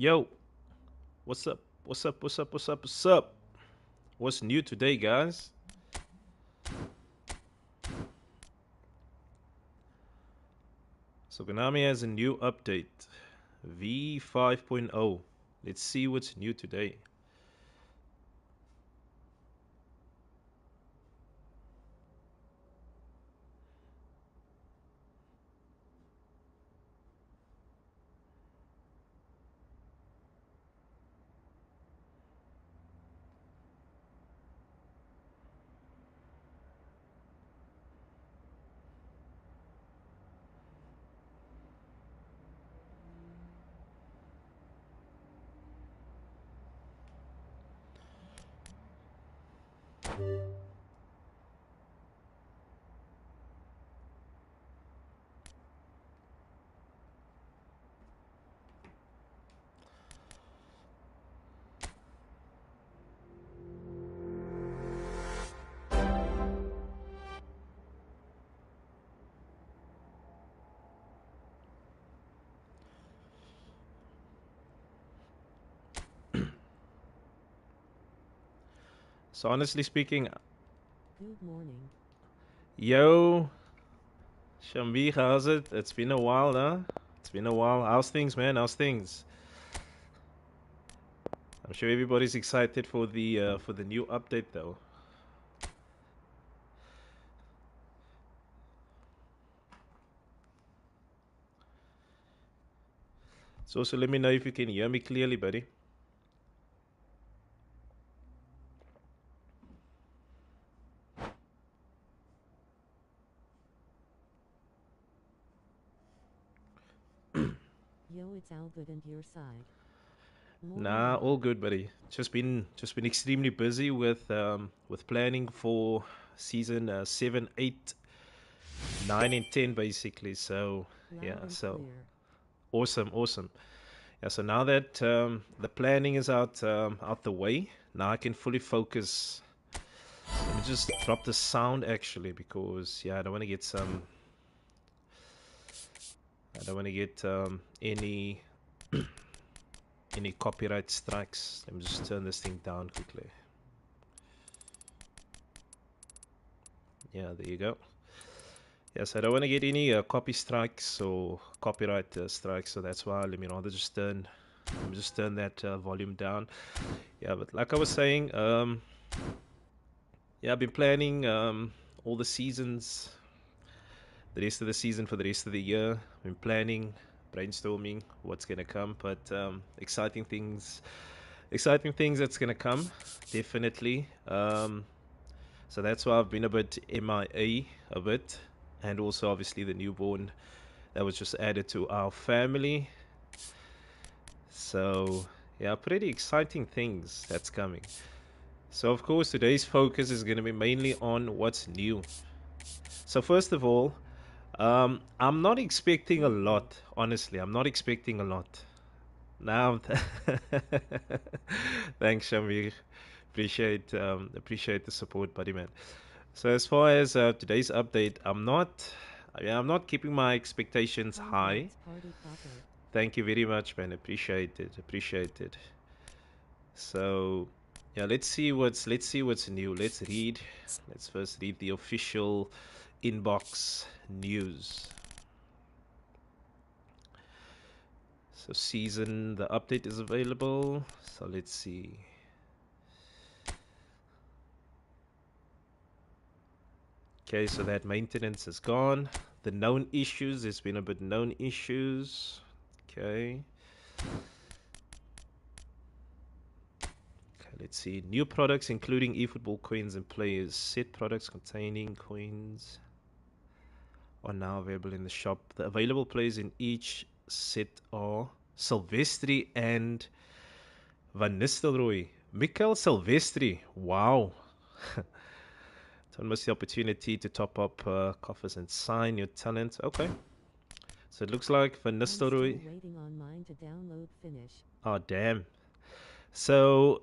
Yo, what's up? What's up? What's up? What's up? What's up? What's new today, guys? So Konami has a new update, v5.0. Let's see what's new today. So honestly speaking, Good morning. yo, Shambi, how's it? It's been a while, huh? It's been a while. How's things, man? How's things? I'm sure everybody's excited for the new update, though. So also let me know if you can hear me clearly, buddy. Yo, it's all good and your side. Morning Nah, all or good, buddy. Just been extremely busy with planning for season 7, 8, 9, and 10, basically. So loud yeah, and so clear. awesome, awesome. Yeah, so now that the planning is out the way, now I can fully focus. Let me just drop the sound actually, because yeah, I don't want to get any copyright strikes. Let me just turn this thing down quickly. Yeah, there you go. Yes, I don't want to get any copy strikes or copyright strikes, so that's why let me just turn that volume down. Yeah, but like I was saying, yeah, I've been planning all the seasons, the rest of the season for the rest of the year. I've been planning, brainstorming what's gonna come, but exciting things that's gonna come, definitely. So that's why I've been a bit MIA a bit, and also obviously the newborn that was just added to our family. So, yeah, pretty exciting things that's coming. So, of course, today's focus is going to be mainly on what's new. So, first of all, I'm not expecting a Thank you. lot, honestly. I'm not expecting a lot. Now, thanks, Shamir. Appreciate the support, buddy man. So, as far as today's update, I'm not keeping my expectations high. Congrats, party popper. Thank you very much, man. Appreciate it. Appreciate it. So, yeah, let's see what's new. Let's read. Let's first read the official inbox news. So, the update is available. So, let's see. Okay, so that maintenance is gone. The known issues, there's been a bit known issues. Okay. Okay, let's see. New products including eFootball coins and players. Set products containing coins are now available in the shop. The available players in each set are Silvestri and Van Nistelrooy. Mikael Silvestri. Wow. Don't miss the opportunity to top up coffers and sign your talent. Okay. So it looks like Van I'm still Nistelrooy. waiting on mine to download finish. Oh, damn. So,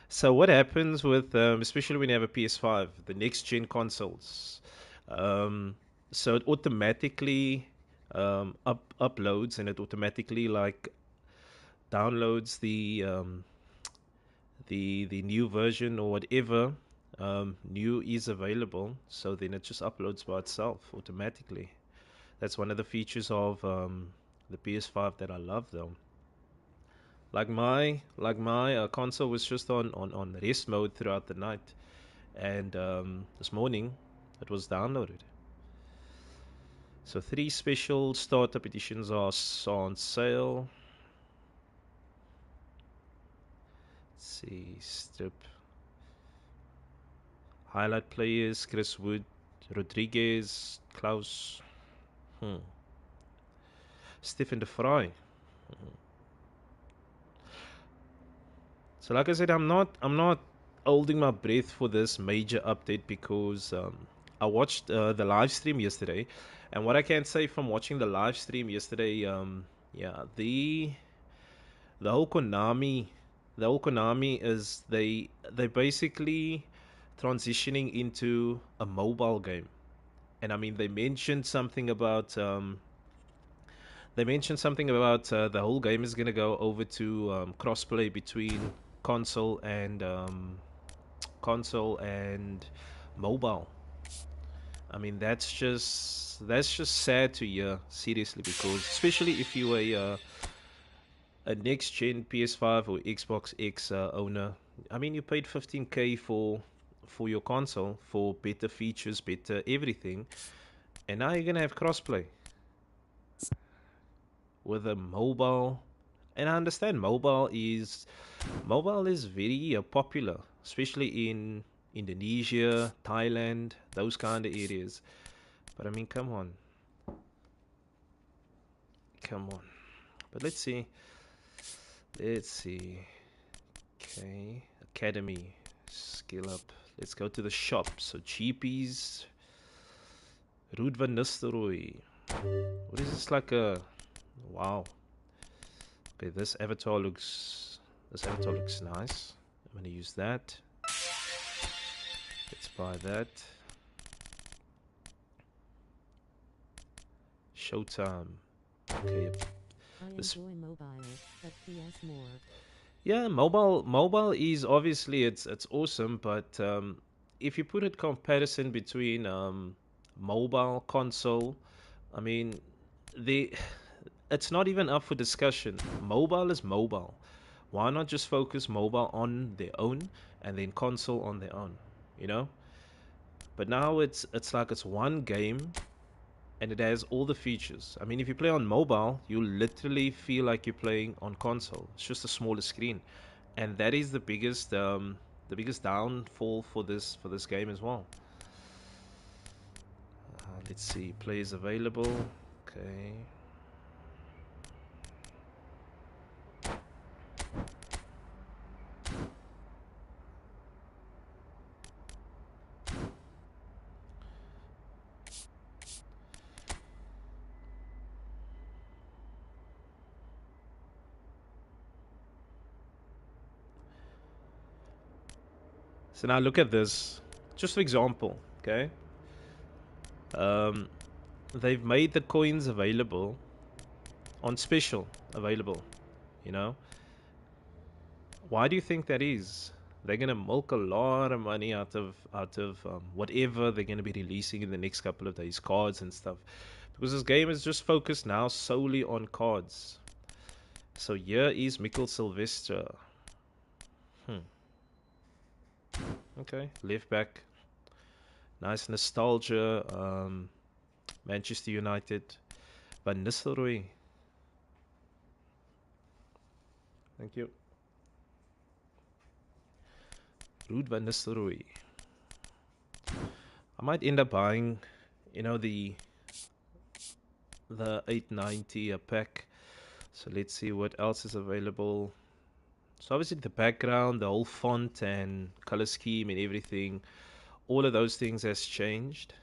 so what happens with, especially when you have a PS5, the next gen consoles? Um, so it automatically uploads, and it automatically like downloads the new version or whatever new is available. So then it just uploads by itself automatically. That's one of the features of the PS5 that I love, though. Like my console was just on rest mode throughout the night, and this morning it was downloaded. So 3 special startup editions are on sale. Let's see, strip highlight players: Chris Wood, Rodriguez, Klaus, Stephen De Vrij. So like I said, I'm not holding my breath for this major update because I watched the live stream yesterday, and what I can say from watching the live stream yesterday, yeah, the whole Konami, the whole Konami is they basically transitioning into a mobile game, and I mean they mentioned something about the whole game is gonna go over to crossplay between console and console and mobile. I mean, that's just sad to hear, seriously, because especially if you a next gen PS5 or Xbox X owner, I mean, you paid 15K for your console for better features, better everything, and now you're gonna have crossplay with a mobile. And I understand mobile is very popular, especially in Indonesia, Thailand, those kind of areas. But I mean, come on. But let's see. Let's see. Okay, Academy, skill up. Let's go to the shop. So cheapies, Ruud van Nistelrooy. What is this like a? Wow. Okay, this avatar looks nice. I'm gonna use that. Let's buy that. Showtime. Okay. I This enjoy mobile, but PS more. Yeah, mobile is obviously it's awesome, but if you put it comparison between mobile console, I mean the it's not even up for discussion. Mobile is mobile. Why not just focus mobile on their own and then console on their own, you know? But now it's like it's one game and it has all the features. I mean, if you play on mobile, you literally feel like you're playing on console. It's just a smaller screen, and that is the biggest downfall for this game as well. Let's see, players available. Okay. So now look at this. Just for example, okay. Um, they've made the coins available on special available. You know, why do you think that is? They're gonna milk a lot of money out of whatever they're gonna be releasing in the next couple of days, cards and stuff, because this game is just focused now solely on cards. So here is Mikkel Sylvester. Okay, left back, nice nostalgia. Manchester United, Van Nistelrooy. Thank you, Ruud Van Nistelrooy. I might end up buying, the 890 a pack. So let's see what else is available. So obviously the background, the whole font and color scheme and everything, all of those things has changed.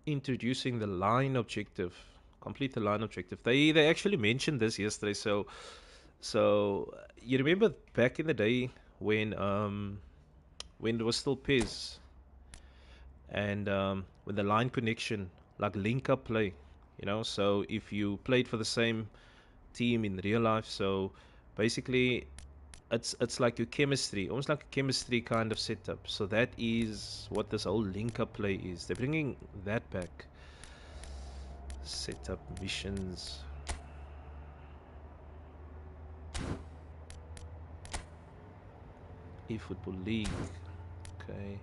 introducing the line objective. Complete the line objective. They actually mentioned this yesterday. So you remember back in the day when it was still PES and with the line connection, like link up play, So if you played for the same team in real life, so basically it's like your chemistry, almost like a chemistry kind of setup. So that is what this whole link up play is. They're bringing that back. Setup missions. eFootball League. Okay.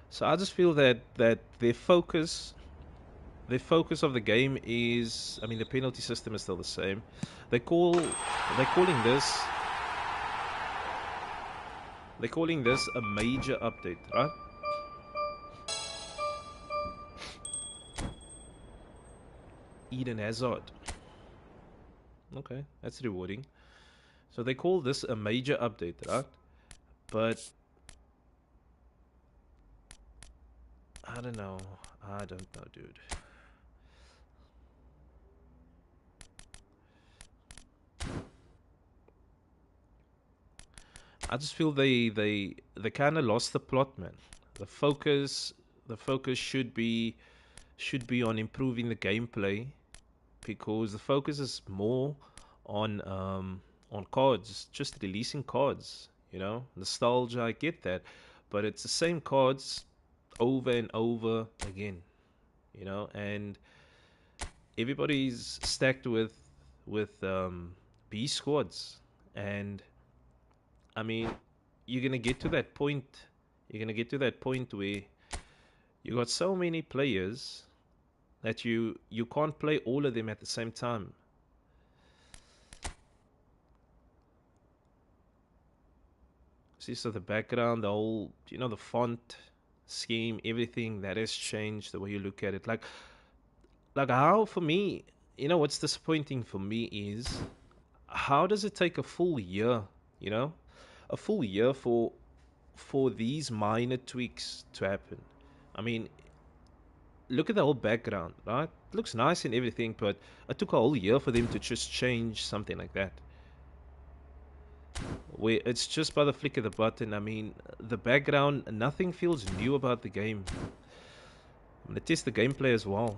So I just feel that their focus of the game is, I mean, the penalty system is still the same. They're calling this a major update, right? Eden Hazard. Okay, that's rewarding. So they call this a major update, right? But I don't know. I don't know, dude. I just feel they kind of lost the plot, man. The focus the focus should be on improving the gameplay, because the focus is more on cards, just releasing cards. Nostalgia, I get that, but it's the same cards over and over again. And everybody's stacked with B squads, and I mean, you're gonna get to that point. You're gonna get to that point where you got so many players that you can't play all of them at the same time. See, so the background, the whole, the font scheme, everything that has changed the way you look at it. Like how, for me, what's disappointing for me is, how does it take a full year, you know, a full year for these minor tweaks to happen? I mean, look at the whole background, right? It looks nice and everything, but it took a whole year for them to just change something like that, where it's just by the flick of the button. I mean, the background, nothing feels new about the game. I'm gonna test the gameplay as well.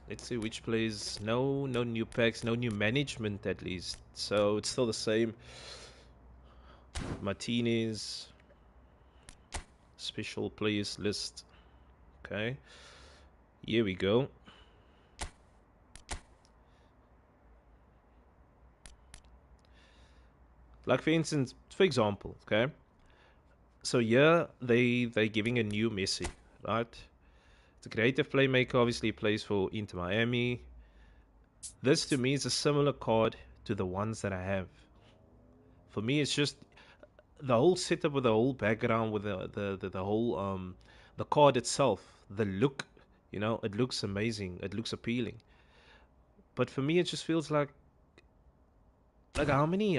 Let's see which plays. No new packs, no new management at least. So it's still the same. Martinez, special players list. Okay, here we go. Like for example, okay. So here they giving a new Messi, right? The creative playmaker obviously plays for Inter Miami. This to me is a similar card to the ones that I have. For me, it's just the whole setup with the whole background, with the whole the card itself, the look. It looks amazing. It looks appealing. But for me, it just feels like how many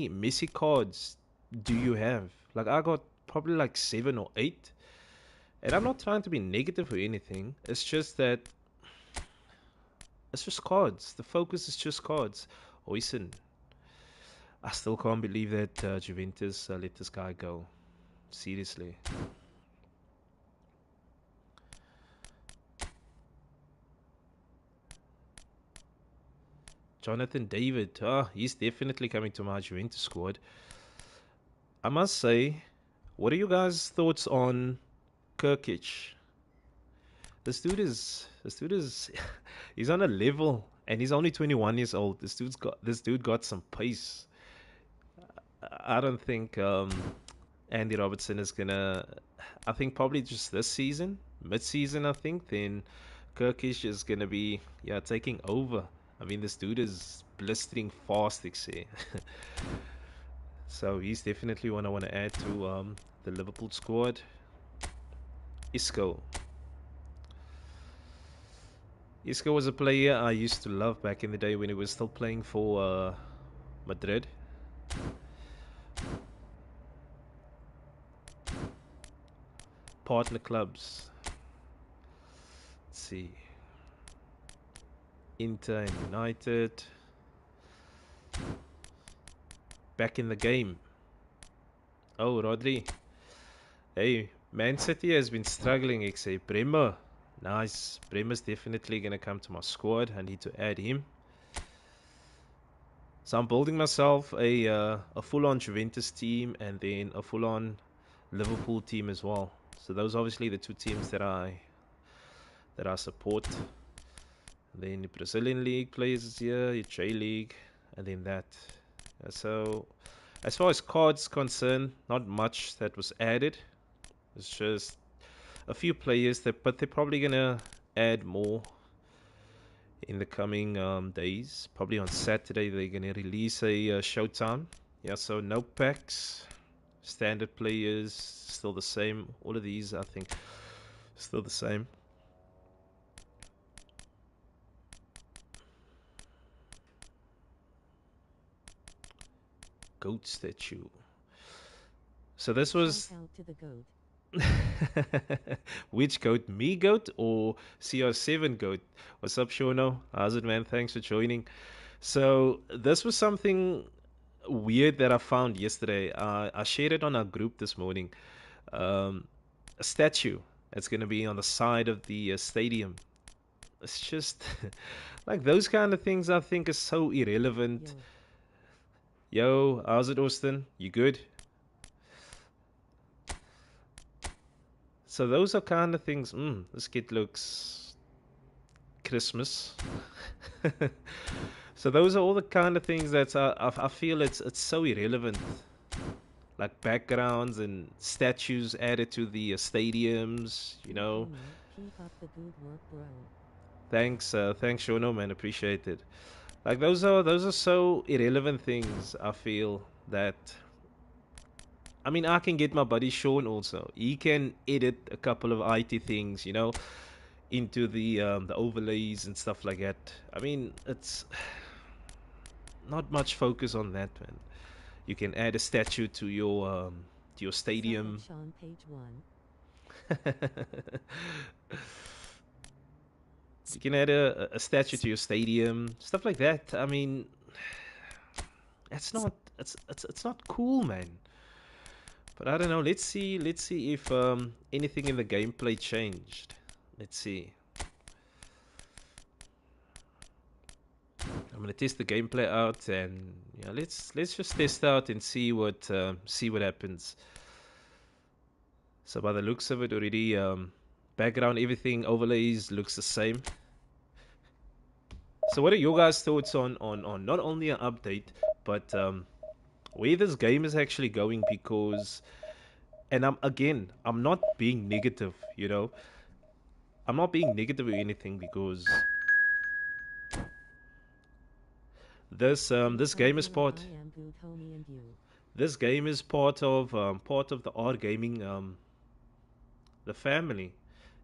Messi cards do you have? Like I got probably like 7 or 8. And I'm not trying to be negative or anything. It's just that it's just cards. The focus is just cards. Oisen, I still can't believe that Juventus let this guy go. Seriously. Jonathan David, he's definitely coming to my Juventus squad. I must say, what are you guys' thoughts on Kirkic? This dude is he's on a level, and he's only 21 years old. This dude got some pace. I don't think Andy Robertson is gonna, I think probably just this season, mid-season, I think. Then Kirkish is gonna be taking over. I mean, this dude is blistering fast, they say. So he's definitely one I want to add to the Liverpool squad. Isco. Isco was a player I used to love back in the day when he was still playing for Madrid. Partner clubs. Let's see. Inter and United. Back in the game. Oh, Rodri. Hey, Man City has been struggling, XA. Bremer. Nice. Bremer's definitely going to come to my squad. I need to add him. So I'm building myself a full-on Juventus team and then a full-on Liverpool team as well. So those are obviously the two teams that I support. And then the Brazilian League players here, the J League, and then that. So as far as cards concerned, not much that was added. It's just a few players but they're probably gonna add more in the coming days. Probably on Saturday they're gonna release a showtime. Yeah, so no packs, standard players still the same. All of these I think still the same. Goat statue. So this was Shout out to the goat. which goat? Me goat or CR7 goat? What's up, Shono? How's it, man? Thanks for joining. So this was something weird that I found yesterday. I shared it on our group this morning. A statue that's going to be on the side of the stadium. It's just like those kind of things I think is so irrelevant. Yo, how's it, Austin? You good? So those are kind of things. This kid looks Christmas. So those are all the kind of things that I feel it's so irrelevant. Like backgrounds and statues added to the stadiums, you know. Keep up the good work, bro. Thanks, Shono, man. Appreciate it. Like those are so irrelevant things. I feel that. I mean, I can get my buddy Sean also. He can edit a couple of IT things, you know, into the overlays and stuff like that. I mean, it's not much focus on that, man. You can add a statue to your stadium. Sean, page 1. You can add a statue to your stadium, stuff like that. I mean, it's not cool, man. But I don't know. Let's see if anything in the gameplay changed. Let's see. I'm gonna test the gameplay out, and let's just test out and see what happens. So by the looks of it, already background, everything, overlays looks the same. So what are your guys' thoughts on not only an update, but where this game is actually going? Because, and I'm not being negative, you know. I'm not being negative or anything because this game is part. This game is part of the R Gaming the family.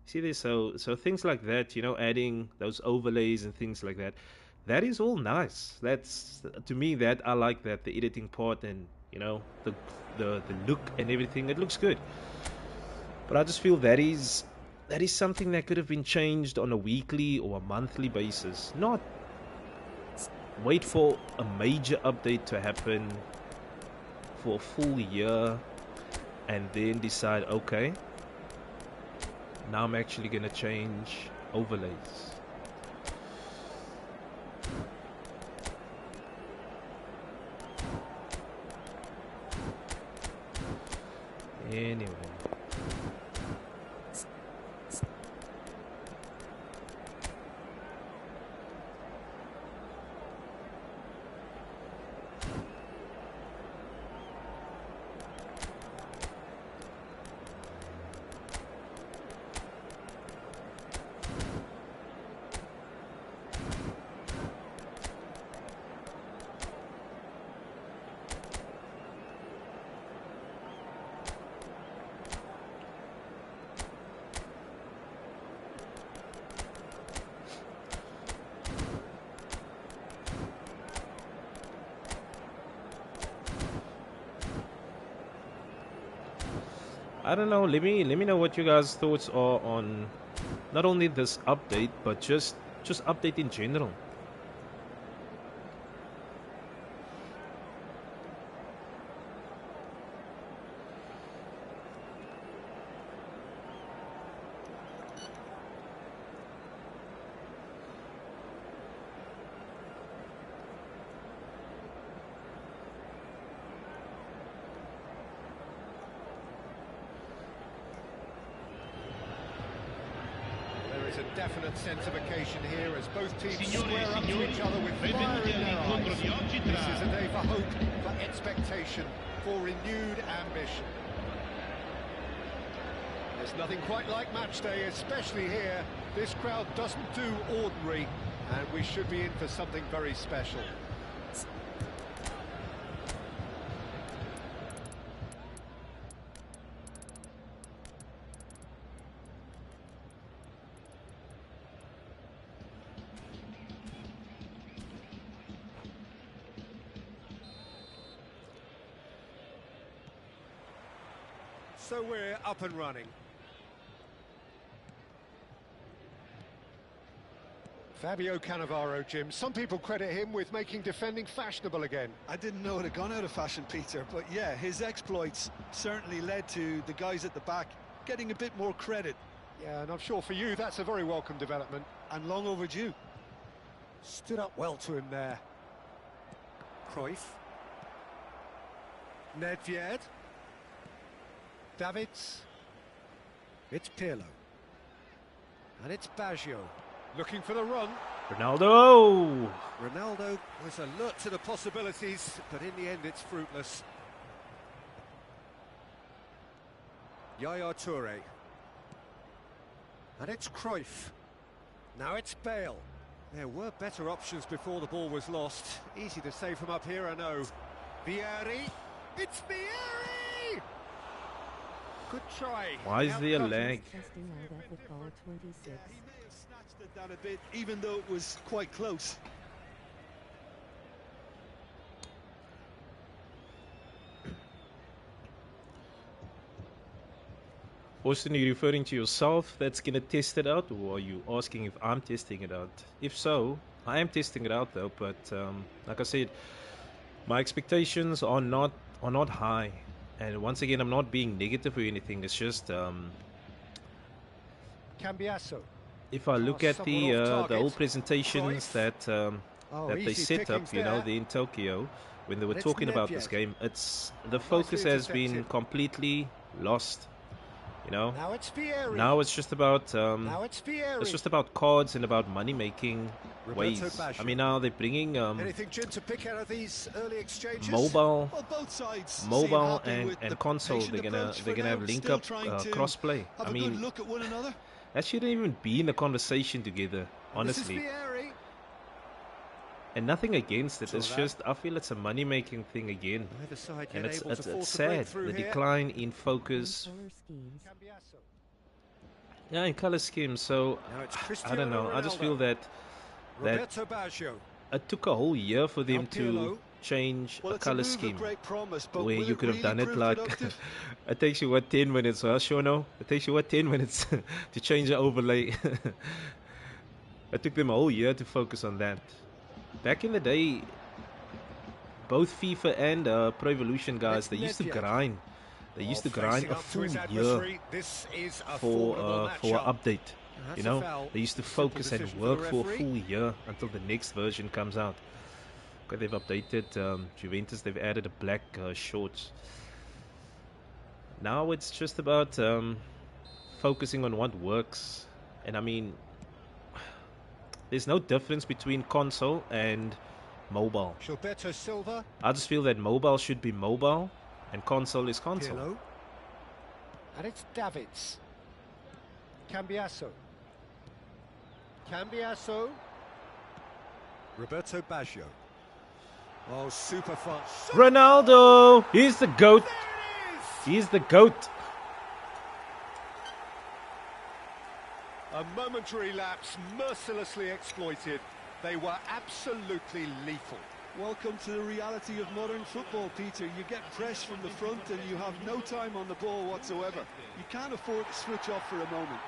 See this, so things like that, you know, adding those overlays and things like that. That is all nice. That's to me that I like that, the editing part, and you know the look and everything. It looks good. But I just feel that is something that could have been changed on a weekly or a monthly basis. Not wait for a major update to happen for a full year and then decide, okay, now I'm actually going to change overlays. Anyway. I don't know. Let me know what you guys' thoughts are on not only this update, but just update in general. A definite sense of occasion here as both teams square up to each other with fire in their eyes. This is a day for hope, for expectation, for renewed ambition. There's nothing quite like match day, especially here. This crowd doesn't do ordinary, and we should be in for something very special. So we're up and running. Fabio Cannavaro, Jim. Some people credit him with making defending fashionable again. I didn't know it had gone out of fashion, Peter, but yeah, his exploits certainly led to the guys at the back getting a bit more credit. Yeah, and I'm sure for you that's a very welcome development. And long overdue. Stood up well to him there. Cruyff. Nedved. Davids. It's Pirlo. And it's Baggio. Looking for the run. Ronaldo! Ronaldo was alert to the possibilities, but in the end it's fruitless. Yaya Toure. And it's Cruyff. Now it's Bale. There were better options before the ball was lost. Easy to say from up here, I know. Vieri. It's Vieri! Good try. Why is there a lag? Testing out eFootball 26. He may have snatched it down a bit, even though it was quite close. Austin, are you referring to yourself that's going to test it out, or are you asking if I'm testing it out? If so, I am testing it out though, but like I said, my expectations are not high. And once again, I'm not being negative or anything. It's just Cambiasso. if I look at the old presentations that they set up, you know, in Tokyo, when they were talking about this game, the focus has been completely lost. You know, now it's just about cards and about money making ways. I mean, now they're bringing anything, Jim, to pick out of these early exchanges? mobile both sides and console. They're gonna have link up crossplay. I mean, look at one another. That shouldn't even be in the conversation together, honestly. And nothing against it. It's just I feel it's a money making thing again, and it's sad. The decline in focus. Yeah, in color schemes. So I don't know. I just feel that it took a whole year for them to change a color scheme where you could have done it like it takes you what 10 minutes, huh, Shono? It takes you what 10 minutes to change the overlay. It took them a whole year to focus on that. Back in the day, both FIFA and Pro Evolution guys, they used to grind. They used to grind a full year for an update. You know, they used to focus and work for a full year until the next version comes out. Okay, they've updated Juventus. They've added a black shorts. Now it's just about focusing on what works. And I mean, there's no difference between console and mobile. I just feel that mobile should be mobile and console is console. Pirlo. And it's Davids. Cambiasso. Roberto Baggio. Oh, super fun. Ronaldo! He's the GOAT. He's the GOAT. A momentary lapse, mercilessly exploited. They were absolutely lethal. Welcome to the reality of modern football, Peter. You get press from the front and you have no time on the ball whatsoever. You can't afford to switch off for a moment.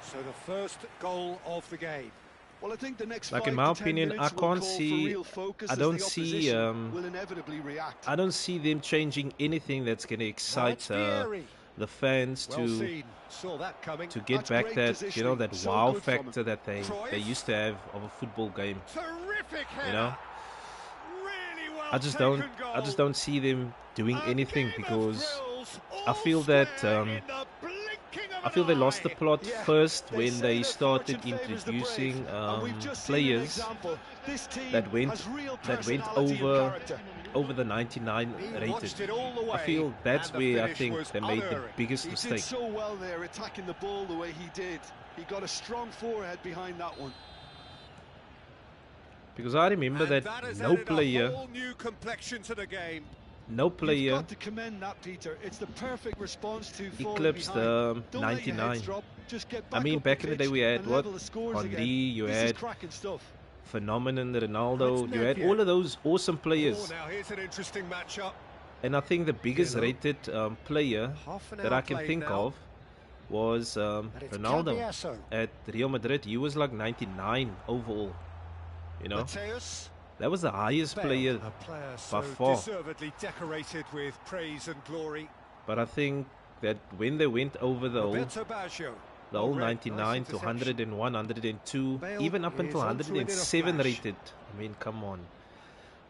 So the first goal of the game. Well, I think the next Like 5 in my to 10 opinion, minutes I will can't call for see. real focus I as don't the see. opposition will inevitably react. I don't see them changing anything that's going to Now excite it's Vieri. the fans Well seen. Saw that coming. to get That's back great that positioning. that So wow good from factor that they Cruyff. used to have of a football game. Terrific header. You know, Really well I just taken I just goal. don't see them doing A anything game of because thrills, I all feel that square in the blinking of I feel an they lost the eye. plot Yeah, first they when say they that started fortune favours the brave, introducing and we've just seen an players example. This team that went has real that went personality and character. over the 99 He rated. watched it all the way, I feel that's and the where I finish think was they made the unerring. biggest He mistake. did so well there, attacking the ball the way he did. He got a strong forehead behind that one. Because I remember And that has no added player, a whole new complexion to the game. no You've player got to commend that, Peter. It's the perfect response to falling eclipsed behind. Don't let your 99. heads drop. Just get I back mean, up back the in the day pitch we had and what? level the scores Henry, again. you This is had cracking stuff. Phenomenon, It's Ronaldo, you had Nedved. all of those awesome Oh, players. now here's an interesting matchup. And I think the biggest Pirlo. rated player Half an that hour I can played think now. of was And it's Ronaldo Cambiasso. at Real Madrid. He was like 99 overall. You know, Mateus. that was the highest Bale, player a player by so far. deservedly decorated with praise and glory. But I think that when they went over the Roberto Baggio. whole Well read, 99 nice to interception. 101, 102, Bale even up until is onto it in a 107 flash. rated. I mean, come on.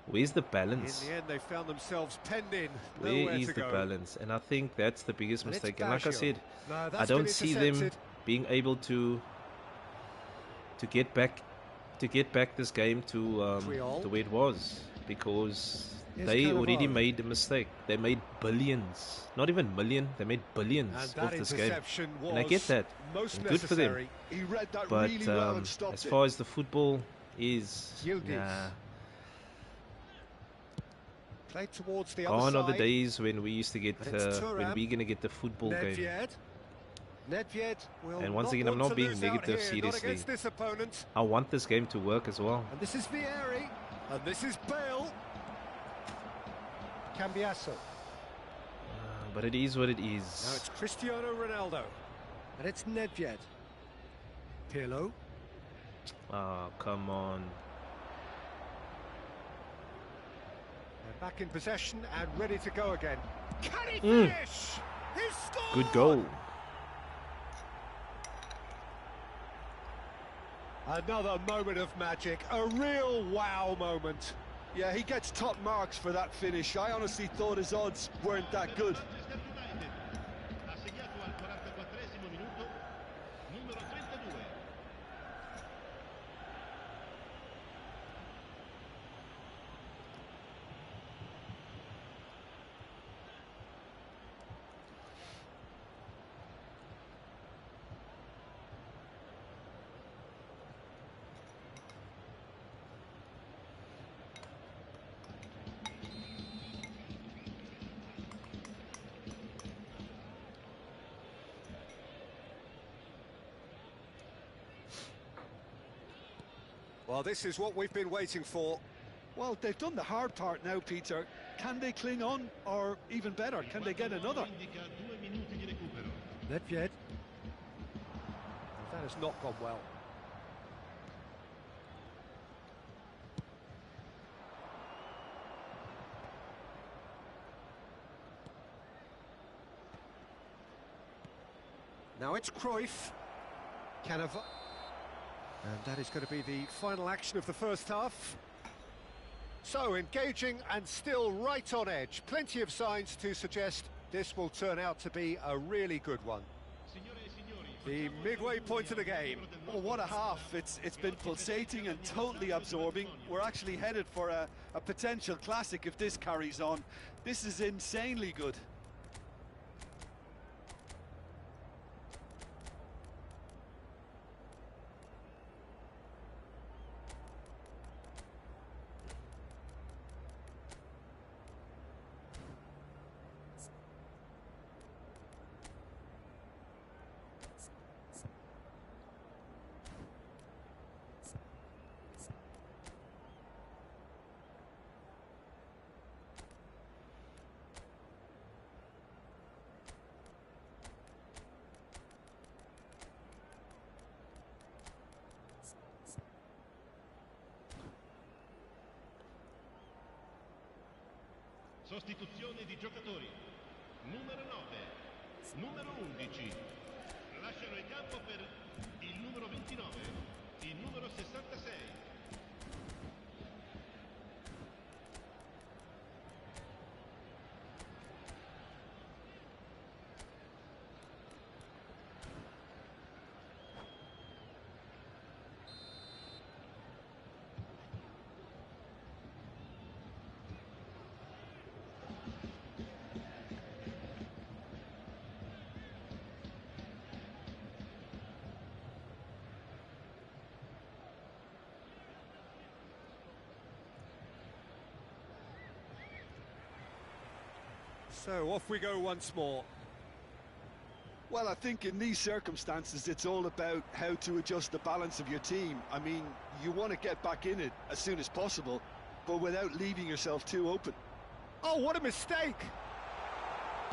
Where's the In balance? the end, they found themselves penned in. Where Nowhere is to the go. balance? And I think that's the biggest And it's mistake. And like I Baggio. said, No, I that's don't been see them intercepted. being able to get back this game to Puyol. the way it was, because Here's they already Cannavaro. made a mistake. They made billions, not even million. They made billions And off that this game. interception was And I get that. most And good for them. necessary. He read that But really well and stopped as it. far as the football is, Yildiz. nah. Played towards the Gone other are the side. days when we used to get And it's when Thuram. we're gonna get the football game. Nedved will And once not again, I'm want not to being lose out negative, here, seriously. Not against this opponent. I want this game to work as well. And this is Vieri. And this is Bale. Cambiasso. But it is what it Now is. it's Cristiano Ronaldo. And it's Nedved. Pirlo. Oh, come on. They're back in possession and ready to go again. Can he Mm. finish? He scored! Good goal. Another moment of magic. A real wow moment. Yeah, he gets top marks for that finish. I honestly thought his odds weren't that good. Well, this is what we've been waiting for. Well, they've done the hard part now, Peter. Can they cling on, or even better, can they get another? Nedved. That has not gone well. Now it's Cruyff. Cannavaro. And that is going to be the final action of the first half. So, engaging and still right on edge. Plenty of signs to suggest this will turn out to be a really good one. The midway point of the game. Oh, what a half. It's been pulsating and totally absorbing. We're actually headed for a potential classic if this carries on. This is insanely good. Sostituzione di giocatori. Numero 9, numero 11. Lasciano il campo per il numero 29, il numero 66. So off we go once more. Well, I think in these circumstances, it's all about how to adjust the balance of your team. I mean, you want to get back in it as soon as possible, but without leaving yourself too open. Oh, what a mistake!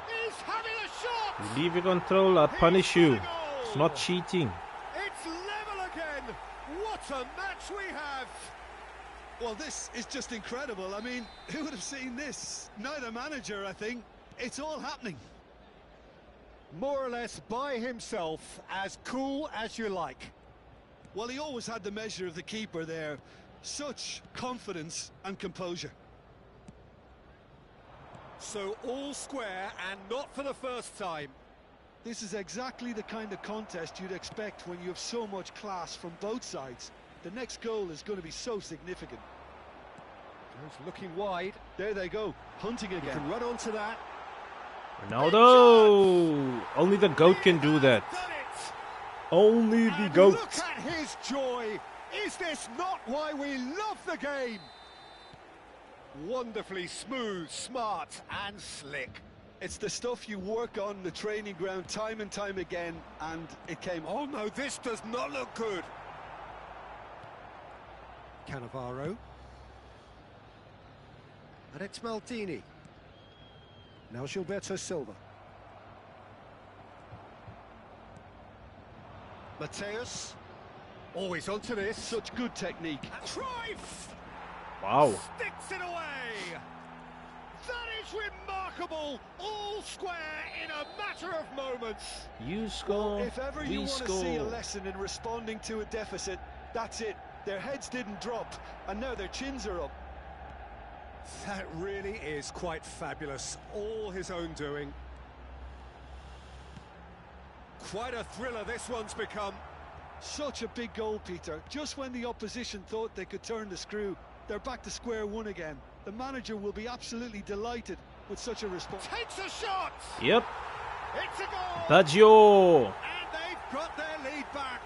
He's having a shot! You leave your control, I'll punish you. It's not cheating. It's level again! What a match we have! Well, this is just incredible. I mean, who would have seen this? Neither manager, I think. It's all happening. More or less by himself, as cool as you like. Well, he always had the measure of the keeper there. Such confidence and composure. So all square, and not for the first time. This is exactly the kind of contest you'd expect when you have so much class from both sides. The next goal is going to be so significant. He's looking wide. There they go, hunting He again. can run onto that. Ronaldo! Only the GOAT can do that. Done it! Only the And GOAT. look at his joy! Is this not why we love the game? Wonderfully smooth, smart and slick. It's the stuff you work on the training ground time and time again, and it came off. Oh no, this does not look good. Cannavaro. And it's Maldini. Now Gilberto Silva. Mateus. Always onto this. Such good technique. And Cruyff Wow. sticks it away. That is remarkable. All square in a matter of moments. You score, If ever we you want to see a score. lesson in responding to a deficit, that's it. Their heads didn't drop, and now their chins are up. That really is quite fabulous. All his own doing. Quite a thriller this one's become. Such a big goal, Peter. Just when the opposition thought they could turn the screw, they're back to square one again. The manager will be absolutely delighted with such a response. Takes a shot. Yep. It's a goal. Baggio. And they've got their lead back.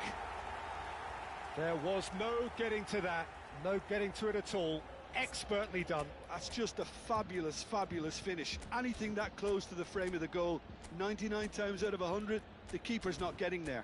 There was no getting to that. No getting to it at all. Expertly done. That's just a fabulous, fabulous finish. Anything that close to the frame of the goal, 99 times out of 100, the keeper's not getting there.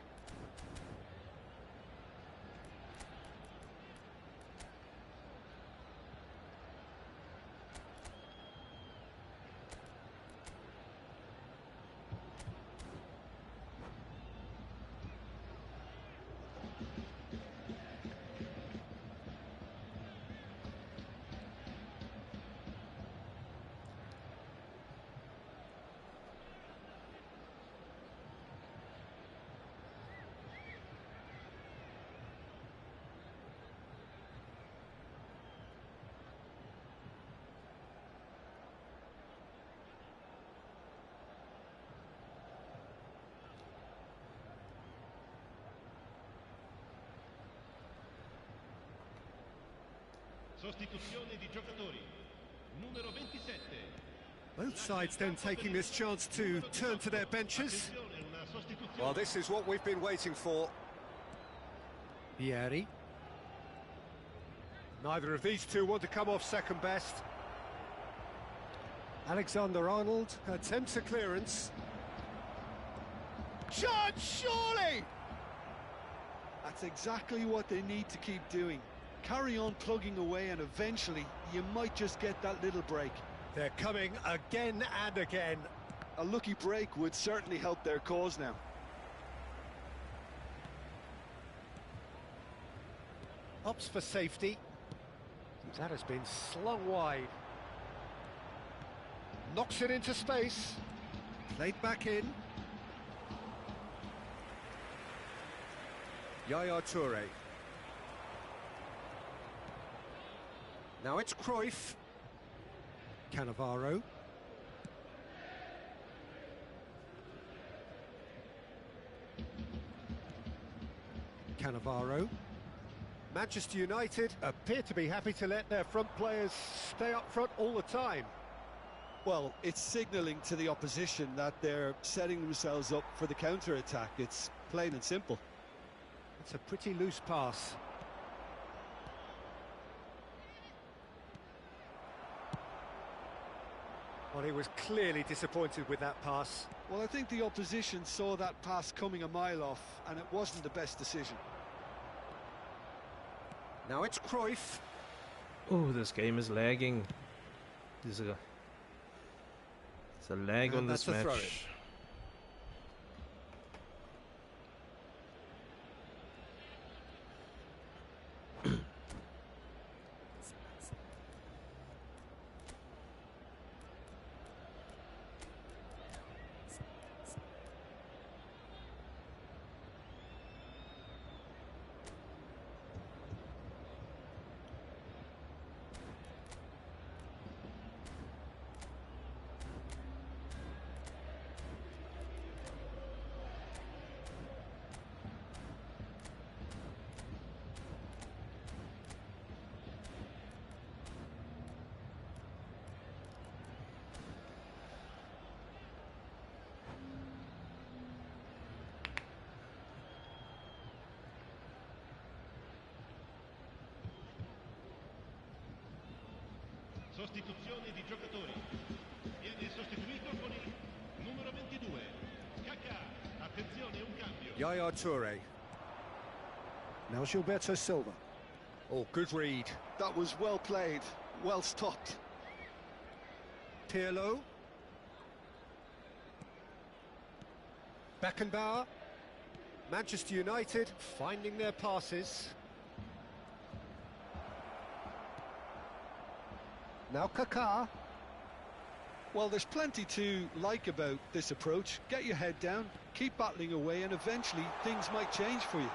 Sostituzione di giocatori. Numero 27. Both sides then taking this chance to turn to their benches. Attenzione, una sostituzione. Well, this is what we've been waiting for. Vieri. Neither of these two want to come off second best. Alexander-Arnold attempts a clearance. Judge, surely! That's exactly what they need to keep doing. Carry on plugging away, and eventually you might just get that little break. They're coming again and again. A lucky break would certainly help their cause now. Opts for safety. That has been slung wide. Knocks it into space. Played back in. Yaya Toure. Now it's Cruyff. Cannavaro. Cannavaro. Manchester United appear to be happy to let their front players stay up front all the time. Well, it's signalling to the opposition that they're setting themselves up for the counter-attack. It's plain and simple. It's a pretty loose pass. Well, he was clearly disappointed with that pass. Well, I think the opposition saw that pass coming a mile off, and it wasn't the best decision. Now it's Cruyff. Oh, this game is lagging. There's a lag And on this that's a throw-in. match. Sostituzione di giocatori. Viene sostituito con il numero 22. Kaká. Attenzione, un cambio. Yaya Toure. Now Gilberto Silva. Oh, good read. That was well played, well stopped. Pirlo. Beckenbauer. Manchester United finding their passes. Now Kaká. Well, there's plenty to like about this approach. Get your head down, keep battling away, and eventually things might change for you.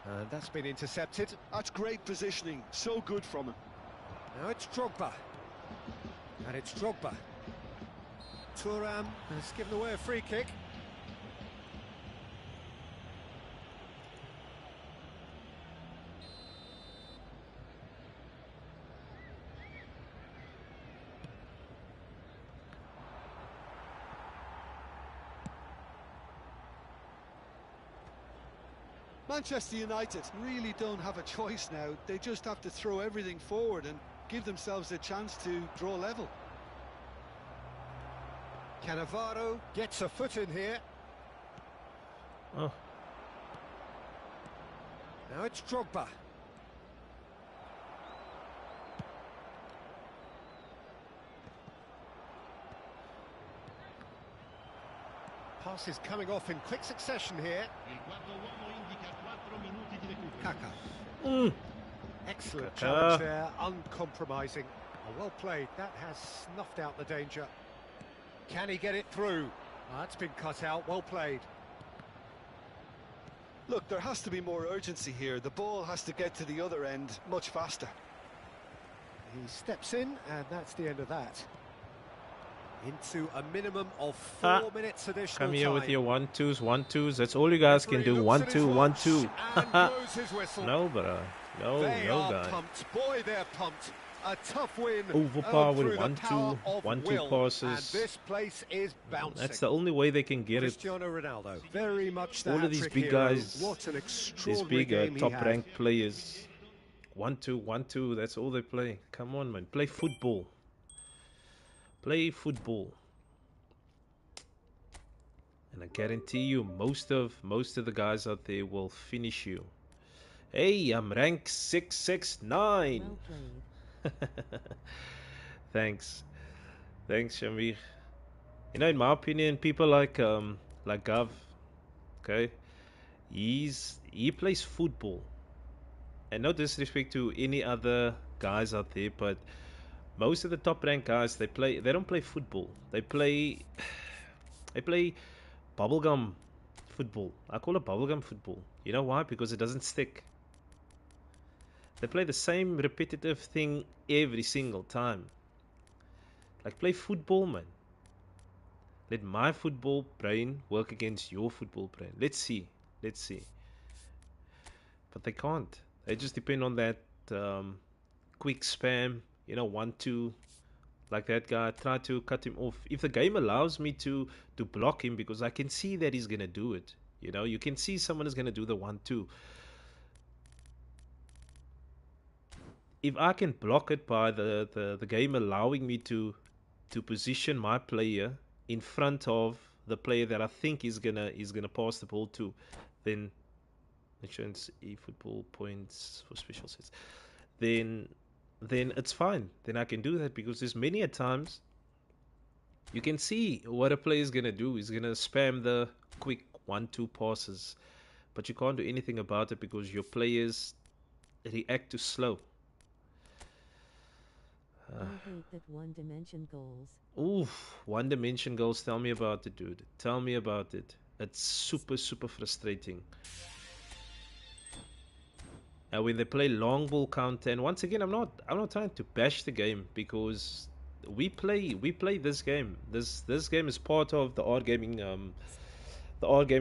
And that's been intercepted. That's great positioning, so good from him. Now it's Drogba. And it's Drogba. Thuram has given away a free kick. Manchester United really don't have a choice now. They just have to throw everything forward and give themselves a chance to draw level. Cannavaro gets a foot in here. Oh, Now it's Drogba. Pass is coming off in quick succession here. Il quarto uomo indica 4 minuti di recupero. Kaka. Excellent Kaká. challenge there, uncompromising. Well played, that has snuffed out the danger. Can he get it through? That's been cut out, well played. Look, there has to be more urgency here. The ball has to get to the other end much faster. He steps in, and that's the end of that. Into a minimum of 4 minutes additional come here time. with your 1-2s, 1-2s. That's all you guys can do. Referee looks at 1-2, his watch 1-2. and blows his whistle. No, bro. No, They no are guy. pumped. Boy, they're pumped. A tough win. Overpower earned with through the 1-2, power of 1-2 will. passes. And this place is bouncing. That's the only way they can get it. Cristiano Ronaldo, very much the All of these hat-trick big hero. guys, What an These extraordinary big game he had. top-ranked players. 1-2, 1-2. That's all they play. Come on, man. Play football. Play football. And I guarantee you, most of the guys out there will finish you. Hey, I'm rank 669. Well played. Thanks, Shamir. You know, in my opinion, people like Gav, okay, he plays football, and no disrespect to any other guys out there, but most of the top ranked guys, they don't play football. They play bubblegum football. I call it bubblegum football. You know why? Because it doesn't stick. They play the same repetitive thing every single time. Like, play football, man. Let my football brain work against your football brain. Let's see. Let's see. But they can't. They just depend on that quick spam, 1-2, like that guy. Try to cut him off. If the game allows me to block him, because I can see that he's going to do it. You can see someone is going to do the 1-2. If I can block it by the game allowing me to position my player in front of the player that I think is gonna pass the ball to, then insurance eFootball points for special sets. Then it's fine. Then I can do that, because there's many a times you can see what a player is gonna do. He's gonna spam the quick 1-2 passes, but you can't do anything about it because your players react too slow. I hate that one-dimension goals. Oof, one-dimension goals. Tell me about it, dude. Tell me about it. It's super, super frustrating. And when they play long ball counter, and once again, I'm not trying to bash the game, because we play this game. This game is part of the art gaming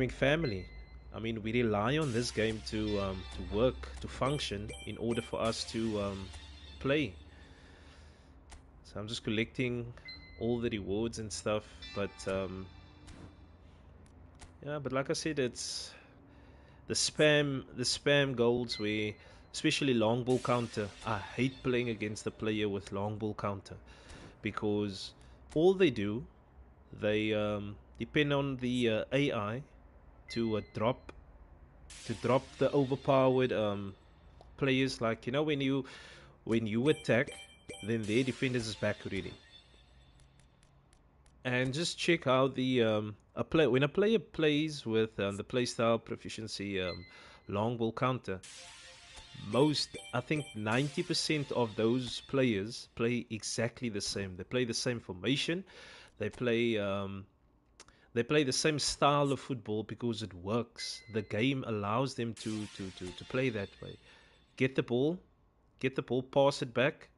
family. I mean, we rely on this game to work, to function, in order for us to play. So I'm just collecting all the rewards and stuff, but yeah, but like I said, it's the spam goals, where, especially long ball counter. I hate playing against a player with long ball counter, because all they do, they depend on the AI to drop the overpowered players. Like, when you attack, then their defenders is back already. And just check how when a player plays with the playstyle proficiency long ball counter, I think 90% of those players play exactly the same. They play the same formation. They play the same style of football, because it works. The game allows them to play that way. Get the ball, pass it back,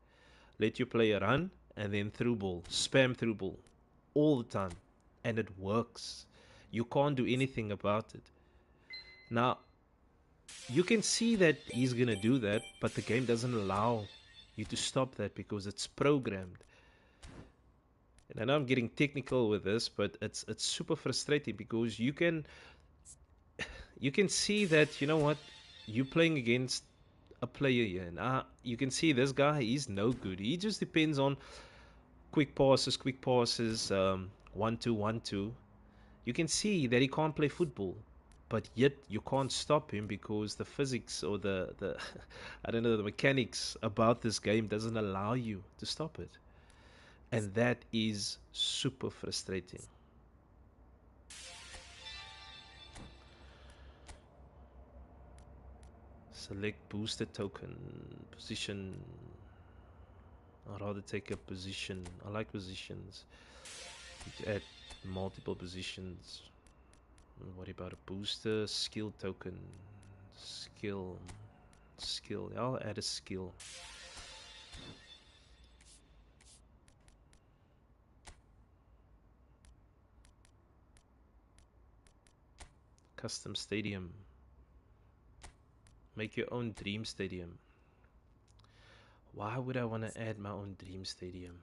let your player run, and then through ball, spam through ball all the time, and it works. You can't do anything about it. Now, you can see that he's gonna do that, but the game doesn't allow you to stop that, because it's programmed. And I know I'm getting technical with this, but it's super frustrating, because you can see that, you're playing against a player here, and you can see this guy is no good. He just depends on quick passes, 1-2, 1-2. You can see that he can't play football, but yet you can't stop him, because the physics, or the I don't know, the mechanics about this game doesn't allow you to stop it. And that is super frustrating. Select booster token. Position. I'd rather take a position. I like positions. To add multiple positions. What about a booster? Skill token. Skill. I'll add a skill. Custom stadium. Make your own dream stadium. Why would I want to add my own dream stadium?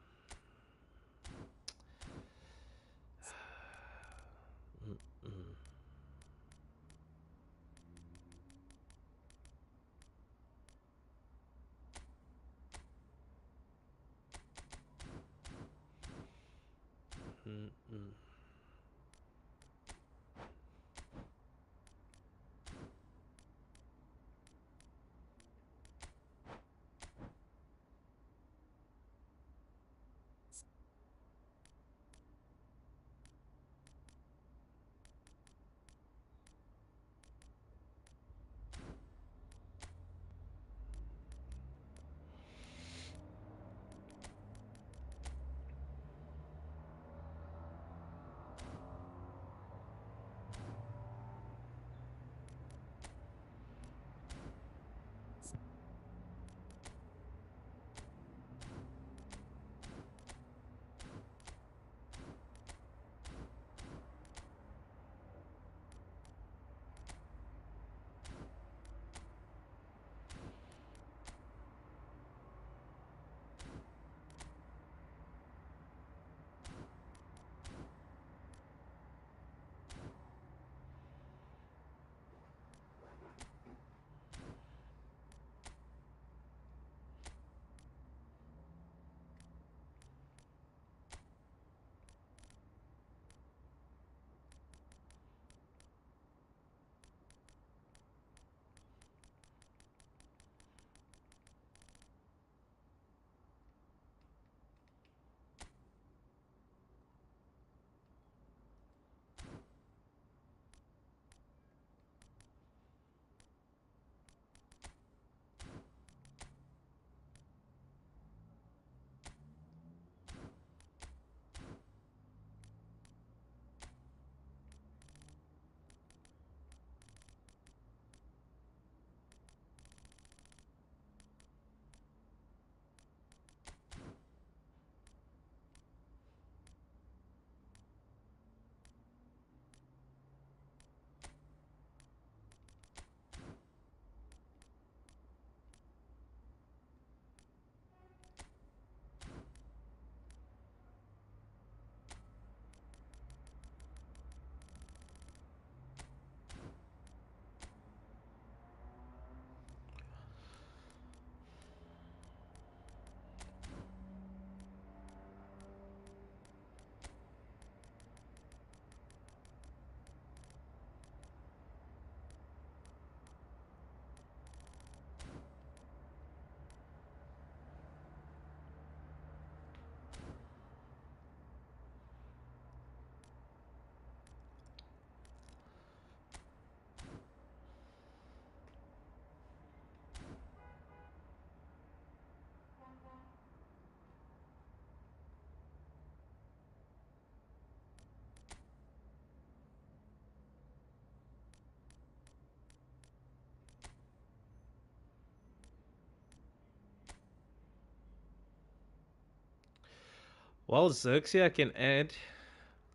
Well, Xerxes I can add.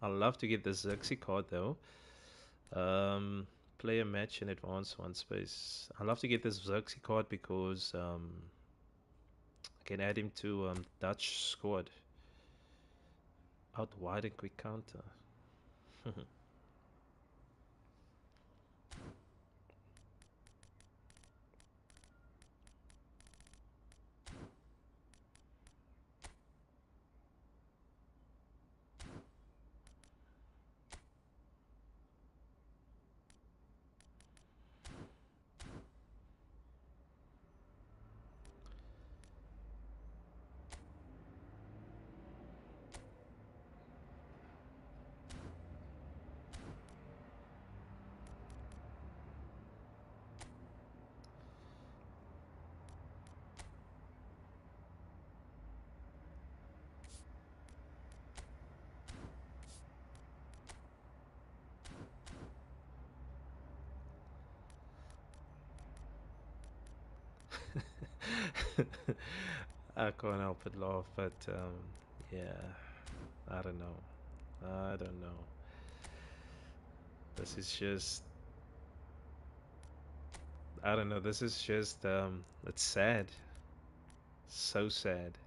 I'd love to get the Xerxes card though. Play a match in advance one space. I'd love to get this Xerxes card because I can add him to Dutch squad. Out wide and quick counter. I can't help but laugh, but yeah, I don't know. I don't know. This is just, I don't know. This is just, it's sad. So sad.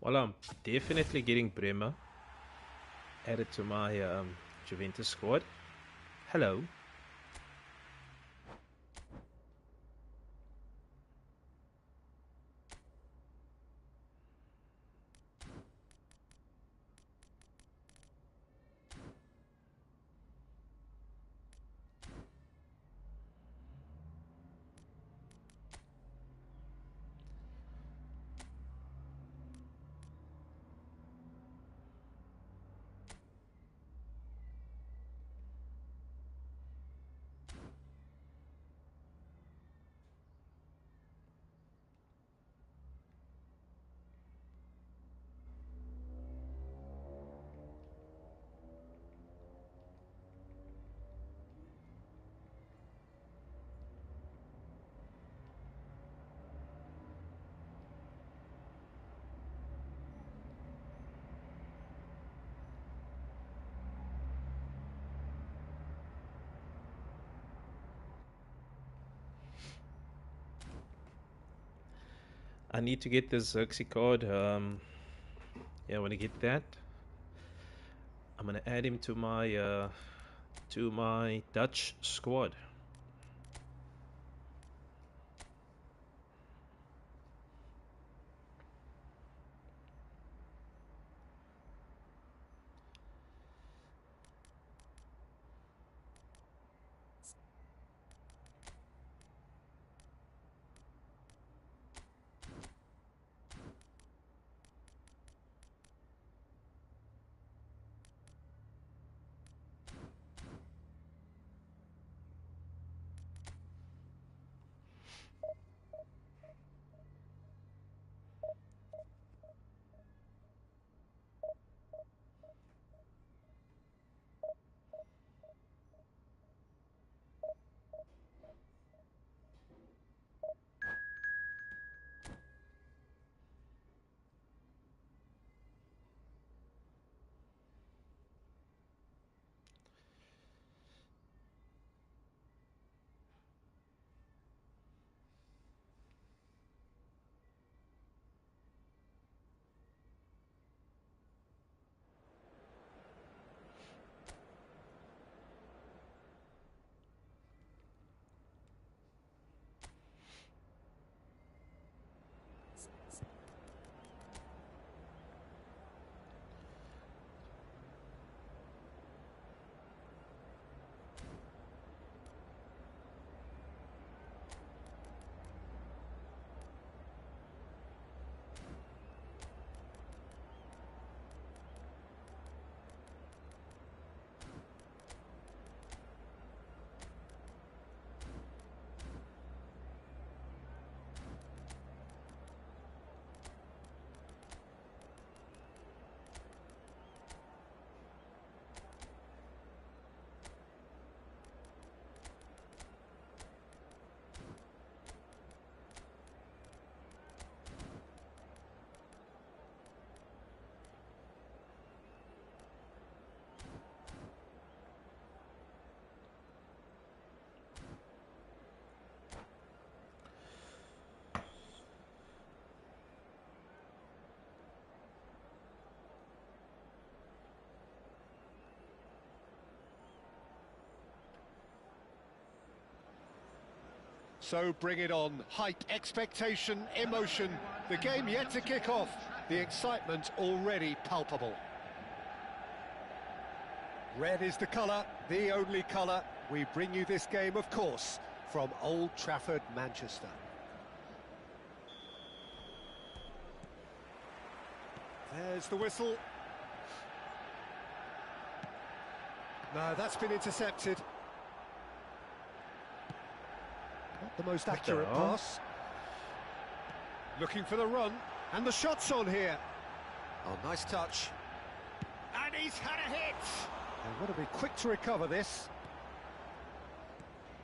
Well, I'm definitely getting Bremer added to my Juventus squad. Hello. I need to get this Xerxes card. Yeah, when I get that, I'm gonna add him to my Dutch squad. So bring it on. Hype, expectation, emotion. The game yet to kick off. The excitement already palpable. Red is the colour, the only colour. We bring you this game, of course, from Old Trafford, Manchester. There's the whistle. No, that's been intercepted. Not the most accurate pass. Looking for the run, and the shot's on here. Oh, nice touch. And he's had a hit! They've got to be quick to recover this.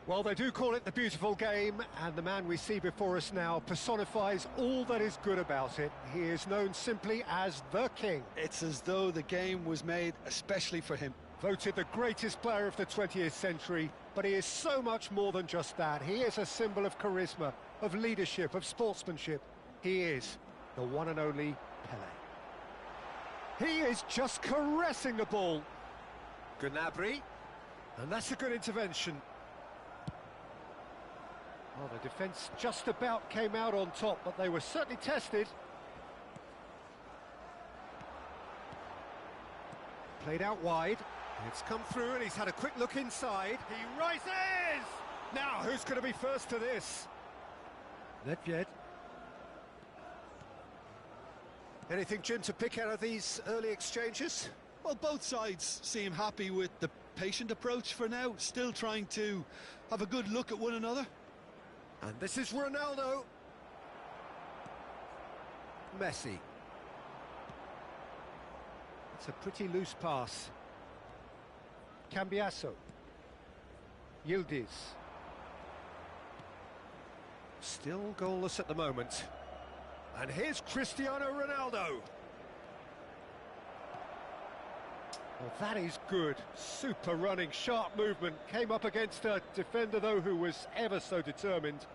Well, they do call it the beautiful game, and the man we see before us now personifies all that is good about it. He is known simply as the King. It's as though the game was made especially for him. Voted the greatest player of the 20th century, but he is so much more than just that. He is a symbol of charisma, of leadership, of sportsmanship. He is the one and only Pelé. He is just caressing the ball. Gnabry, and that's a good intervention. Well, the defence just about came out on top, but they were certainly tested. Played out wide. It's come through and he's had a quick look inside. He rises! Now, who's going to be first to this? Nedved. Anything, Jim, to pick out of these early exchanges? Well, both sides seem happy with the patient approach for now, still trying to have a good look at one another. And this is Ronaldo. Messi. It's a pretty loose pass. Cambiasso. Yildiz. Still goalless at the moment. And here's Cristiano Ronaldo. Well, that is good. Super running, sharp movement. Came up against a defender, though, who was ever so determined.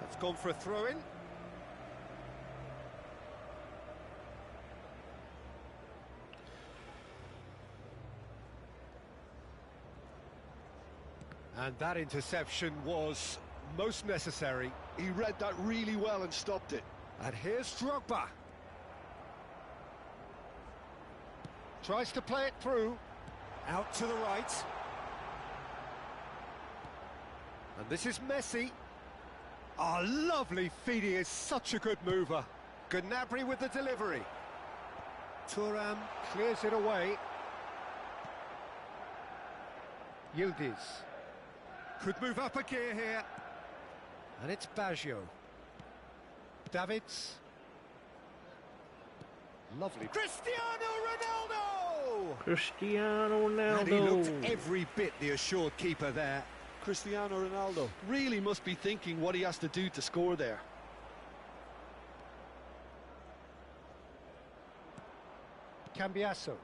That's gone for a throw-in. And that interception was most necessary. He read that really well and stopped it. And here's Drogba. Tries to play it through. Out to the right. And this is Messi. Oh, lovely feed. He is such a good mover. Gnabry with the delivery. Thuram clears it away. Yildiz. Could move up a gear here. And it's Baggio. Davids. Lovely. Cristiano Ronaldo! Cristiano Ronaldo. And he looked every bit the assured keeper there. Cristiano Ronaldo really must be thinking what he has to do to score there. Cambiasso.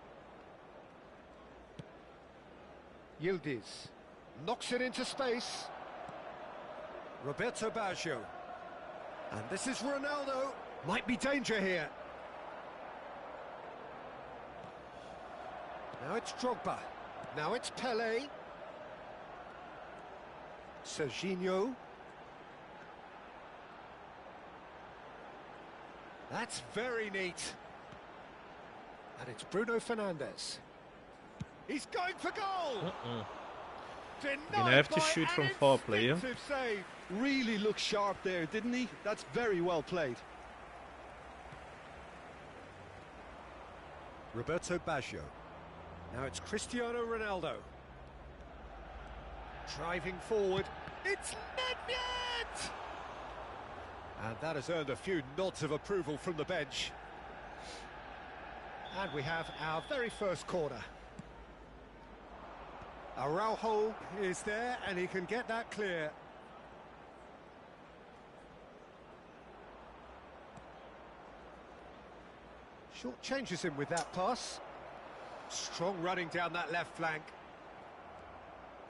Yildiz. Knocks it into space. Roberto Baggio. And this is Ronaldo. Might be danger here. Now it's Drogba. Now it's Pelé. Serginho. That's very neat. And it's Bruno Fernandes. He's going for goal! You're gonna have to shoot from far, player. Save. Really looked sharp there, didn't he? That's very well played. Roberto Baggio. Now it's Cristiano Ronaldo. Driving forward. It's Nedved! And that has earned a few nods of approval from the bench. And we have our very first corner. Araujo is there, and he can get that clear. Short changes him with that pass. Strong running down that left flank.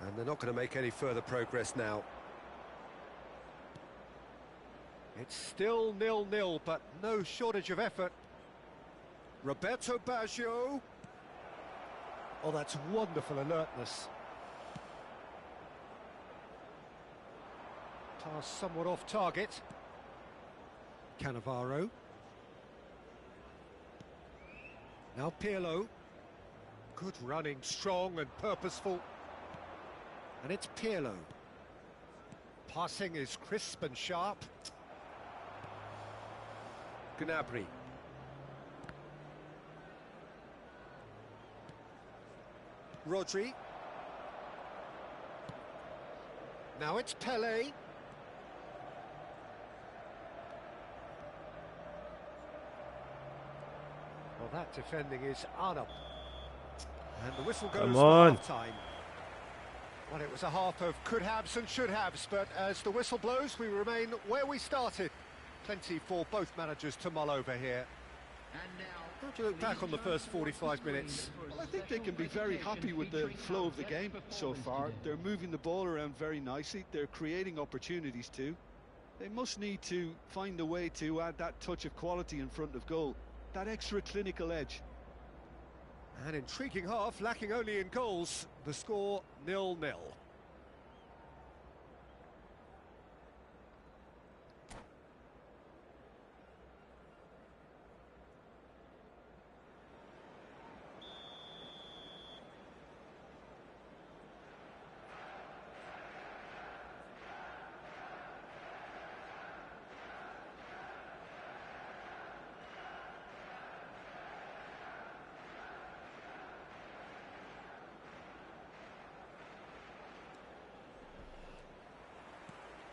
And they're not going to make any further progress now. It's still 0-0, but no shortage of effort. Roberto Baggio. Oh, that's wonderful alertness. Pass somewhat off target. Cannavaro. Now Pirlo. Good running, strong and purposeful. And it's Pirlo. Passing is crisp and sharp. Gnabry. Rodri. Now it's Pelé. Well, that defending is Arnold. And the whistle goes for half-time. Well, it was a half of could-haves and should-haves, but as the whistle blows, we remain where we started. Plenty for both managers to mull over here. How do you look back on the first 45 minutes? Well, I think they can be very happy with the flow of the game so far. They're moving the ball around very nicely. They're creating opportunities too. They must need to find a way to add that touch of quality in front of goal, that extra clinical edge. An intriguing half, lacking only in goals. The score 0-0.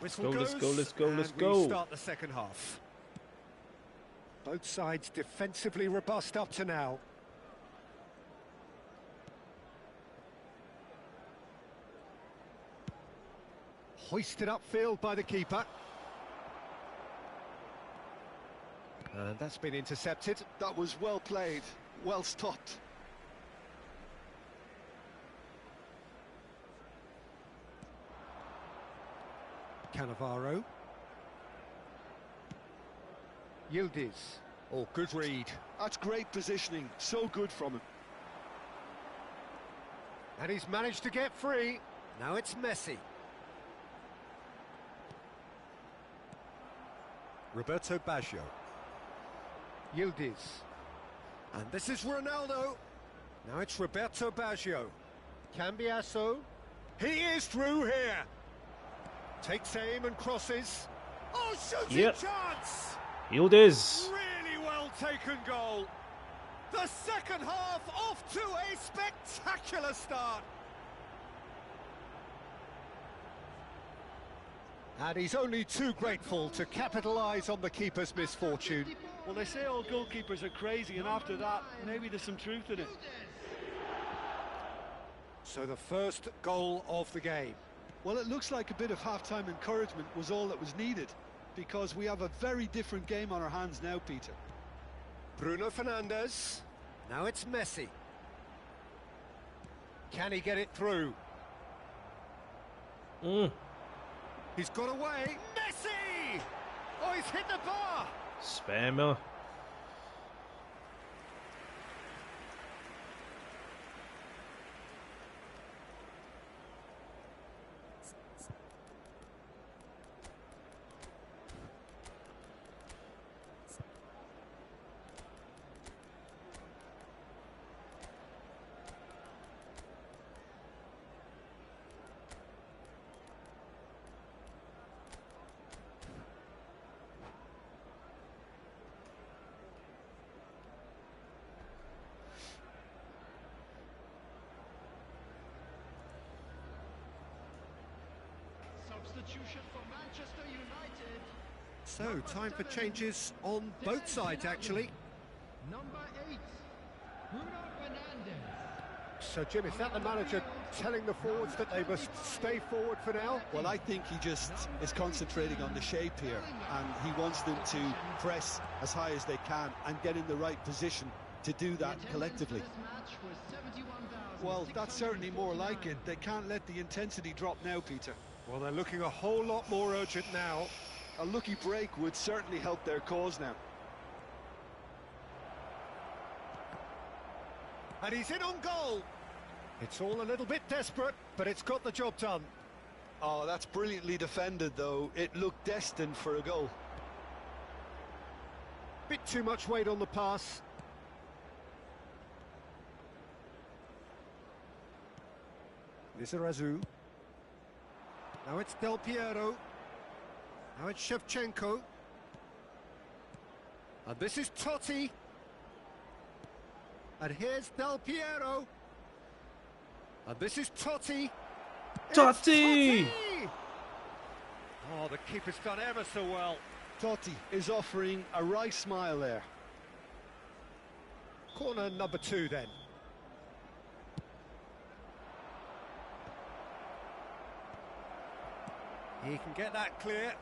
Whistle Let's goes, let's go. and we start the second half. Both sides defensively robust up to now. Hoisted upfield by the keeper. And that's been intercepted. That was well played, well stopped. Cannavaro. Yildiz. Oh, good read. That's great positioning, so good from him. And he's managed to get free. Now it's Messi. Roberto Baggio. Yildiz. And this is Ronaldo. Now it's Roberto Baggio. Cambiasso. He is through here. Takes aim and crosses. Oh, shooting chance! Yildiz. Really well taken goal. The second half off to a spectacular start. And he's only too grateful to capitalise on the keeper's misfortune. Well, they say all goalkeepers are crazy, and after that, maybe there's some truth in it. So the first goal of the game. Well, it looks like a bit of half-time encouragement was all that was needed, because we have a very different game on our hands now, Peter. Bruno Fernandes. Now it's Messi. Can he get it through? He's got away. Messi! Oh, he's hit the bar! Spammer. Substitution for Manchester United. So, time for changes on both sides, actually. Number 8, Bruno Fernandes. So, Jim, is that the manager telling the forwards that they must stay forward for now? Well, I think he just is concentrating on the shape here, and he wants them to press as high as they can and get in the right position to do that collectively. Well, that's certainly more like it. They can't let the intensity drop now, Peter. Well, they're looking a whole lot more urgent now. A lucky break would certainly help their cause now. And he's in on goal. It's all a little bit desperate, but it's got the job done. Oh, that's brilliantly defended, though. It looked destined for a goal. Bit too much weight on the pass. Lizarazu. Now it's Del Piero. Now it's Shevchenko. And this is Totti. And here's Del Piero. And this is Totti. It's Totti! Oh, the keeper's done ever so well. Totti is offering a wry smile there. Corner number 2 then. He can get that clear.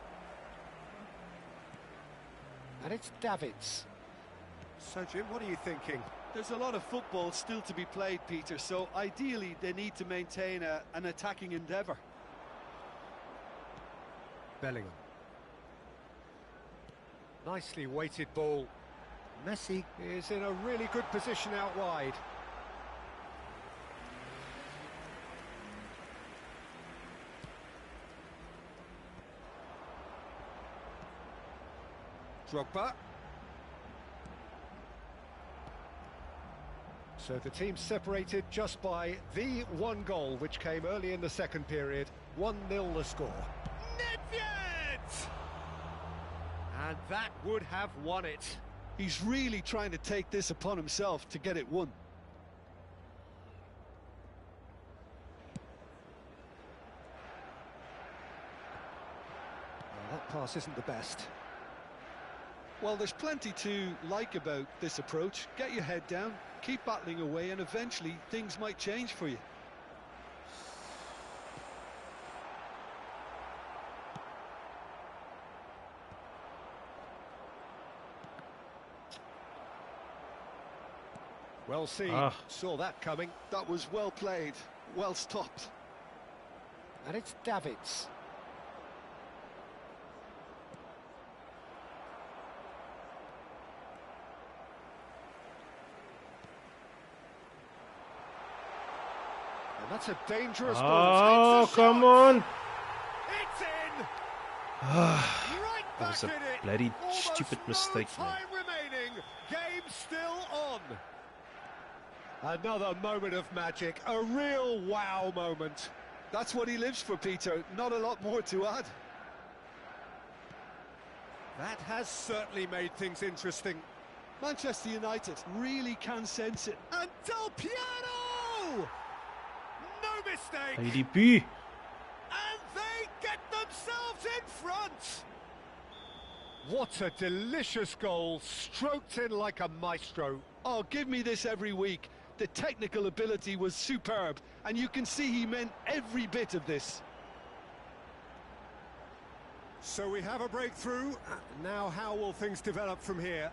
And it's Davids. So, Jim, what are you thinking? There's a lot of football still to be played, Peter, so ideally they need to maintain an attacking endeavour. Bellingham. Nicely weighted ball. Messi is in a really good position out wide. Drogba. So the team separated just by the one goal, which came early in the second period. 1-0 the score. Nedved! And that would have won it. He's really trying to take this upon himself to get it won. Well, that pass isn't the best. Well, there's plenty to like about this approach. Get your head down, keep battling away, and eventually things might change for you. Well seen, saw that coming. That was well played, well stopped. And it's Davids. And that's a dangerous ball. Oh, come on! It's in! That was a bloody stupid mistake, man. Time remaining. Game still on. Another moment of magic, a real wow moment. That's what he lives for, Peter. Not a lot more to add. That has certainly made things interesting. Manchester United really can sense it. And Del Piero! No mistake! ADP! And they get themselves in front! What a delicious goal, stroked in like a maestro. Oh, give me this every week. The technical ability was superb, and you can see he meant every bit of this. So we have a breakthrough. Now how will things develop from here?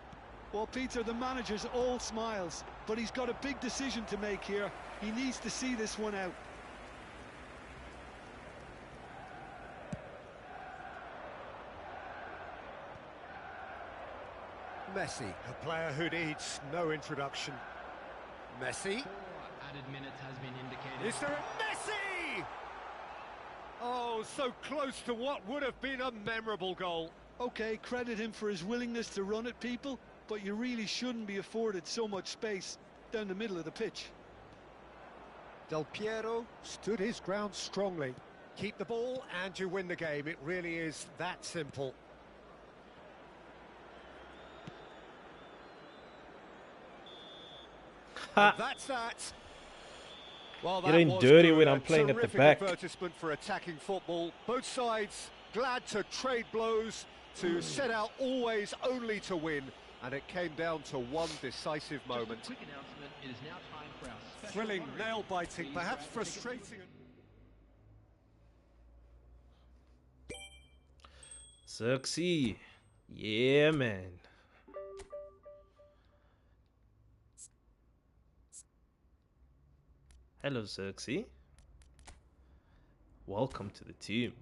Well, Peter, the manager's all smiles, but he's got a big decision to make here. He needs to see this one out. Messi, a player who needs no introduction. Messi. 4 added minutes has been indicated. Is there a Messi? Oh, so close to what would have been a memorable goal. Okay, credit him for his willingness to run at people, but you really shouldn't be afforded so much space down the middle of the pitch. Del Piero stood his ground strongly. Keep the ball and you win the game. It really is that simple. That's that. Well, that Getting was dirty good. when I'm playing at the back. Advertisement for attacking football. Both sides glad to trade blows, to set out always only to win, and it came down to one decisive moment. Quick announcement, it is now time for our special Thrilling, honorary nail-biting, Please perhaps grab your ticket. frustrating. Xerxes. Yeah, man. Hello, Xerxes. Welcome to the team.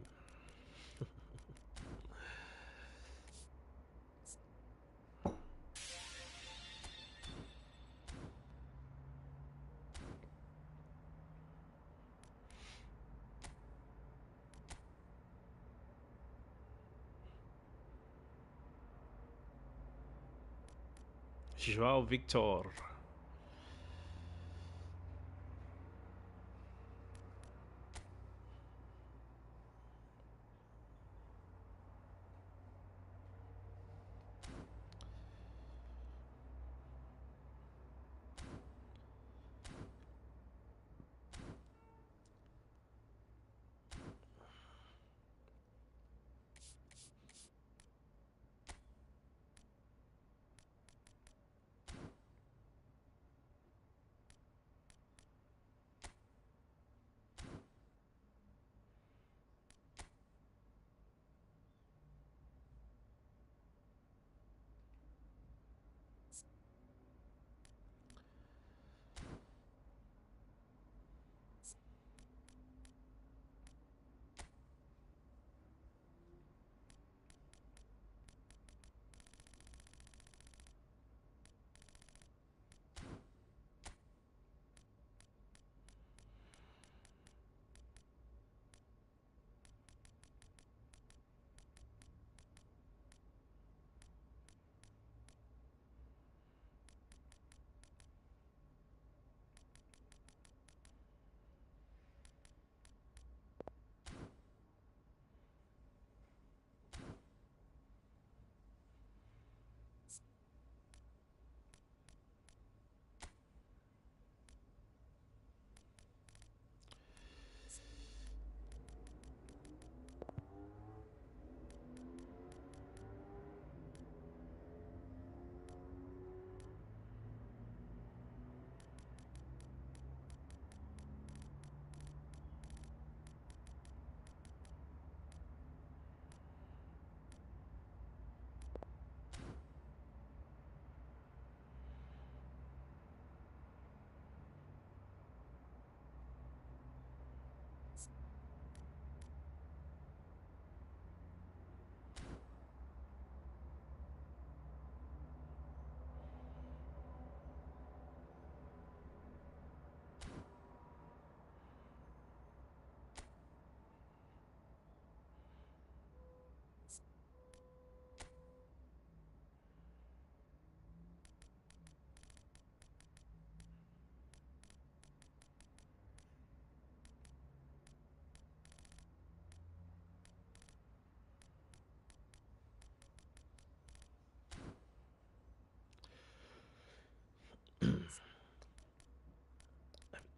Joao Victor.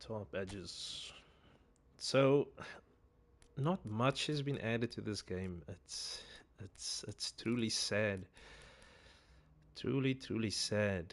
Top edges. So, not much has been added to this game. It's truly sad. Truly sad.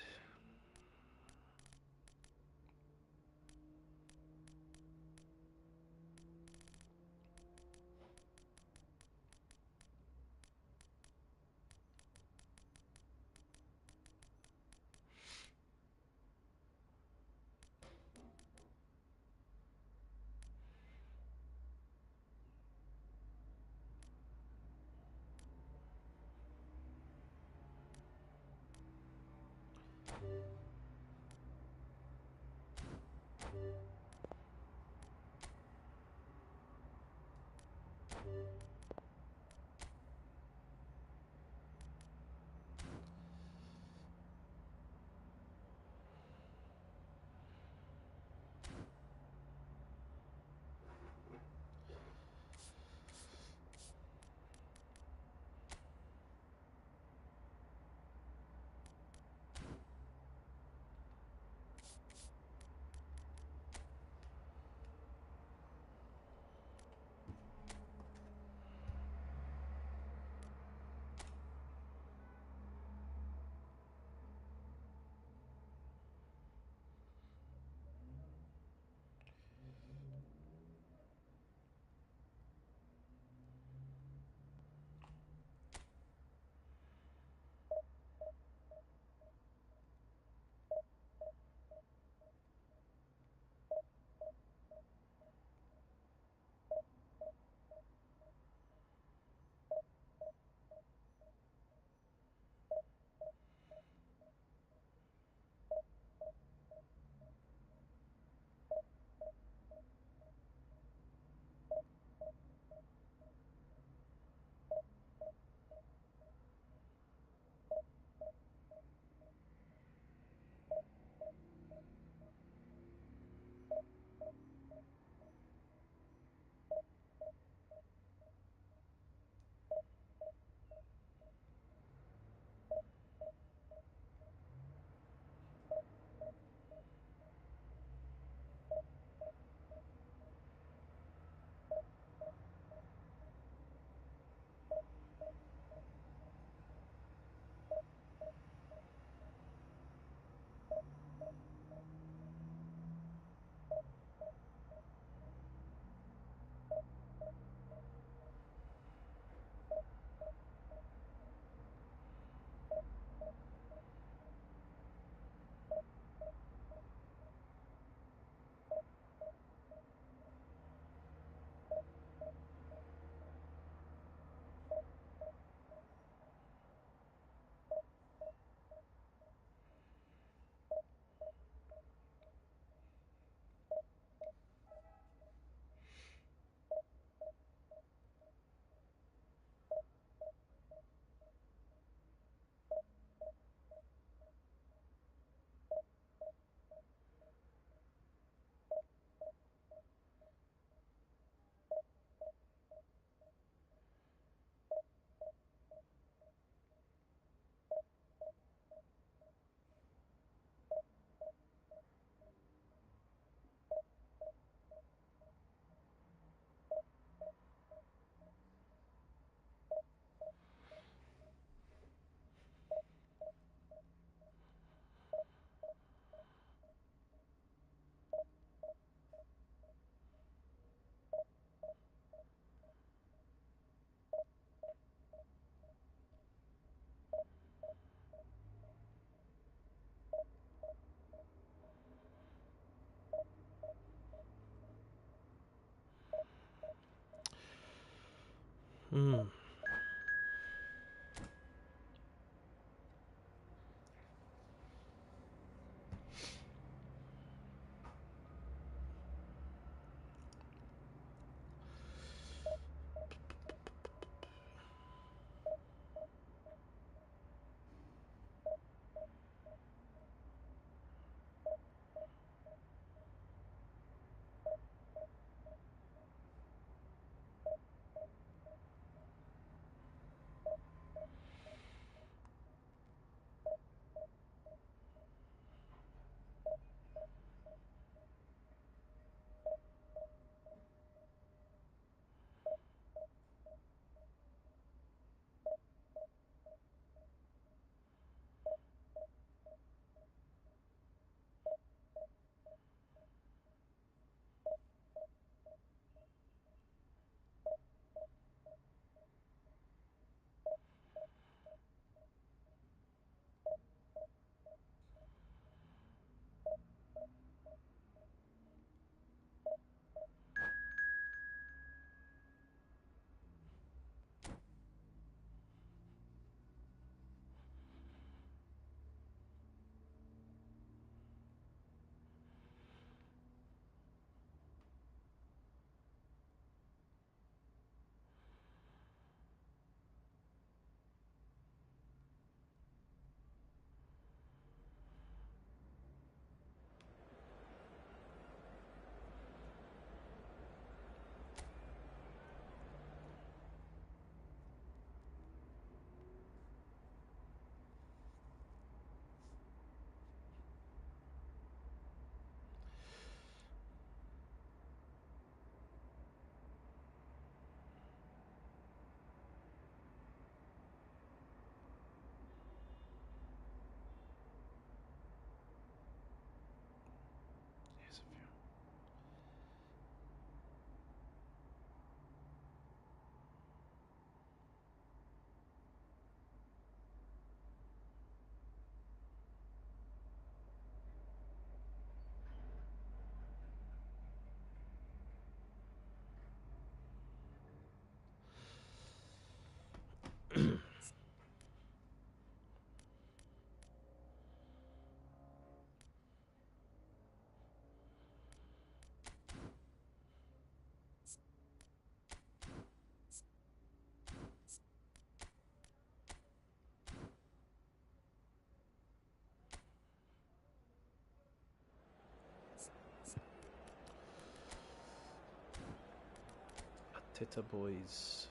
Teta boys.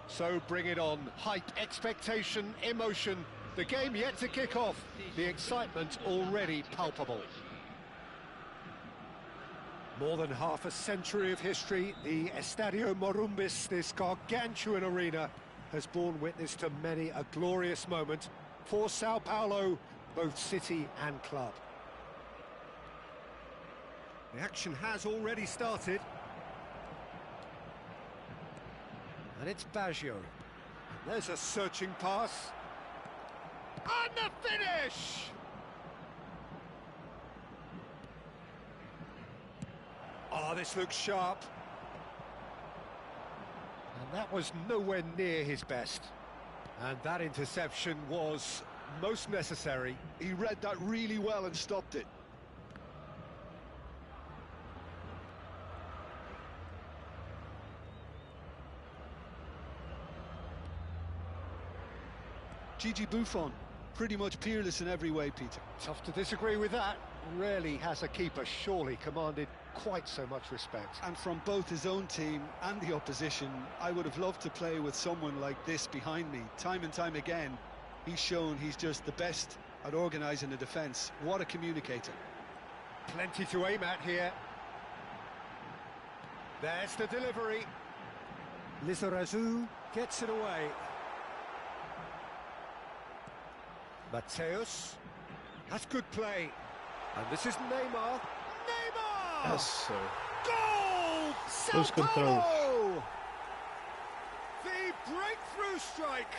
So bring it on. Hype, expectation, emotion. The game yet to kick off. The excitement already palpable. More than half a century of history, the Estadio Morumbis, this gargantuan arena, has borne witness to many a glorious moment for Sao Paulo, both city and club. The action has already started. And it's Baggio. There's a searching pass. And the finish! Oh, this looks sharp. And that was nowhere near his best. And that interception was most necessary. He read that really well and stopped it. Gigi Buffon, pretty much peerless in every way, Peter. Tough to disagree with that. Rarely has a keeper surely commanded quite so much respect. And from both his own team and the opposition, I would have loved to play with someone like this behind me. Time and time again, he's shown he's just the best at organising a defence. What a communicator. Plenty to aim at here. There's the delivery. Lizarazu gets it away. Mateus. That's good play. And this is Neymar. Neymar! Yes, sir. Goal! Sao Close control. Paulo! The breakthrough strike.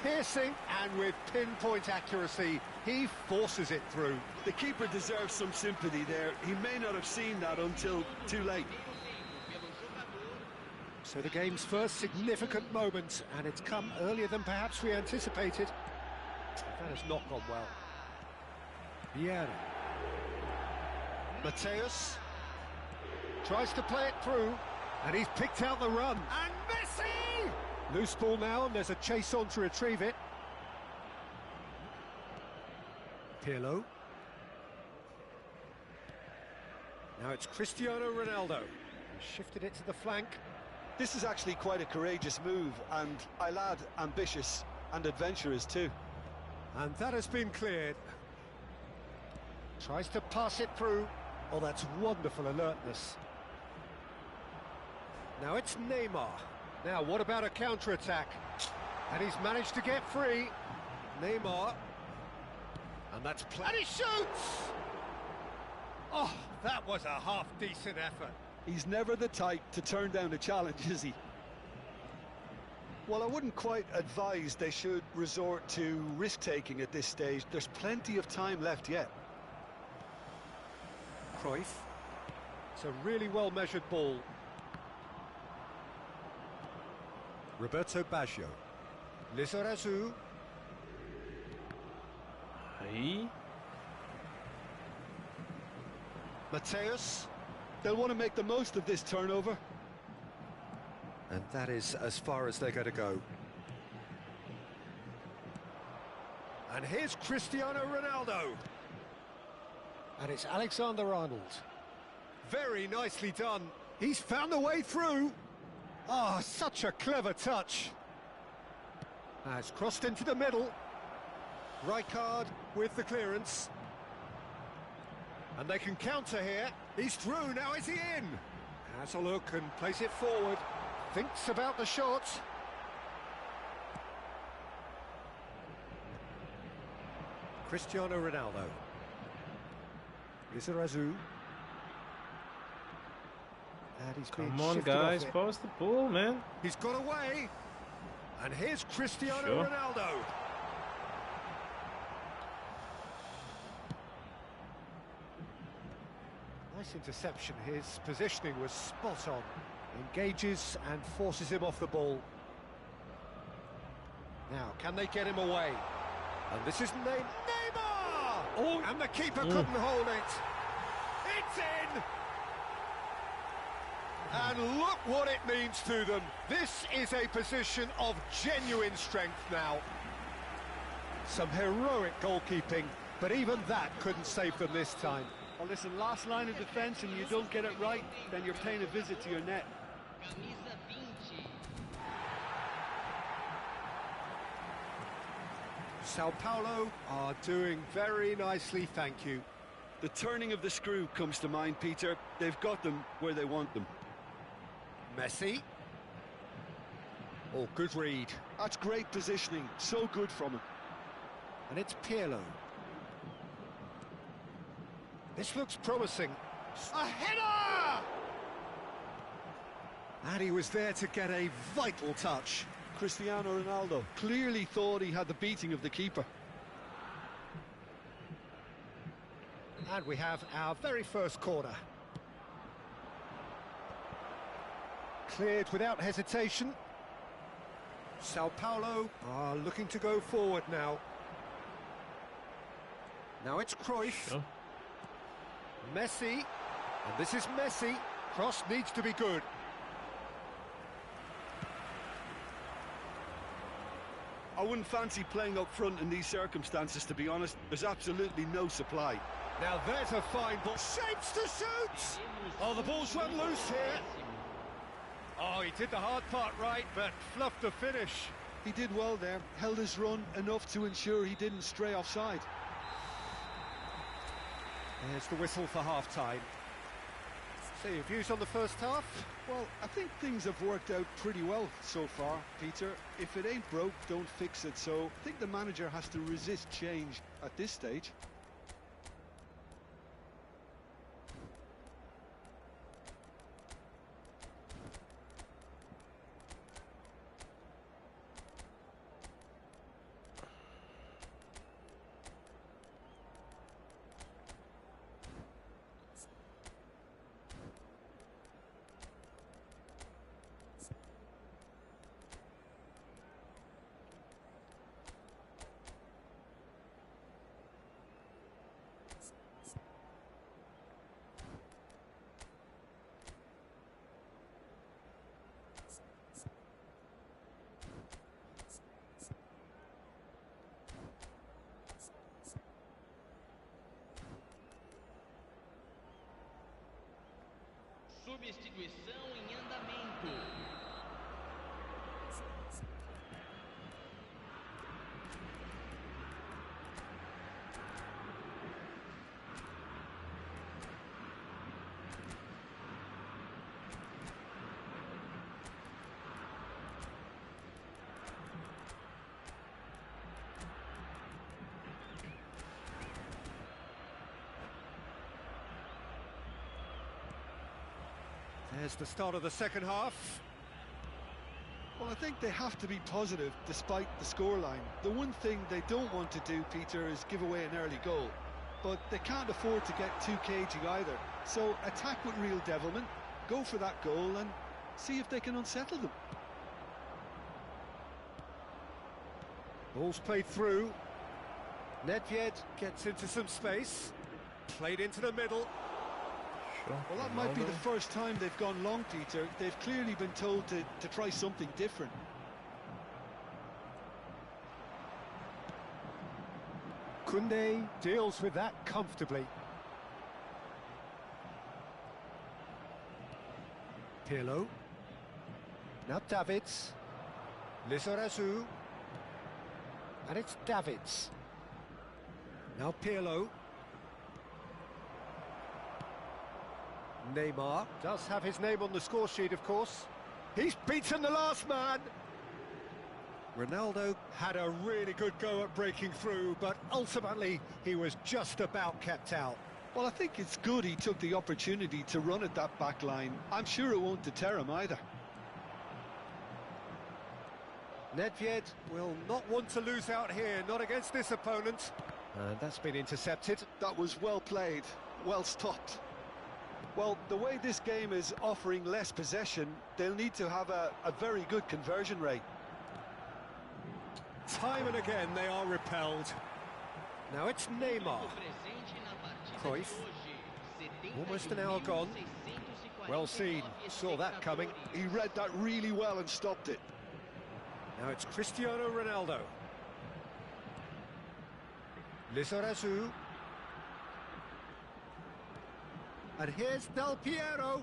Piercing, and with pinpoint accuracy, he forces it through. The keeper deserves some sympathy there. He may not have seen that until too late. So the game's first significant moment, and it's come earlier than perhaps we anticipated. That has not gone well. Vieira. Mateus tries to play it through, and he's picked out the run. And Messi! Loose ball now, and there's a chase on to retrieve it. Pirlo. Now it's Cristiano Ronaldo. He shifted it to the flank. This is actually quite a courageous move, and I'll add ambitious and adventurous too. And that has been cleared. Tries to pass it through. Oh, that's wonderful alertness. Now it's Neymar. Now, what about a counter-attack? And he's managed to get free. Neymar. And that's play. And he shoots! Oh, that was a half-decent effort. He's never the type to turn down a challenge, is he? Well, I wouldn't quite advise they should resort to risk-taking at this stage. There's plenty of time left yet. Cruyff. It's a really well-measured ball. Roberto Baggio. Lizarazu. Hey. Mateus. They'll want to make the most of this turnover. And that is as far as they're going to go. And here's Cristiano Ronaldo. And it's Alexander-Arnold. Very nicely done. He's found a way through. Ah, such a clever touch. Has crossed into the middle. Rijkaard with the clearance. And they can counter here. He's through, now is he in? Has a look and plays it forward. Thinks about the shot. Cristiano Ronaldo. Lizarazu. And he's been Come on, shifted guys, off it. pass the ball, man. He's got away. And here's Cristiano Sure. Ronaldo. Nice interception. His positioning was spot on. Engages and forces him off the ball. Now, can they get him away? And this is Neymar! Oh, and the keeper couldn't hold it. It's in! And look what it means to them. This is a position of genuine strength now. Some heroic goalkeeping, but even that couldn't save them this time. Well, listen, last line of defence and you don't get it right, then you're paying a visit to your net. Camisa 20. Sao Paulo are doing very nicely, thank you. The turning of the screw comes to mind, Peter. They've got them where they want them. Messi. Oh, good read. That's great positioning, so good from him. And it's Pirlo. This looks promising. A header! And he was there to get a vital touch. Cristiano Ronaldo clearly thought he had the beating of the keeper. And we have our very first corner. Cleared without hesitation. Sao Paulo are looking to go forward now. Now it's Cruyff. Sure. Messi. And this is Messi. Cross needs to be good. I wouldn't fancy playing up front in these circumstances, to be honest. There's absolutely no supply. Now there's a fine ball. Shapes to shoot! Oh, the ball's run loose here. Oh, he did the hard part right, but fluffed the finish. He did well there, held his run enough to ensure he didn't stray offside. There's the whistle for half-time. So your views on the first half? Well, I think things have worked out pretty well so far, Peter. If it ain't broke, don't fix it. So I think the manager has to resist change at this stage. Substituição em andamento. There's the start of the second half. Well, I think they have to be positive despite the scoreline. The one thing they don't want to do, Peter, is give away an early goal. But they can't afford to get too cagey either. So attack with real devilment, go for that goal and see if they can unsettle them. Ball's played through. Nedved gets into some space. Played into the middle. Sure. Well, that might be the first time they've gone long, Peter. They've clearly been told to try something different. Koundé deals with that comfortably. Pirlo. Now Davids. Lizarazu. And it's Davids. Now Pirlo. Neymar does have his name on the score sheet, of course. He's beaten the last man. Ronaldo had a really good go at breaking through, but ultimately he was just about kept out. Well, I think it's good he took the opportunity to run at that back line. I'm sure it won't deter him either. Nedved will not want to lose out here, not against this opponent. And that's been intercepted. That was well played, well stopped. Well, the way this game is offering less possession, they'll need to have a very good conversion rate. Time and again they are repelled. Now it's Neymar. Cruyff. Almost an hour gone. Well seen, saw that coming. He read that really well and stopped it. Now it's Cristiano Ronaldo. Lizarazu. And here's Del Piero.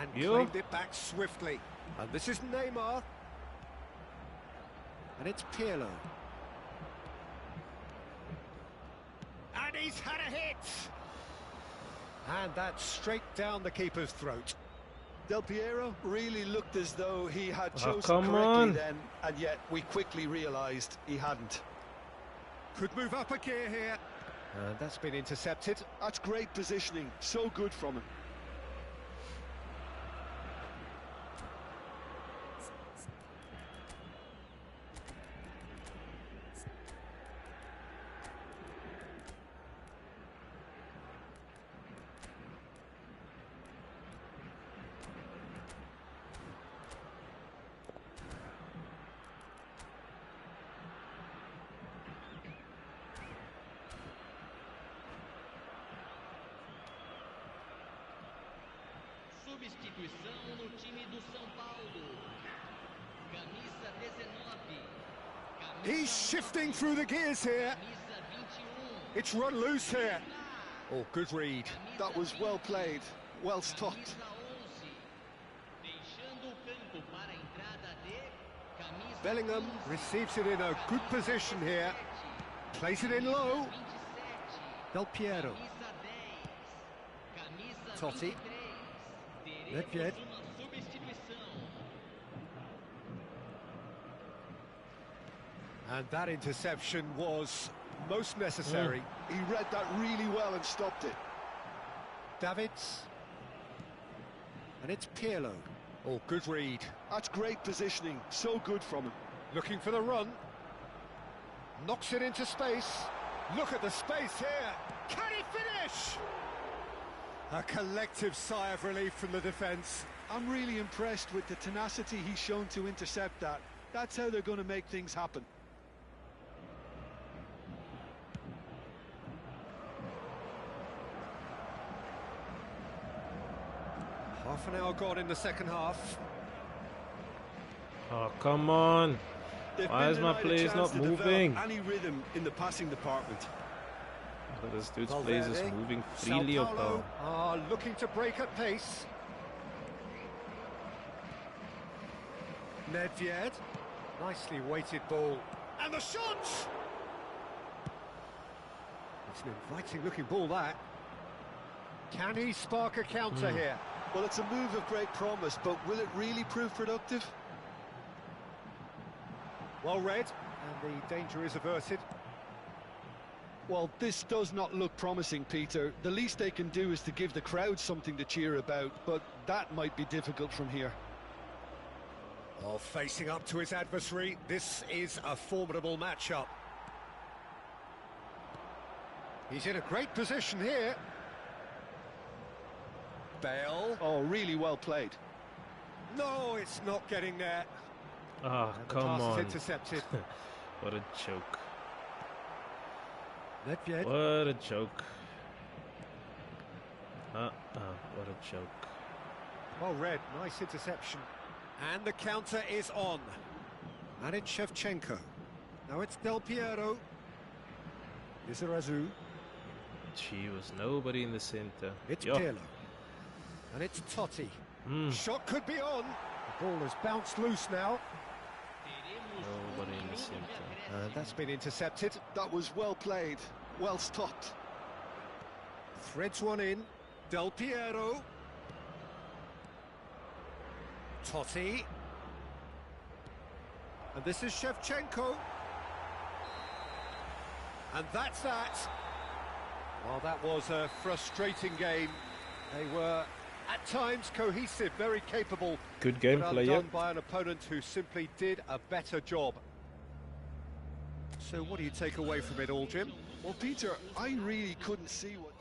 And claimed it back swiftly. And this is Neymar. And it's Pirlo. And he's had a hit! And that's straight down the keeper's throat. Del Piero really looked as though he had chosen come correctly on. then, and yet we quickly realised he hadn't. Could move up a gear here. And that's been intercepted. That's great positioning, so good from him. Substituição no time do São Paulo. Camisa 19. He's shifting through the gears here. Camisa 21. It's run loose here. Oh, good read. That was well played, well stopped. Camisa 11. Deixando o campo para a entrada de camisa Bellingham 11. receives it in a good position here. Plays it in low. 27. Del Piero. Camisa 10. Camisa Totti. 23. Nedved. Teremos uma substituição. And that interception was most necessary. He read that really well and stopped it. Davids. And it's Pirlo. Oh, good read. That's great positioning, so good from him. Looking for the run. Knocks it into space. Look at the space here. Can he finish? A collective sigh of relief from the defence. I'm really impressed with the tenacity he's shown to intercept that. That's how they're going to make things happen. Half an hour gone in the second half. Oh, come on. They've Why been is my denied a players chance not to develop moving? any rhythm in the passing department. This dude's plays is Valverde. moving Sao freely up Paulo now. are looking to break at pace. Nedved. Nicely weighted ball. And the shot! It's an inviting looking ball, that. Can he spark a counter here? Well, it's a move of great promise, but will it really prove productive? Well read, and the danger is averted. Well, this does not look promising, Peter. The least they can do is to give the crowd something to cheer about, but that might be difficult from here. Well, facing up to his adversary, this is a formidable matchup. He's in a great position here. Bale. Oh, really well played. No, it's not getting there. Ah, And the come pass is on. intercepted. What a joke. Nedved. What a joke. What a joke. Well read, nice interception. And the counter is on. And it's Shevchenko. Now it's Del Piero. Izarazu. Gee, was nobody in the center. It's Yo. Pirlo. And it's Totti. Shot could be on. The ball has bounced loose now. Nobody in the center. And that's been intercepted. That was well played, well stopped. Threads one in. Del Piero. Totti. And this is Shevchenko. And that's that. Well, that was a frustrating game. They were, at times, cohesive, very capable. Good But gameplay, yeah. undone by an opponent who simply did a better job. So what do you take away from it all, Jim? Well, Peter, I really couldn't see what...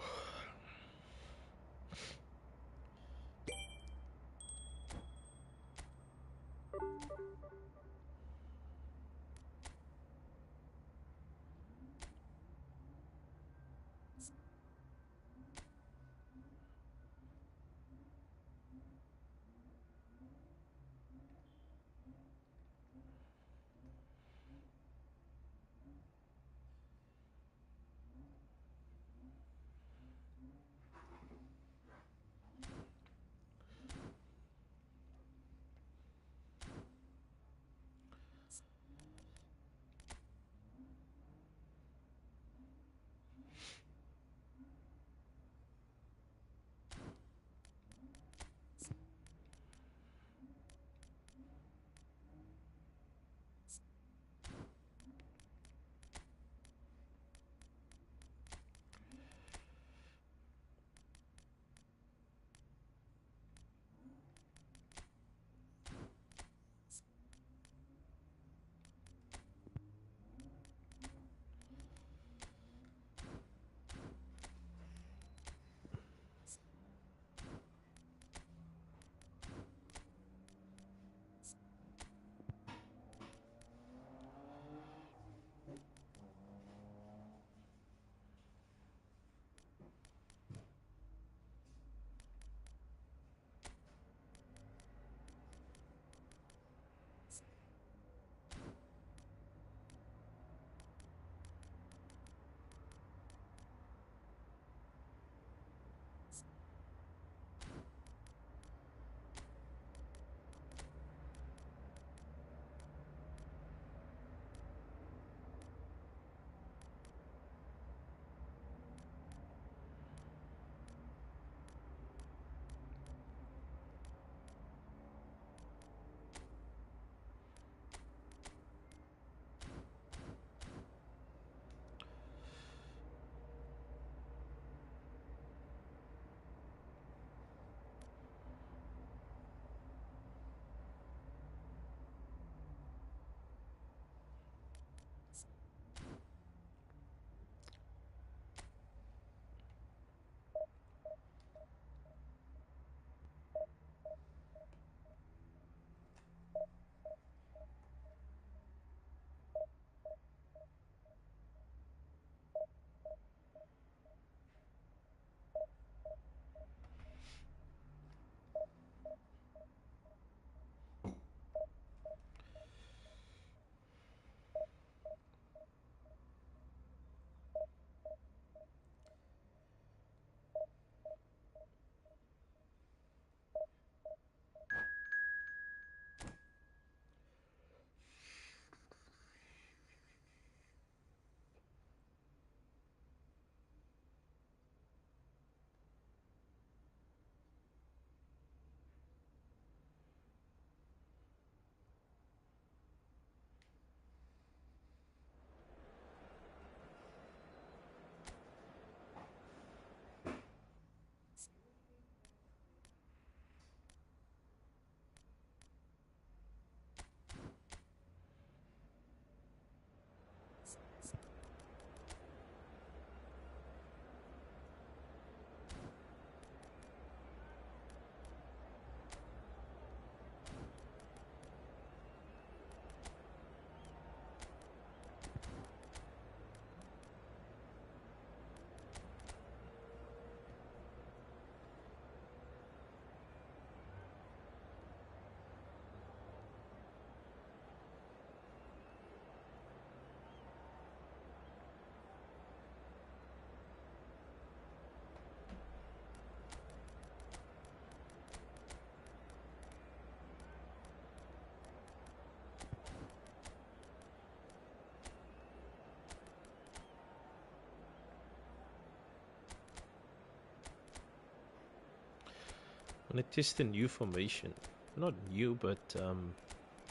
I want to test a new formation. Not new, but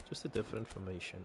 just a different formation.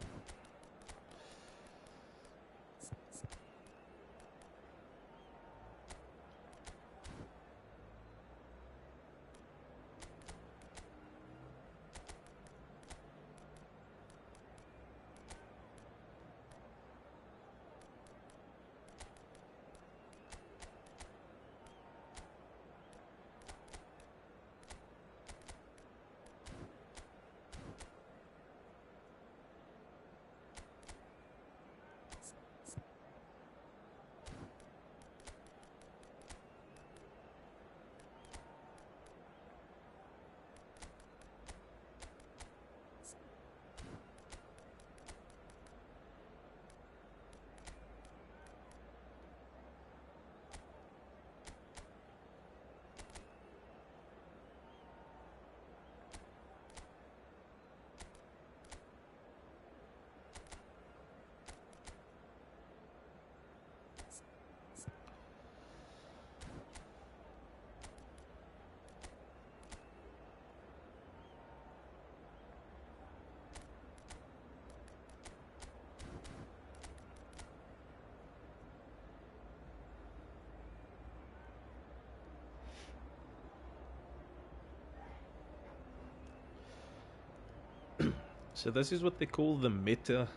So this is what they call the meta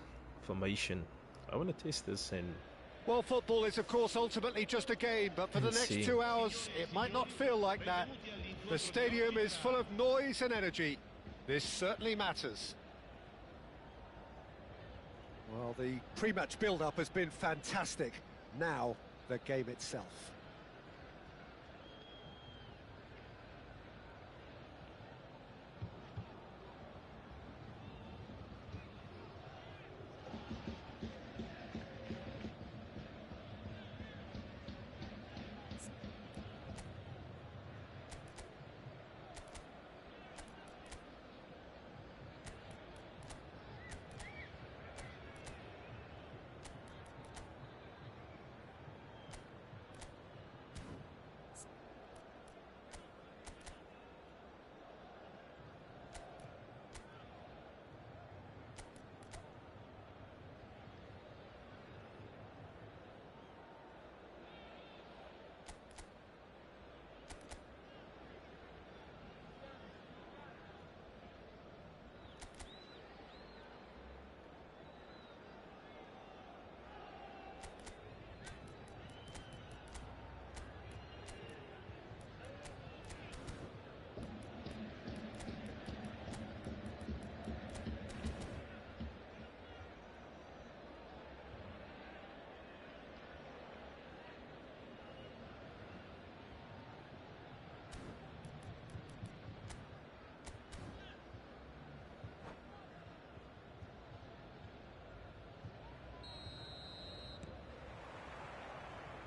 formation. I want to test this and... Well, football is, of course, ultimately just a game, but for the next 2 hours, it might not feel like that. The stadium is full of noise and energy. This certainly matters. Well, the pre-match build-up has been fantastic. Now, the game itself.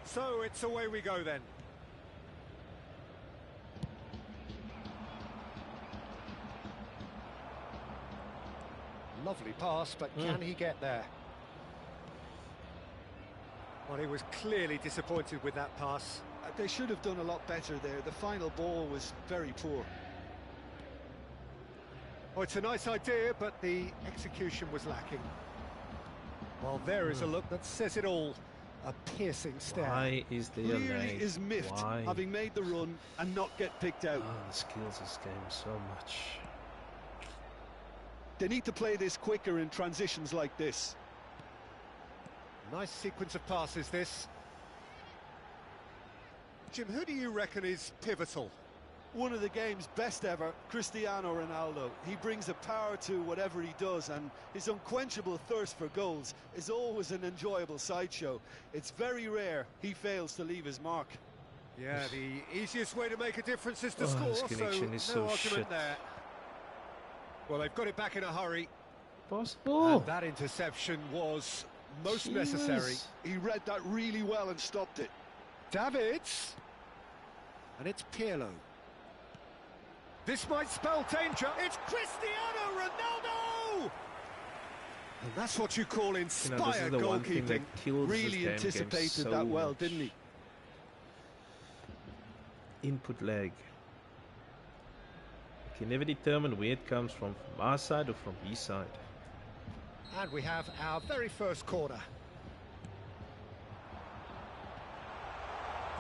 So it's away we go then. Lovely pass, but can he get there? Well, he was clearly disappointed with that pass. They should have done a lot better there. The final ball was very poor. Oh, it's a nice idea, but the execution was lacking. Well, there is a look that says it all. A piercing stare. Why is there Clearly lag? is miffed, Why? having made the run and not get picked out. Oh, this kills this game so much. They need to play this quicker in transitions like this. Nice sequence of passes, this. Jim, who do you reckon is pivotal? One of the game's best ever, Cristiano Ronaldo. He brings a power to whatever he does, and his unquenchable thirst for goals is always an enjoyable sideshow. It's very rare he fails to leave his mark. Yeah, the easiest way to make a difference is to This score, connection is so argument shit. there. Well, they've got it back in a hurry. Possible. And that interception was most necessary. He read that really well and stopped it. Davids. And it's Pirlo. This might spell danger. It's Cristiano Ronaldo! And that's what you call inspired goalkeeping. Really anticipated so that well, much. didn't he? Input lag. can never determine where it comes from our side or from his side. And we have our very first corner.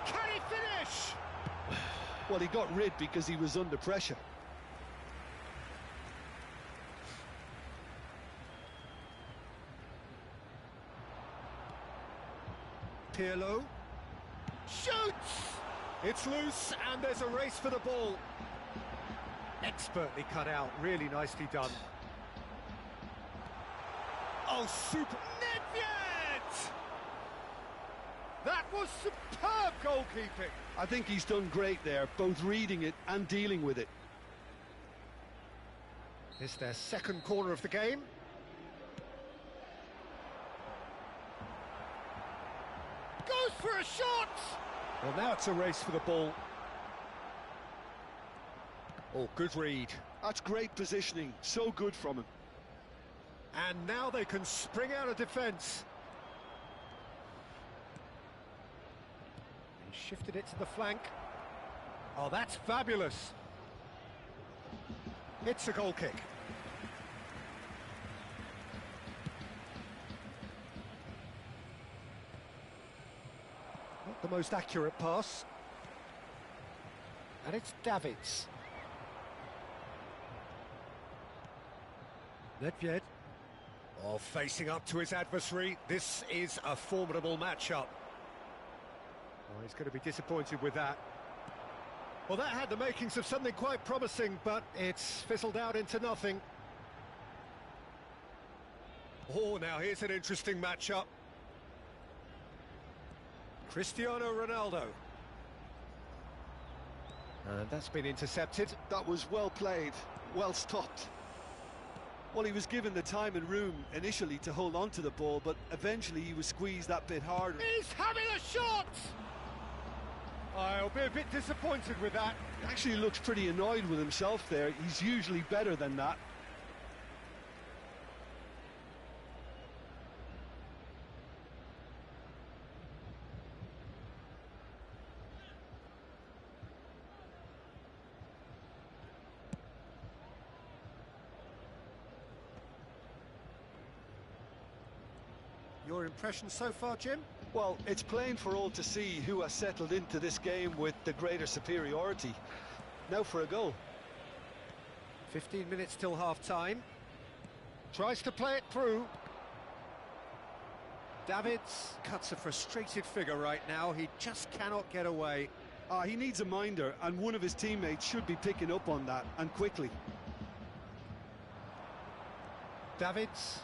Can he finish? Well, he got rid because he was under pressure. Pirlo shoots! It's loose and there's a race for the ball. Expertly cut out, really nicely done. Oh, super! Nedved! That was superb goalkeeping. I think he's done great there, both reading it and dealing with it. It's their second corner of the game. Goes for a shot! Well, now it's a race for the ball. Oh, good read. That's great positioning, so good from him. And now they can spring out of defence. He shifted it to the flank. Oh, that's fabulous. It's a goal kick. Not the most accurate pass. And it's Davids. Nedved. Oh, facing up to his adversary. This is a formidable matchup. Oh, he's going to be disappointed with that. Well, that had the makings of something quite promising, but it's fizzled out into nothing. Oh, now here's an interesting matchup. Cristiano Ronaldo. And that's been intercepted. That was well played, well stopped. Well, he was given the time and room initially to hold on to the ball, but eventually he was squeezed that bit harder. He's having a shot! I'll be a bit disappointed with that. He actually looks pretty annoyed with himself there. He's usually better than that. Your impression so far, Jim? Well, it's plain for all to see who has settled into this game with the greater superiority. Now for a goal. 15 minutes till half-time. Tries to play it through. Davids cuts a frustrated figure right now. He just cannot get away. He needs a minder, and one of his teammates should be picking up on that, and quickly. Davids.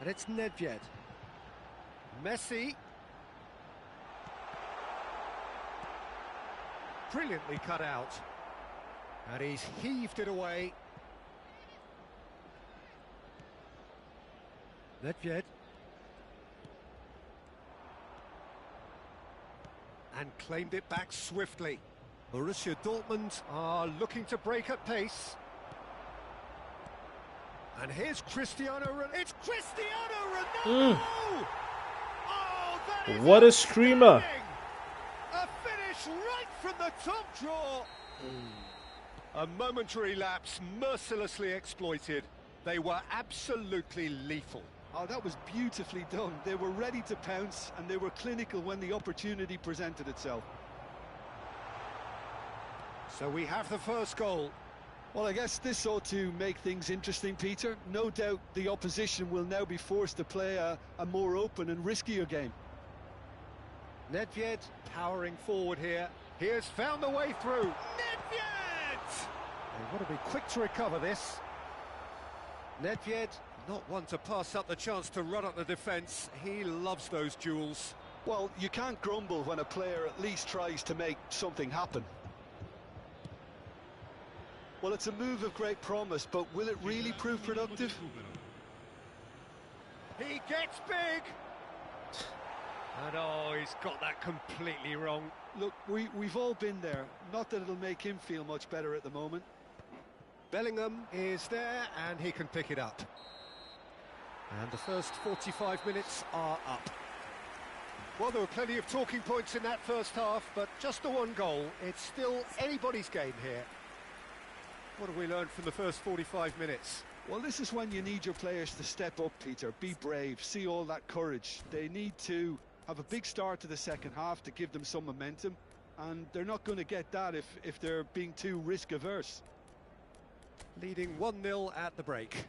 And it's Nedved. Messi. Brilliantly cut out. And he's heaved it away. Nedved. And claimed it back swiftly. Borussia Dortmund are looking to break at pace. And here's Cristiano Ronaldo. It's Cristiano Ronaldo! Oh, that is What a screamer! A finish right from the top draw. A momentary lapse mercilessly exploited. They were absolutely lethal. Oh, that was beautifully done. They were ready to pounce, and they were clinical when the opportunity presented itself. So we have the first goal. Well, I guess this ought to make things interesting, Peter. No doubt the opposition will now be forced to play a more open and riskier game. Nedved powering forward here. He has found the way through. Nedved! They want to be quick to recover this. Nedved, not one to pass up the chance to run up the defence. He loves those duels. Well, you can't grumble when a player at least tries to make something happen. Well, it's a move of great promise, but will it really prove productive? He gets big! And oh, he's got that completely wrong. Look, we've all been there. Not that it'll make him feel much better at the moment. Bellingham is there, and he can pick it up. And the first 45 minutes are up. Well, there were plenty of talking points in that first half, but just the one goal. It's still anybody's game here. What have we learned from the first 45 minutes? Well, this is when you need your players to step up, Peter. Be brave, see all that courage. They need to have a big start to the second half to give them some momentum, and they're not going to get that if they're being too risk-averse. Leading 1-0 at the break.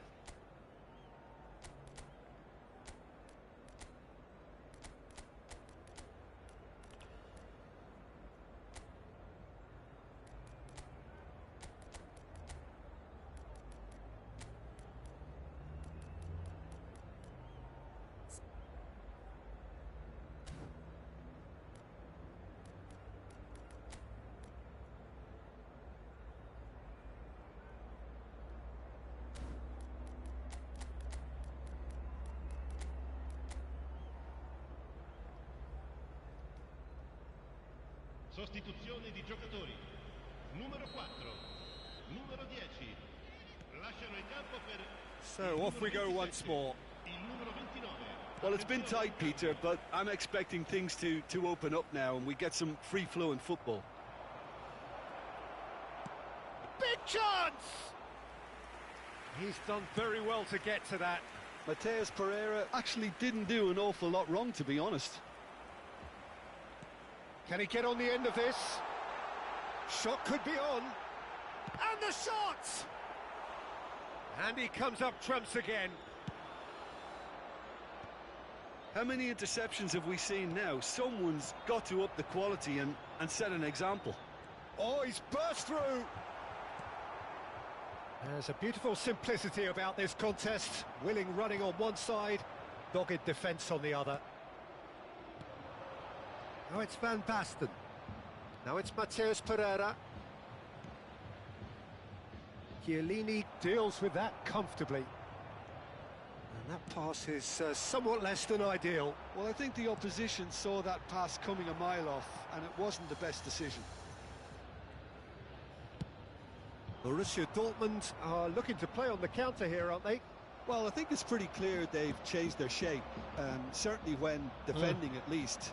Sostituzione di giocatori. Numero 4, numero 10. Lasciano il campo per So off we go once more. il numero 29. Well, it's been tight, Peter, but I'm expecting things to open up now and we get some free-flowing football. Big chance! He's done very well to get to that. Mateus Pereira actually didn't do an awful lot wrong, to be honest. Can he get on the end of this? Shot could be on. And the shot! And he comes up trumps again. How many interceptions have we seen now? Someone's got to up the quality and set an example. Oh, he's burst through. There's a beautiful simplicity about this contest. Willing running on one side, dogged defence on the other. Now it's Van Basten. Now it's Mateus Pereira. Chiellini deals with that comfortably. And that pass is somewhat less than ideal. Well, I think the opposition saw that pass coming a mile off, and it wasn't the best decision. Borussia Dortmund are looking to play on the counter here, aren't they? Well, I think it's pretty clear they've changed their shape, certainly when defending at least,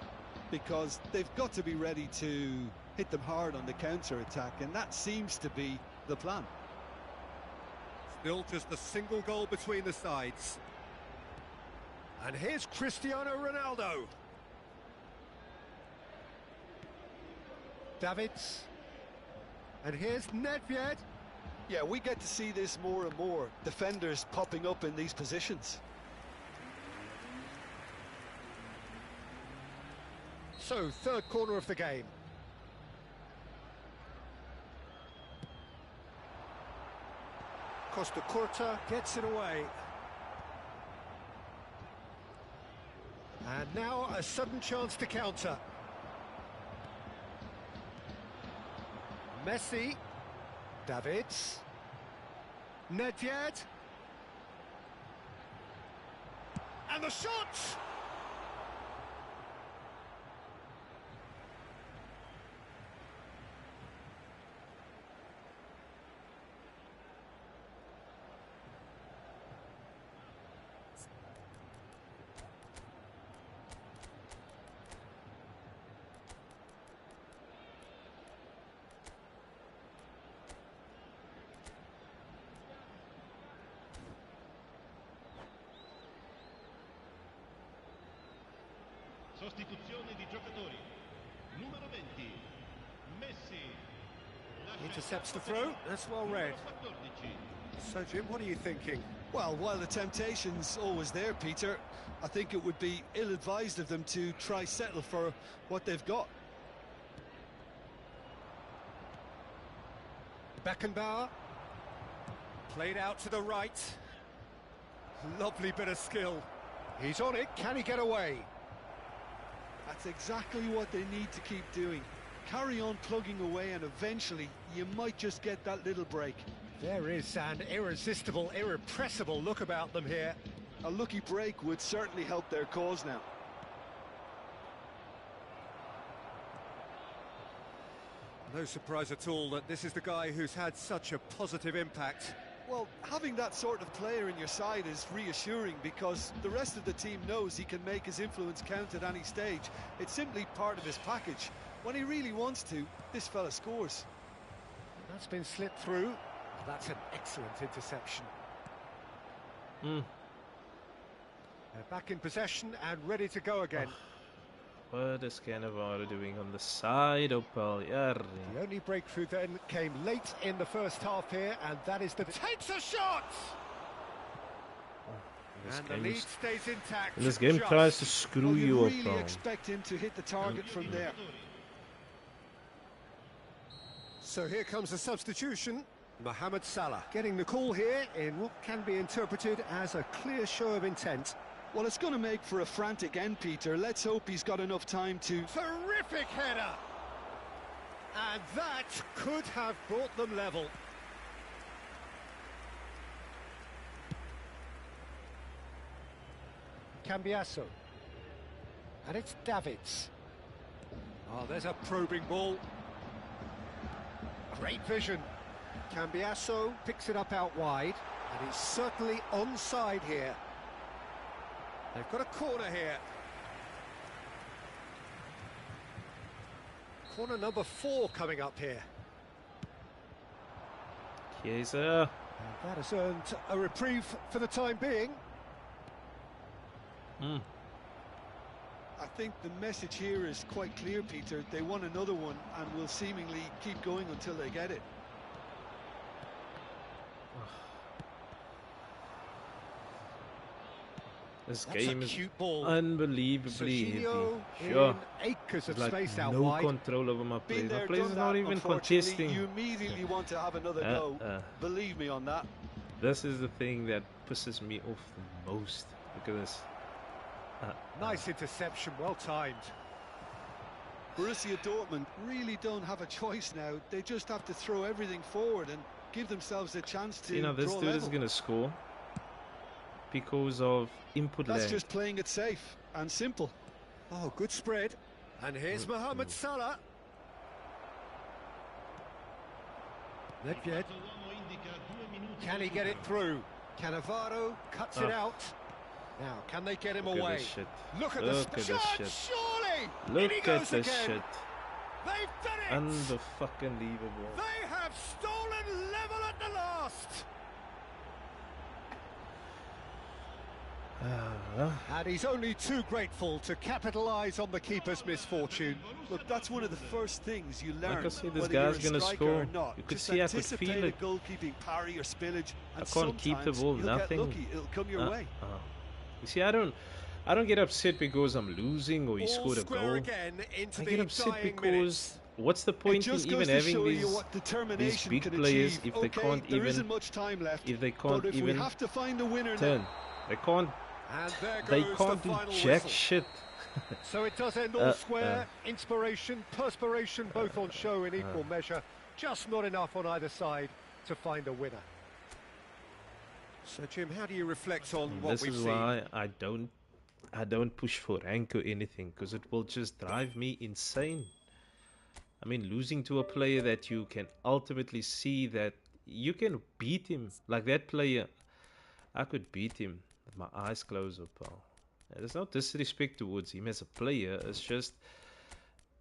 because they've got to be ready to hit them hard on the counter-attack, and that seems to be the plan. Still just a single goal between the sides. And here's Cristiano Ronaldo. Davids. And here's Nedved. Yeah, we get to see this more and more, defenders popping up in these positions. So, third corner of the game. Costa Curta gets it away. And now a sudden chance to counter. Messi. Davids. Nedved. And the shot! Sostituzione di giocatori. Numero 20, Messi. Intercepts the throw, that's well read. Numero 14. So Jim, what are you thinking? Well, while the temptation's always there, Peter, I think it would be ill-advised of them to try settle for what they've got. Beckenbauer. Played out to the right. Lovely bit of skill. He's on it, can he get away? That's exactly what they need to keep doing. Carry on plugging away and eventually you might just get that little break. There is an irresistible, irrepressible look about them here. A lucky break would certainly help their cause now. No surprise at all that this is the guy who's had such a positive impact Well, having that sort of player in your side is reassuring because the rest of the team knows he can make his influence count at any stage. It's simply part of his package. When he really wants to, this fella scores. That's been slipped through. That's an excellent interception. They're back in possession and ready to go again. What is Cannavaro doing on the side of Pagliari? The only breakthrough then came late in the first half here, and that is the takes a shot! And the lead stays intact. This game tries to screw Well, you you up, really bro. expect him to hit the target from there. So here comes the substitution. Mohamed Salah getting the call here in what can be interpreted as a clear show of intent. Well, it's going to make for a frantic end, Peter. Let's hope he's got enough time to... Terrific header! And that could have brought them level. Cambiasso. And it's Davids. Oh, there's a probing ball. Great vision. Cambiasso picks it up out wide, and he's certainly onside here. They've got a corner here. Corner number 4 coming up here. Chiesa. And that has earned a reprieve for the time being. I think the message here is quite clear, Peter. They want another one and will seemingly keep going until they get it. This That's game a is cute ball. unbelievably heavy. Serginho Sure. in acres of Like space out no wide. control over my Been plays. My there, plays done is that, not even unfortunately. contesting. You immediately want to have another go. Believe me on that. This is the thing that pisses me off the most because Nice interception, well timed. Borussia Dortmund really don't have a choice now. They just have to throw everything forward and give themselves a chance to this draw dude level. is gonna score because of input That's lag. just playing it safe and simple. Oh, good spread. And here's Mohamed Salah. Nedved. Can he get it through? Cannavaro cuts it out. Now, can they get him Look at away? this shit. Look at Look the at this shot, shit. surely! In Look he at goes this again. shit. They've done it! Unbelievable. They have stolen level at the last! And he's only too grateful to capitalise on the keeper's misfortune. Look, that's one of the first things you learn. Like I say, this whether guy's you're a gonna striker score. or not. You could Just see I could anticipate feel it. a goalkeeping parry or spillage, and I can't keep the sometimes ball, you'll nothing. get lucky. It'll come your way. You see, I don't get upset because I'm losing or he All scored a square goal. again into I the get upset dying because minutes. what's the It point in just even goes to having show you these what determination big can players achieve. if they Okay, can't there even isn't much time left, if they but can't if we even have to find a winner turn? now, They can't. And there They goes can't the do final jack whistle. shit. So it does end all square. Inspiration, perspiration, both on show in equal measure. Just not enough on either side to find a winner. So, Jim, how do you reflect on what This we've is seen? why I don't push for rank or anything, because it will just drive me insane. I mean, losing to a player that you can ultimately see that you can beat him, like that player, I could beat him with my eyes closed, pal. There's no disrespect towards him as a player. It's just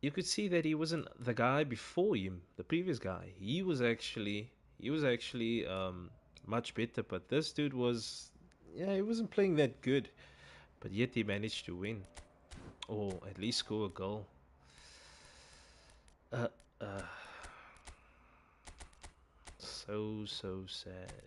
you could see that he wasn't the guy before him, the previous guy. He was actually much better, but this dude was, he wasn't playing that good, but yet he managed to win, or at least score a goal. So sad.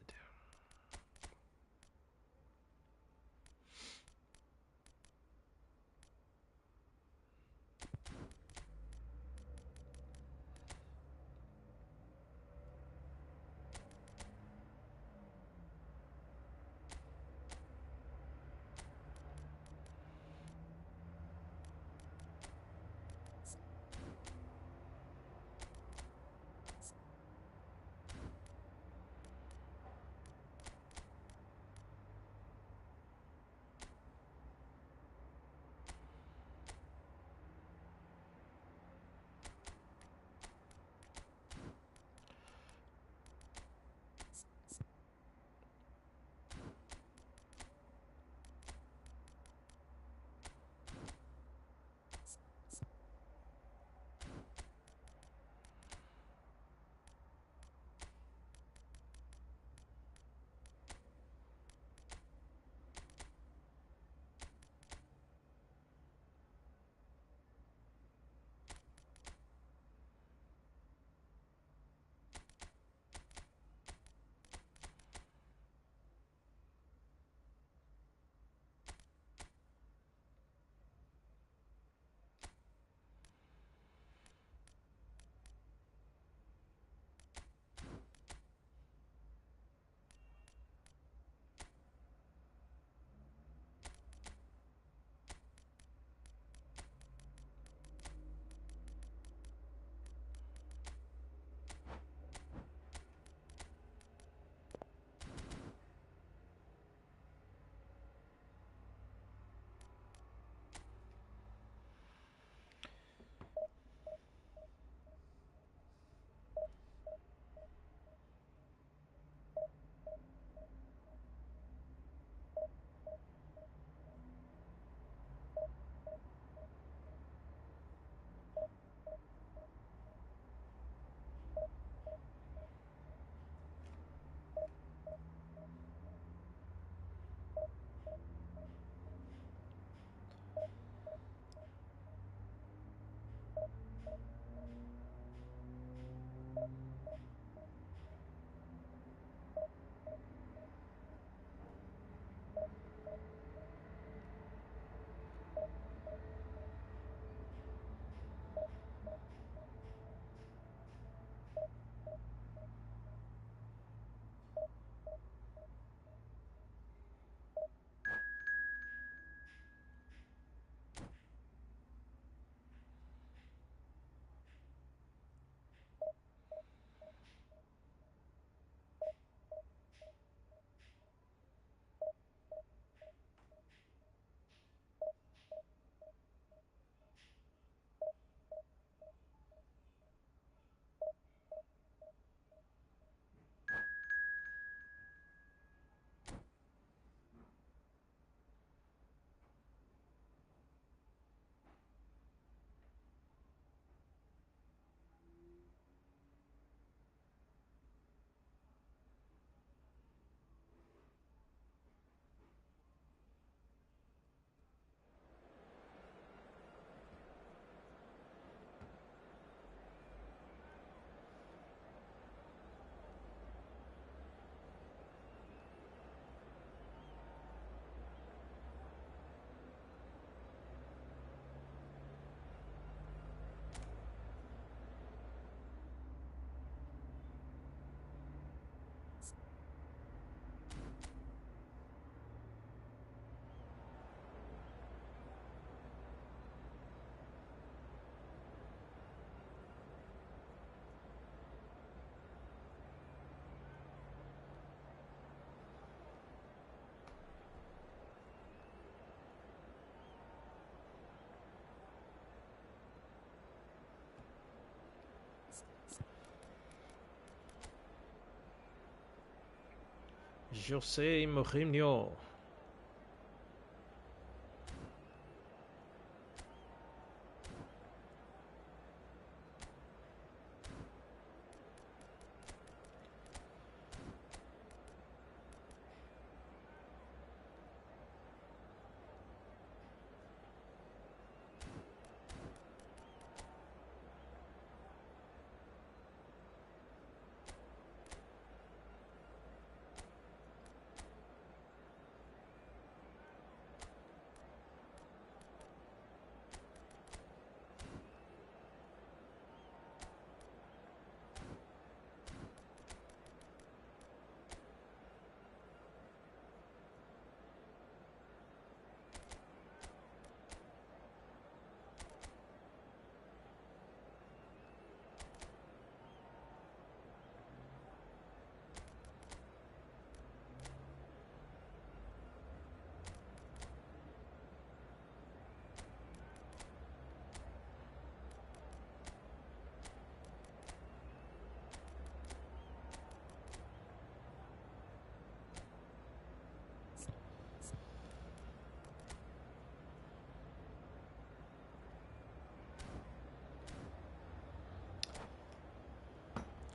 José Mourinho.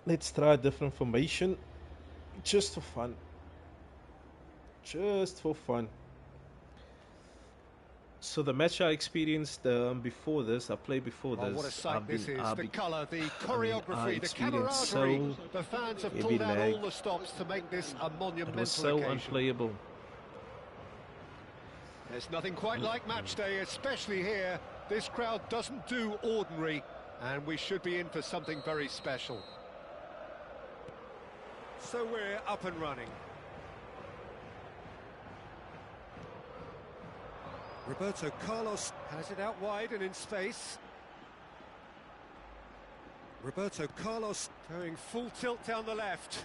Let's try a different formation, just for fun. Just for fun. So the match I experienced before this, I played before this. What a sight this is. The colour, the I choreography, the experienced camaraderie. The fans have heavy pulled out lag. all the stops to make this a monumental It was so occasion. unplayable. There's nothing quite like match day, especially here. This crowd doesn't do ordinary, and we should be in for something very special. So we're up and running. Roberto Carlos has it out wide and in space. Roberto Carlos going full tilt down the left.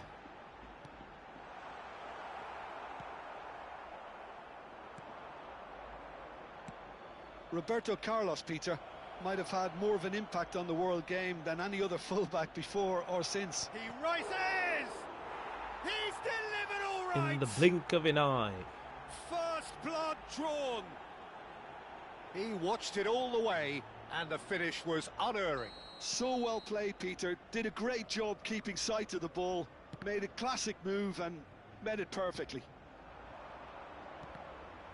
Roberto Carlos, Peter, might have had more of an impact on the world game than any other fullback before or since. He rises! He's delivered all right! In the blink of an eye. First blood drawn. He watched it all the way, and the finish was unerring. So well played, Peter. Did a great job keeping sight of the ball. Made a classic move and met it perfectly.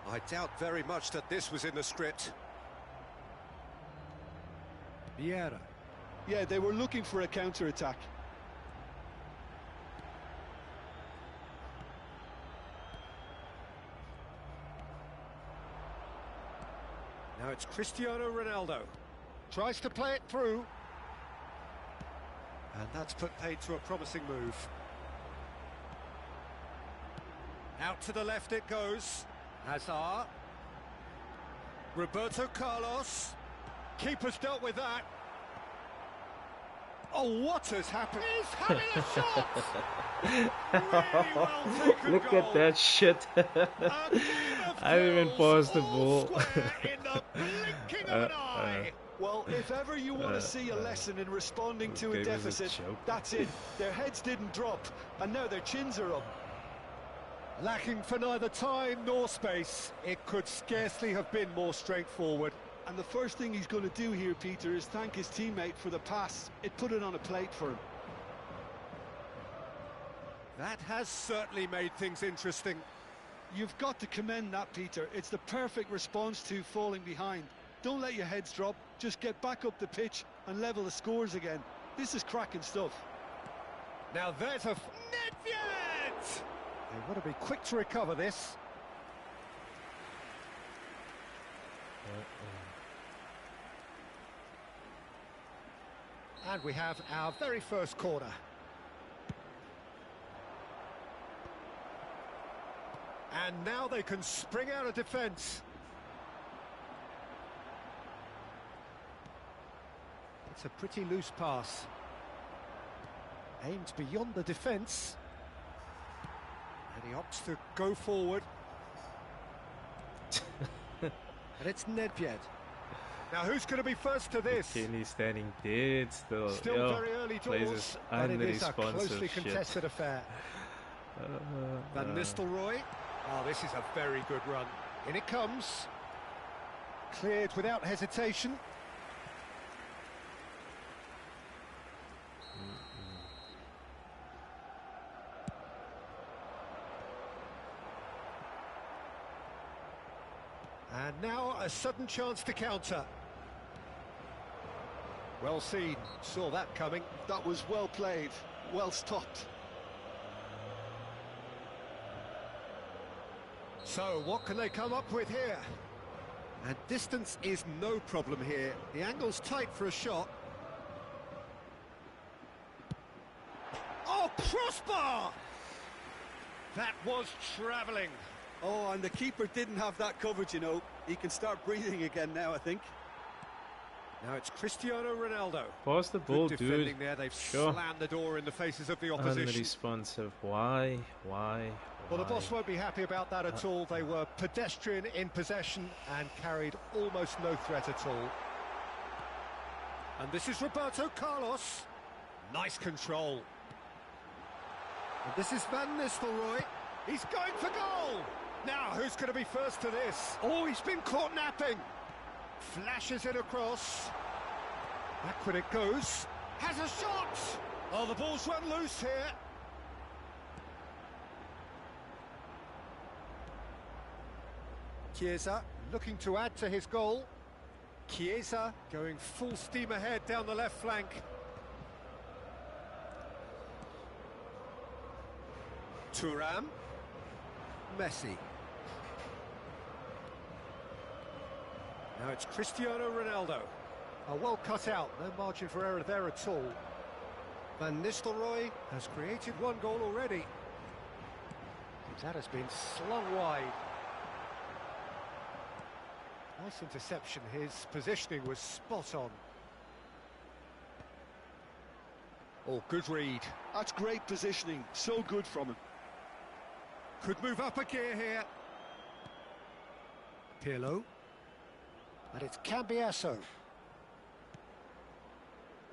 I doubt very much that this was in the script. Vieira. Yeah, they were looking for a counter-attack. Now it's Cristiano Ronaldo. Tries to play it through. And that's put paid to a promising move. Out to the left it goes. Hazard. Roberto Carlos. Keeper's dealt with that. Oh, what has happened? He's having a shot! Really well taken Look goal. at that shit. A game of I haven't even thrills, paused the all ball. square in the blinking of an eye. Well, if ever you want to see a lesson in responding to a game is a deficit, joke. that's it. Their heads didn't drop, and now their chins are up. Lacking for neither time nor space, it could scarcely have been more straightforward. And the first thing he's going to do here, Peter, is thank his teammate for the pass. It put it on a plate for him. That has certainly made things interesting. You've got to commend that, Peter. It's the perfect response to falling behind. Don't let your heads drop. Just get back up the pitch and level the scores again. This is cracking stuff. Now there's a Nedved! They want to be quick to recover this. And we have our very first corner. And now they can spring out of defence. It's a pretty loose pass. Aimed beyond the defence. And he opts to go forward. And it's Nedved. Now who's going to be first to this? Kenny standing dead still. Still Yo, very early plays doors, this but it is a unresponsive closely shit. contested affair. Van Nistelrooy. Oh, this is a very good run. In it comes. Cleared without hesitation. And now a sudden chance to counter. Well seen, saw that coming. That was well played, well stopped. So, what can they come up with here? And distance is no problem here. The angle's tight for a shot. Oh, crossbar! That was travelling. Oh, and the keeper didn't have that covered, you know. He can start breathing again now, I think. Now it's Cristiano Ronaldo. Pass the ball, Good defending dude. there. They've Sure. slammed the door in the faces of the opposition. Unresponsive. Why? Well, the boss won't be happy about that at all. They were pedestrian in possession and carried almost no threat at all. And this is Roberto Carlos. Nice control. And this is Van Nistelrooy. He's going for goal. Now, who's going to be first to this? Oh, he's been caught napping. Flashes it across. Back when it goes. Has a shot. Oh, the ball's run loose here. Chiesa looking to add to his goal. Chiesa going full steam ahead down the left flank. Thuram. Messi. Now it's Cristiano Ronaldo. Oh, well cut out, no margin for error there at all. Van Nistelrooy has created one goal already. That has been slung wide. Nice interception, his positioning was spot on. Oh, good read. That's great positioning, so good from him. Could move up a gear here. Pirlo. And it's Cambiasso.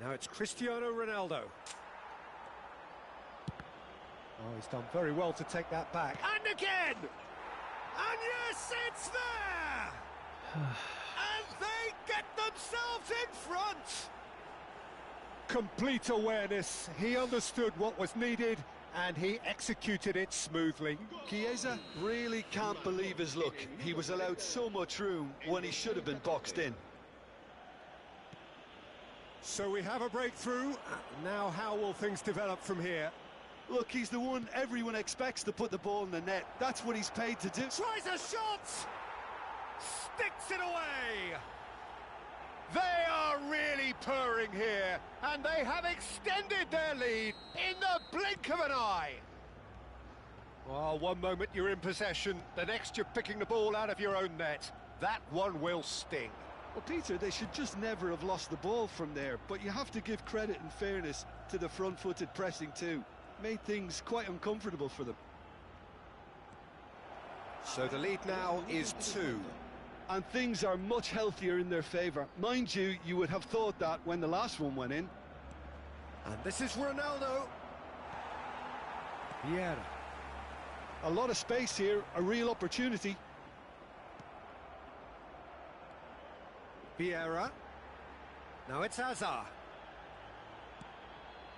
Now it's Cristiano Ronaldo. Oh, he's done very well to take that back. And again! And yes, it's there! And they get themselves in front! Complete awareness. He understood what was needed and he executed it smoothly. Chiesa really can't believe his luck. He was allowed so much room when he should have been boxed in. So we have a breakthrough. Now how will things develop from here? Look, he's the one everyone expects to put the ball in the net. That's what he's paid to do. Tries a shot! sticks it away. They are really purring here, and they have extended their lead in the blink of an eye. Well, one moment you're in possession, the next you're picking the ball out of your own net. That one will sting. Well, Peter, they should just never have lost the ball from there, but you have to give credit and fairness to the front-footed pressing too. Made things quite uncomfortable for them. So the lead now is 2. And things are much healthier in their favour. Mind you, you would have thought that when the last one went in. And this is Ronaldo. Vieira. A lot of space here, a real opportunity. Vieira. Now it's Hazard.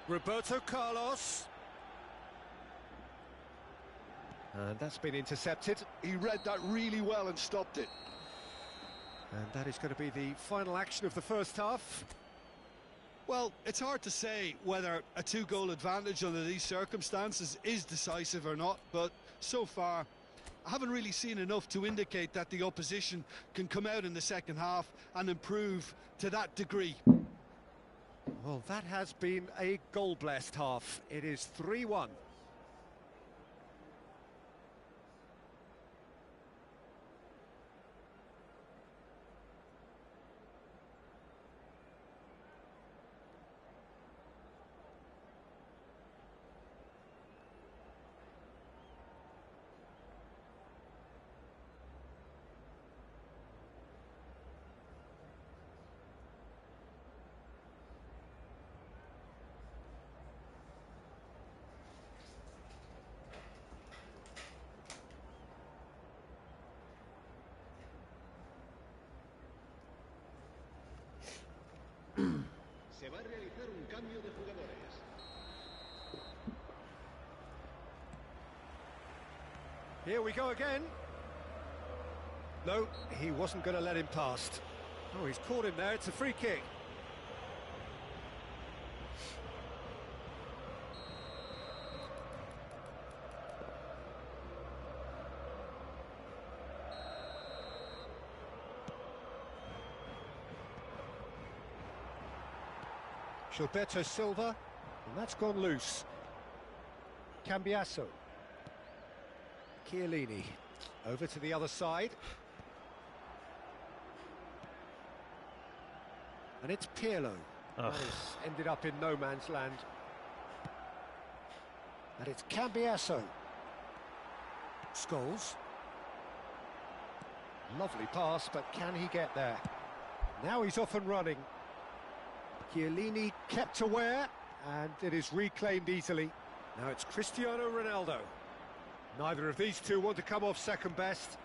Roberto Carlos. And that's been intercepted. He read that really well and stopped it. And that is going to be the final action of the first half. Well, it's hard to say whether a 2-goal advantage under these circumstances is decisive or not, but so far I haven't really seen enough to indicate that the opposition can come out in the second half and improve to that degree. Well, that has been a goal-blessed half. It is 3-1. Se va a realizar un cambio de jugadores. Here we go again. No, he wasn't going to let him past. Oh, he's caught him there. It's a free kick. Gilberto Silva, and that's gone loose. Cambiasso. Chiellini, over to the other side. And it's Pirlo. That has ended up in no man's land. And it's Cambiasso. Scholes. Lovely pass, but can he get there? Now he's off and running. Chiellini kept aware, and it is reclaimed easily. Now it's Cristiano Ronaldo. Neither of these two want to come off second best.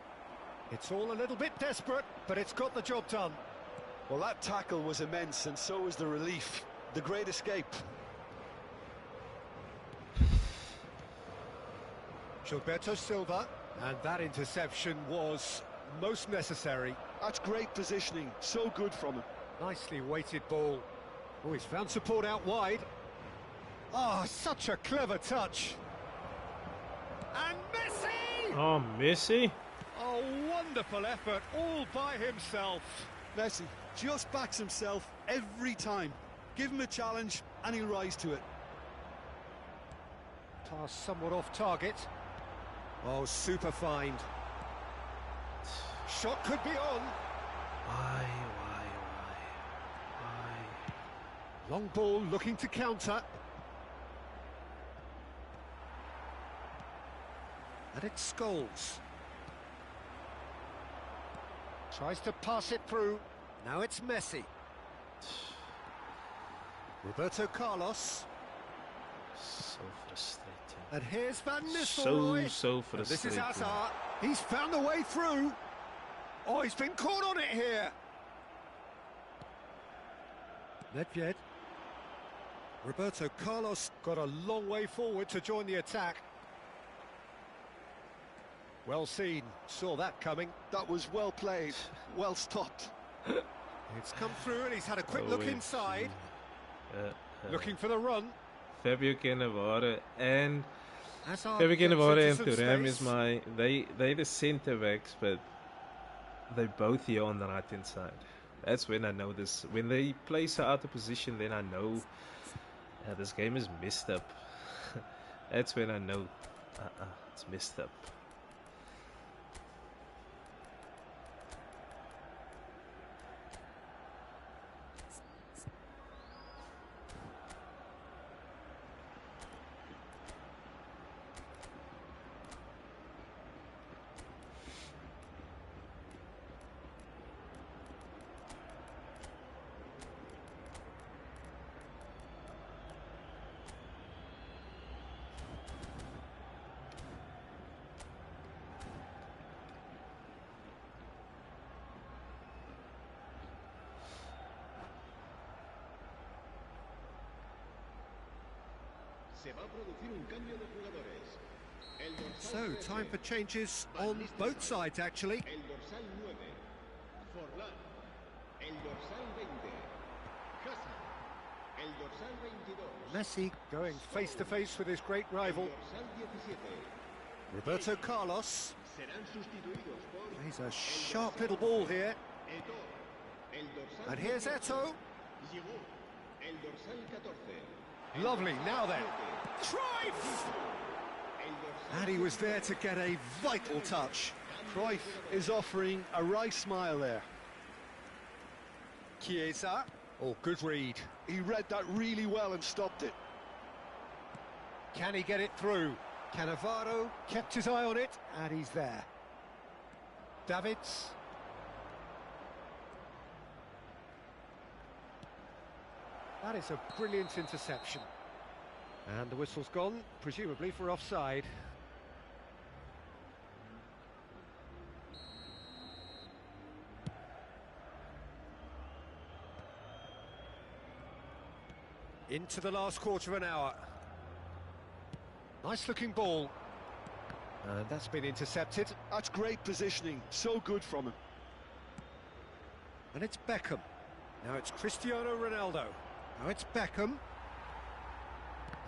It's all a little bit desperate, but it's got the job done. Well, that tackle was immense, and so was the relief. The great escape. Gilberto Silva, and that interception was most necessary. That's great positioning, so good from him. Nicely weighted ball. Oh, he's found support out wide. Oh, such a clever touch. And Messi! Oh, Messi? Oh, wonderful effort, all by himself. Messi just backs himself every time. Give him a challenge and he'll rise to it. Pass somewhat off target. Oh, super find. Shot could be on. Why? Long ball looking to counter. And it's Scholes. Tries to pass it through. Now it's Messi. Roberto Carlos. So frustrating. And here's Van Nistelrooy. So And frustrating. this is Hazard. He's found a way through. Oh, he's been caught on it here. Nedved. Roberto Carlos got a long way forward to join the attack. Well seen, saw that coming. That was well played, well stopped. It's come through and he's had a quick look inside. Looking for the run. Fabio Cannavaro and Hazard Fabio Cannavaro and gets into some Thuram is space. they're the centre backs, but they're both here on the right hand side. That's when I know this. When they place her out of position, then I know this game is messed up. That's when I know it's messed up. Se va a producir un cambio de jugadores. El So, dorsal time 13, for changes Van on Nistelrooy. both sides, actually. El dorsal 9, Forlán. El dorsal 20, Hazard. El dorsal 22, Messi going face-to-face with his great el rival, dorsal 17. Roberto Carlos. Serán sustituidos por He's a sharp little ball here. Eto'o. El dorsal And here's 18, Eto'o. Giroud. El dorsal 14. Lovely, now then. Cruyff! And he was there to get a vital touch. Cruyff is offering a wry smile there. Chiesa. Oh, good read. He read that really well and stopped it. Can he get it through? Cannavaro kept his eye on it, and he's there. Davids. That is a brilliant interception. And the whistle's gone, presumably for offside. Into the last quarter of an hour. Nice looking ball. And that's been intercepted. That's great positioning. So good from him. And it's Beckham. Now it's Cristiano Ronaldo. Now it's Beckham.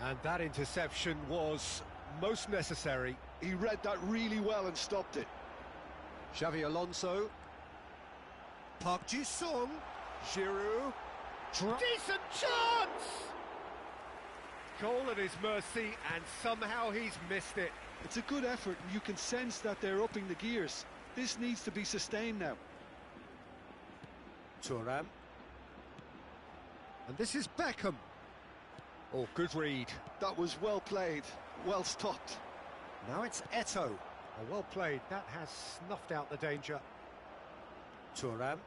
And that interception was most necessary. He read that really well and stopped it. Xavi Alonso. Park Ji-sung. Giroud. Decent chance! Goal at his mercy, and somehow he's missed it. It's a good effort, and you can sense that they're upping the gears. This needs to be sustained now. Thuram. And this is Beckham. Oh, good read. That was well played, well stopped. Now it's Eto'o. Oh, well played. That has snuffed out the danger. Thuram.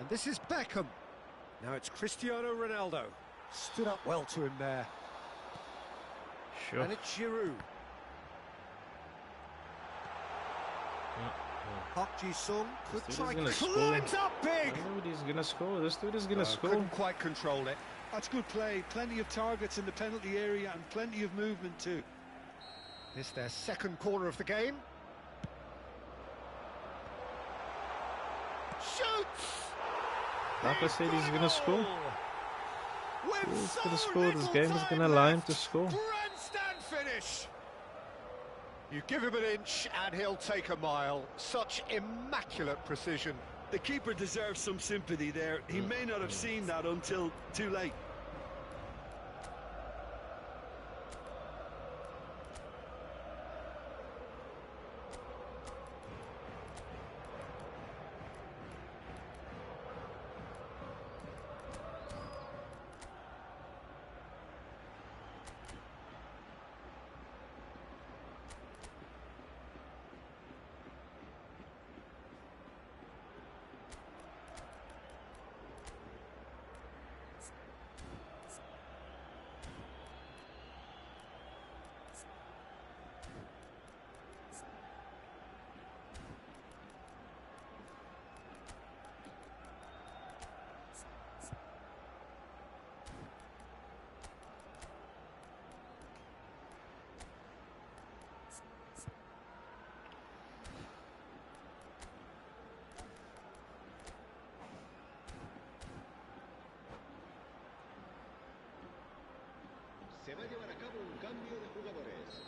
And this is Beckham. Now it's Cristiano Ronaldo. Stood up well to him there. Sure. And it's Giroud. Park Ji-sung could This dude try, is gonna score. climbs up big! Nobody's gonna score. This dude is gonna score. Couldn't quite control it. That's good play. Plenty of targets in the penalty area and plenty of movement too. This their second corner of the game. Shoots! Like I said, he's gonna score. With He's so gonna score. This little game is time gonna allow him left. to score. Grandstand finish. You give him an inch and he'll take a mile. Such immaculate precision. The keeper deserves some sympathy there. He may not have seen that until too late. Se va a llevar a cabo un cambio de jugadores.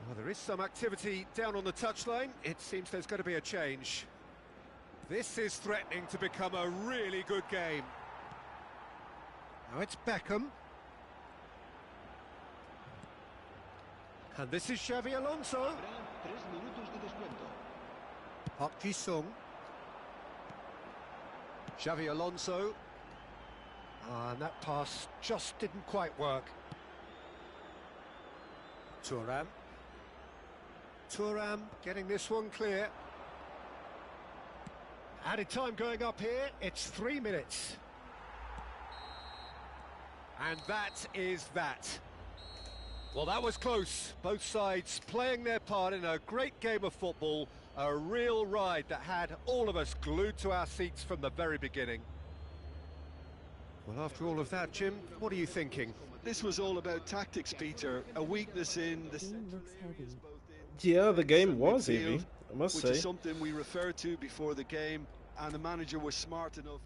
Well, there is some activity down on the touchline. It seems there's going to be a change. This is threatening to become a really good game. Now it's Beckham. And this is Xavi Alonso. Habrá 3 minutos de descuento. Park Ji-sung. Xavi Alonso. And that pass just didn't quite work. Thuram. Thuram getting this one clear. Added time going up here, it's 3 minutes. And that is that. Well, that was close. Both sides playing their part in a great game of football. A real ride that had all of us glued to our seats from the very beginning. Well, after all of that, Jim, what are you thinking? This was all about tactics, Peter. A weakness in the Team looks heavy. Yeah, the game was midfield, heavy, I must which say. is something we referred to before the game, and the manager was smart enough.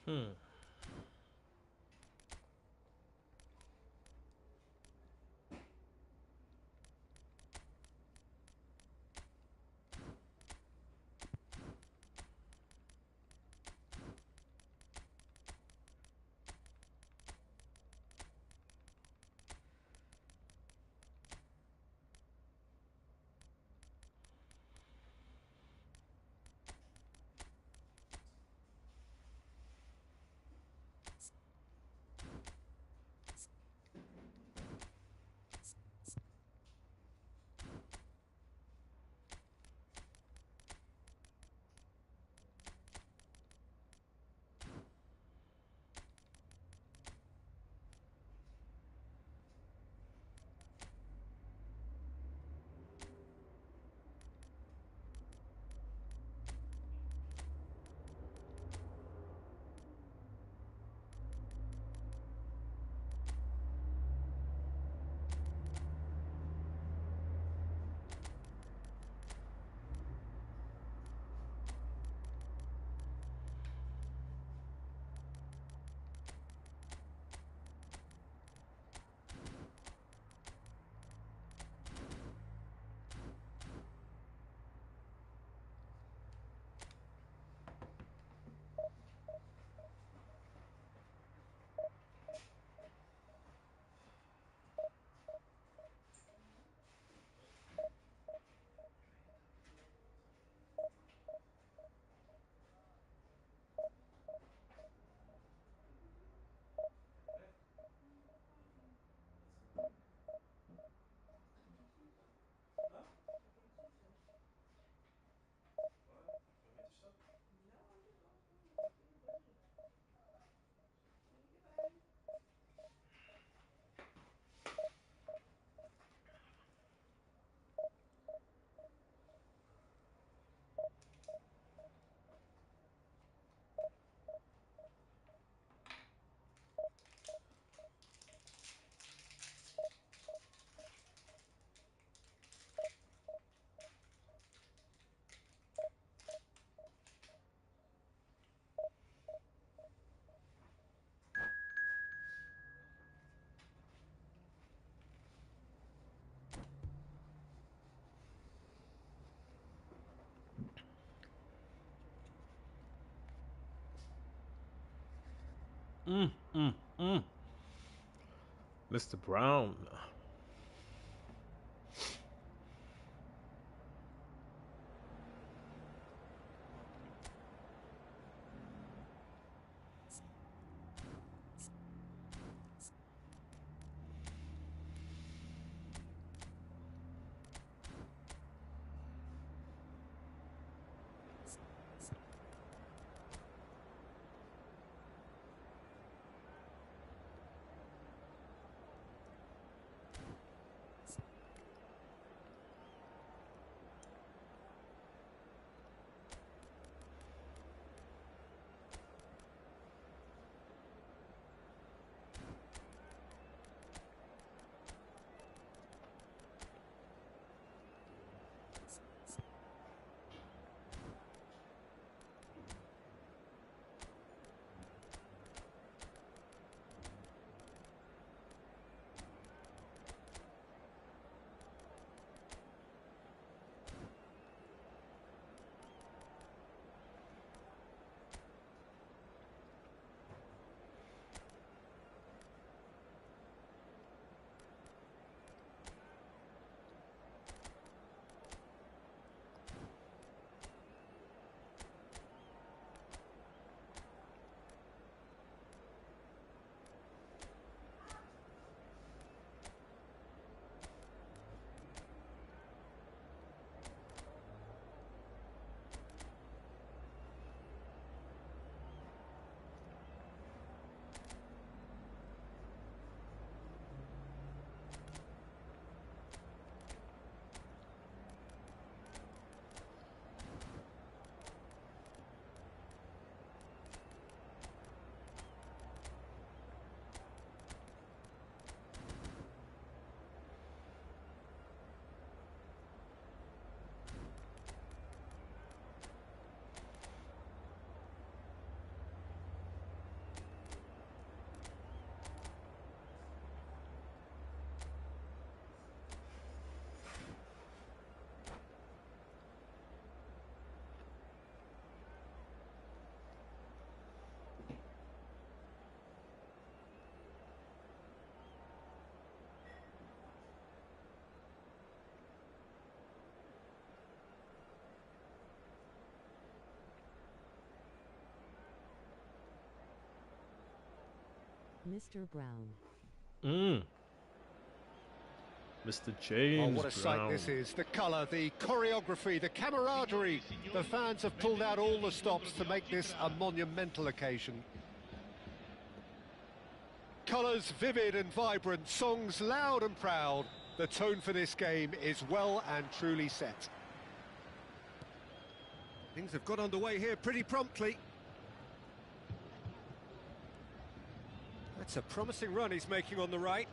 Hmm. Mm, mm, mm. Mr. Brown. Mr. Brown. Mr. Oh, James what a sight Brown. this is. The colour, the choreography, the camaraderie. The fans have pulled out all the stops to make this a monumental occasion. Colours vivid and vibrant, songs loud and proud. The tone for this game is well and truly set. Things have got underway here pretty promptly. That's a promising run he's making on the right.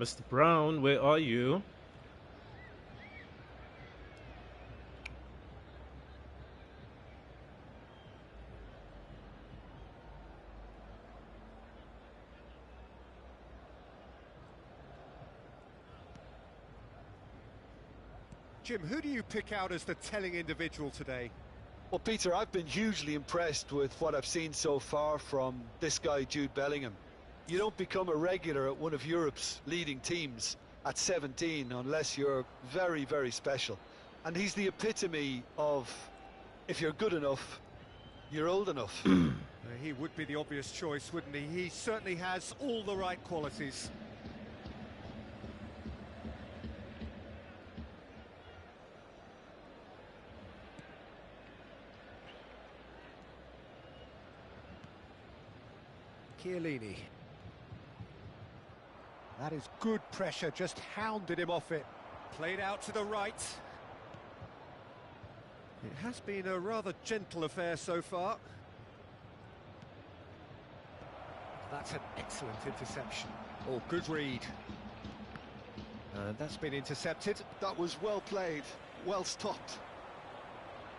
Mr. Brown, where are you? Jim, who do you pick out as the telling individual today? Well, Peter, I've been hugely impressed with what I've seen so far from this guy, Jude Bellingham. You don't become a regular at one of Europe's leading teams at 17 unless you're very, very special. And he's the epitome of, if you're good enough, you're old enough. He would be the obvious choice, wouldn't he? He certainly has all the right qualities. Chiellini. That is good pressure, just hounded him off it. Played out to the right. It has been a rather gentle affair so far. That's an excellent interception. Oh, good read. And that's been intercepted. That was well played, well stopped.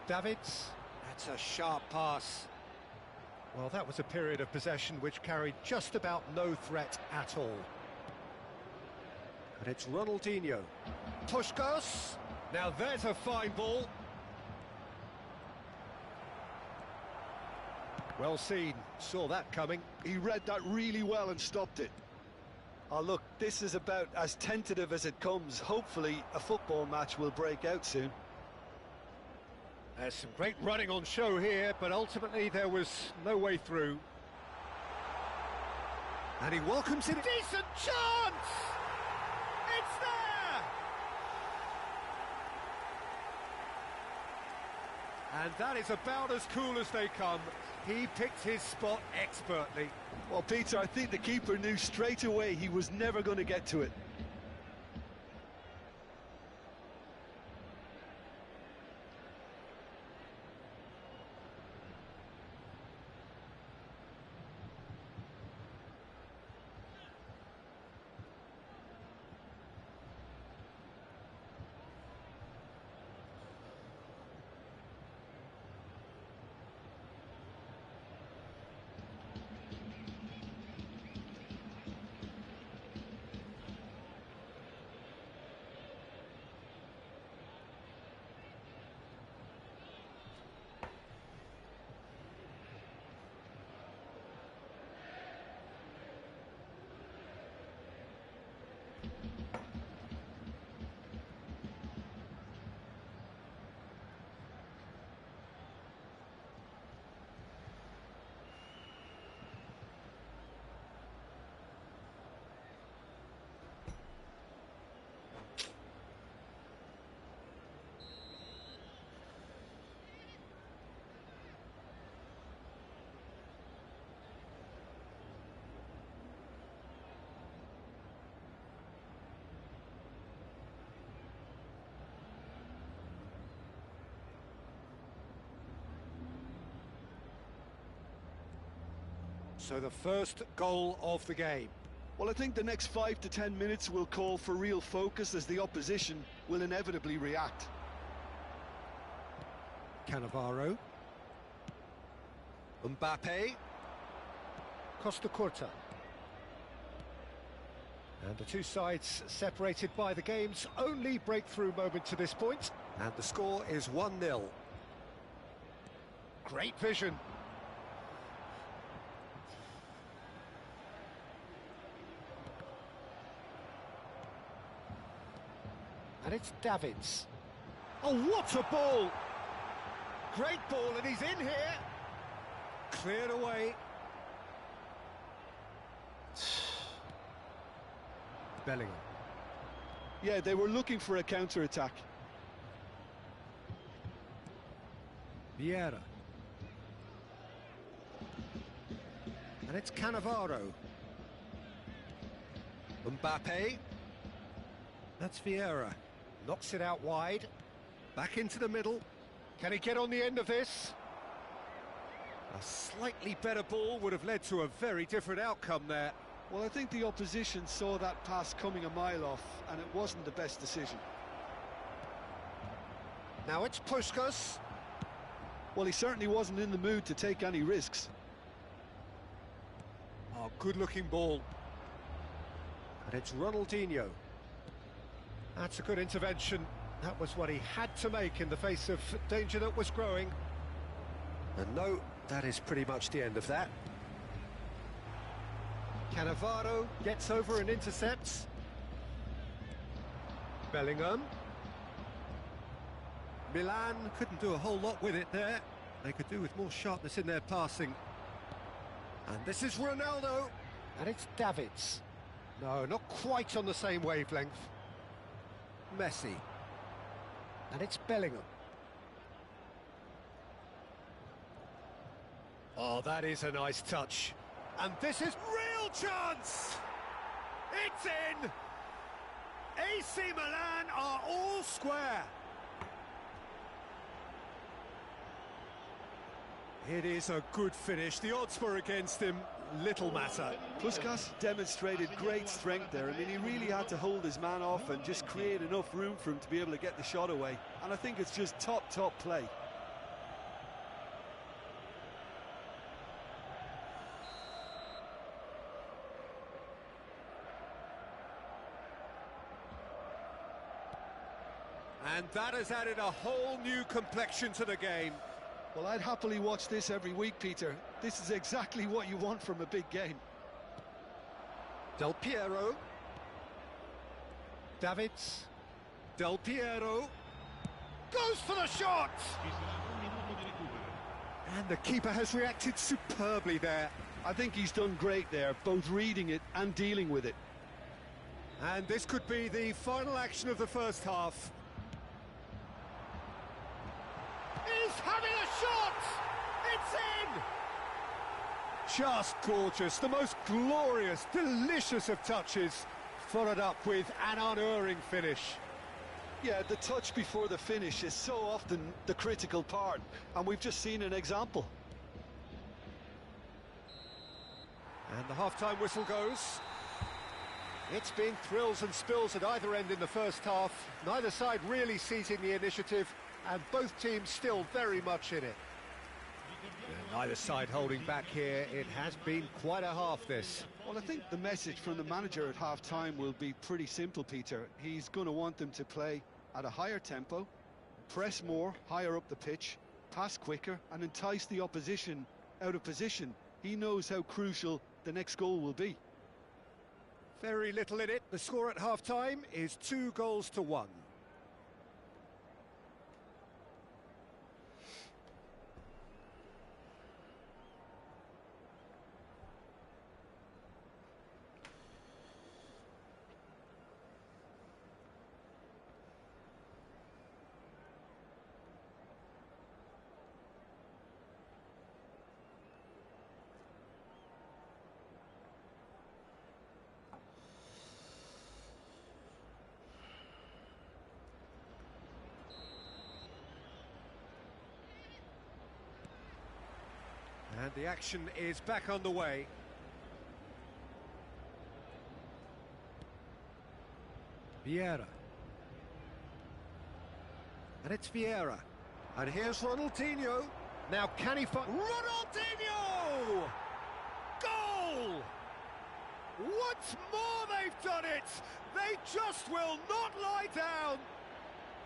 Davids. That's a sharp pass. Well, that was a period of possession which carried just about no threat at all. And it's Ronaldinho. Puskos. Now there's a fine ball. Well seen. Saw that coming. He read that really well and stopped it. Oh, look, this is about as tentative as it comes. Hopefully, a football match will break out soon. There's some great running on show here, but ultimately there was no way through. And he welcomes it. Decent chance! It's there! And that is about as cool as they come. He picked his spot expertly. Well, Peter, I think the keeper knew straight away he was never going to get to it. So the first goal of the game. Well, I think the next 5 to 10 minutes will call for real focus as the opposition will inevitably react. Cannavaro. Mbappe. Costa Curta. And the two sides separated by the game's only breakthrough moment to this point. And the score is 1-0. Great vision. it's Davids. Oh, what a ball! Great ball, and he's in here. Cleared away. Bellingham. Yeah, they were looking for a counter-attack. Vieira. And it's Cannavaro. Mbappe. That's Vieira. Knocks it out wide. Back into the middle. Can he get on the end of this? A slightly better ball would have led to a very different outcome there. Well, I think the opposition saw that pass coming a mile off, and it wasn't the best decision. Now it's Puskas. Well, he certainly wasn't in the mood to take any risks. Oh, good-looking ball. And it's Ronaldinho. That's a good intervention. That was what he had to make in the face of danger that was growing. And no, that is pretty much the end of that. Cannavaro gets over and intercepts. Bellingham. Milan couldn't do a whole lot with it there. They could do with more sharpness in their passing. And this is Ronaldo. And it's Davids. No, not quite on the same wavelength. Messi. And it's Bellingham. Oh, that is a nice touch. And this is real chance! It's in! AC Milan are all square. It is a good finish. The odds were against him. Little matter. Puskas demonstrated great strength there. I mean, he really had to hold his man off and just create enough room for him to be able to get the shot away. And I think it's just top play. And that has added a whole new complexion to the game. Well, I'd happily watch this every week, Peter. This is exactly what you want from a big game. Del Piero. Davids. Del Piero. Goes for the shot! And the keeper has reacted superbly there. I think he's done great there, both reading it and dealing with it. And this could be the final action of the first half. He's having a shot! It's in! Just gorgeous, the most glorious, delicious of touches, followed up with an unerring finish. Yeah, the touch before the finish is so often the critical part, and we've just seen an example. And the half-time whistle goes. It's been thrills and spills at either end in the first half, neither side really seizing the initiative, and both teams still very much in it. And neither side holding back here. It has been quite a half, this. Well, I think the message from the manager at half-time will be pretty simple, Peter. He's going to want them to play at a higher tempo, press more, higher up the pitch, pass quicker, and entice the opposition out of position. He knows how crucial the next goal will be. Very little in it. The score at half-time is 2-1. And the action is back on the way. Vieira. And it's Vieira. And here's Ronaldinho. Now can he find... Ronaldinho! Goal! Once more they've done it! They just will not lie down!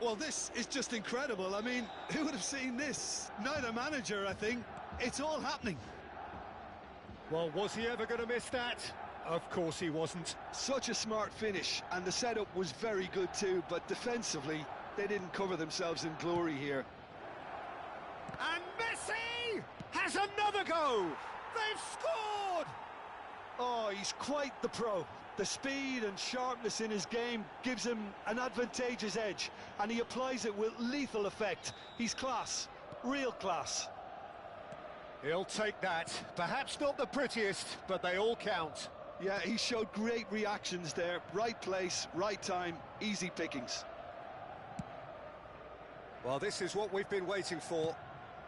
Well, this is just incredible. I mean, who would have seen this? Neither manager, I think. It's all happening. Well, was he ever going to miss that? Of course he wasn't. Such a smart finish, and the setup was very good too, but defensively, they didn't cover themselves in glory here. And Messi has another go! They've scored! Oh, he's quite the pro. The speed and sharpness in his game gives him an advantageous edge, and he applies it with lethal effect. He's class, real class. He'll take that. Perhaps not the prettiest, but they all count. Yeah, he showed great reactions there. Right place, right time, easy pickings. Well, this is what we've been waiting for.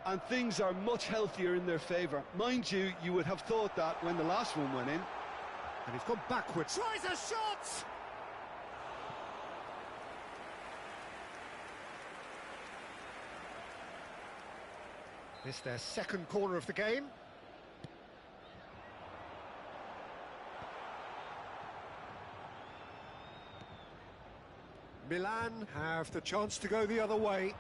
And things are much healthier in their favour. Mind you, you would have thought that when the last one went in. And he's gone backwards. Tries a shot! It's their second corner of the game. Milan have the chance to go the other way.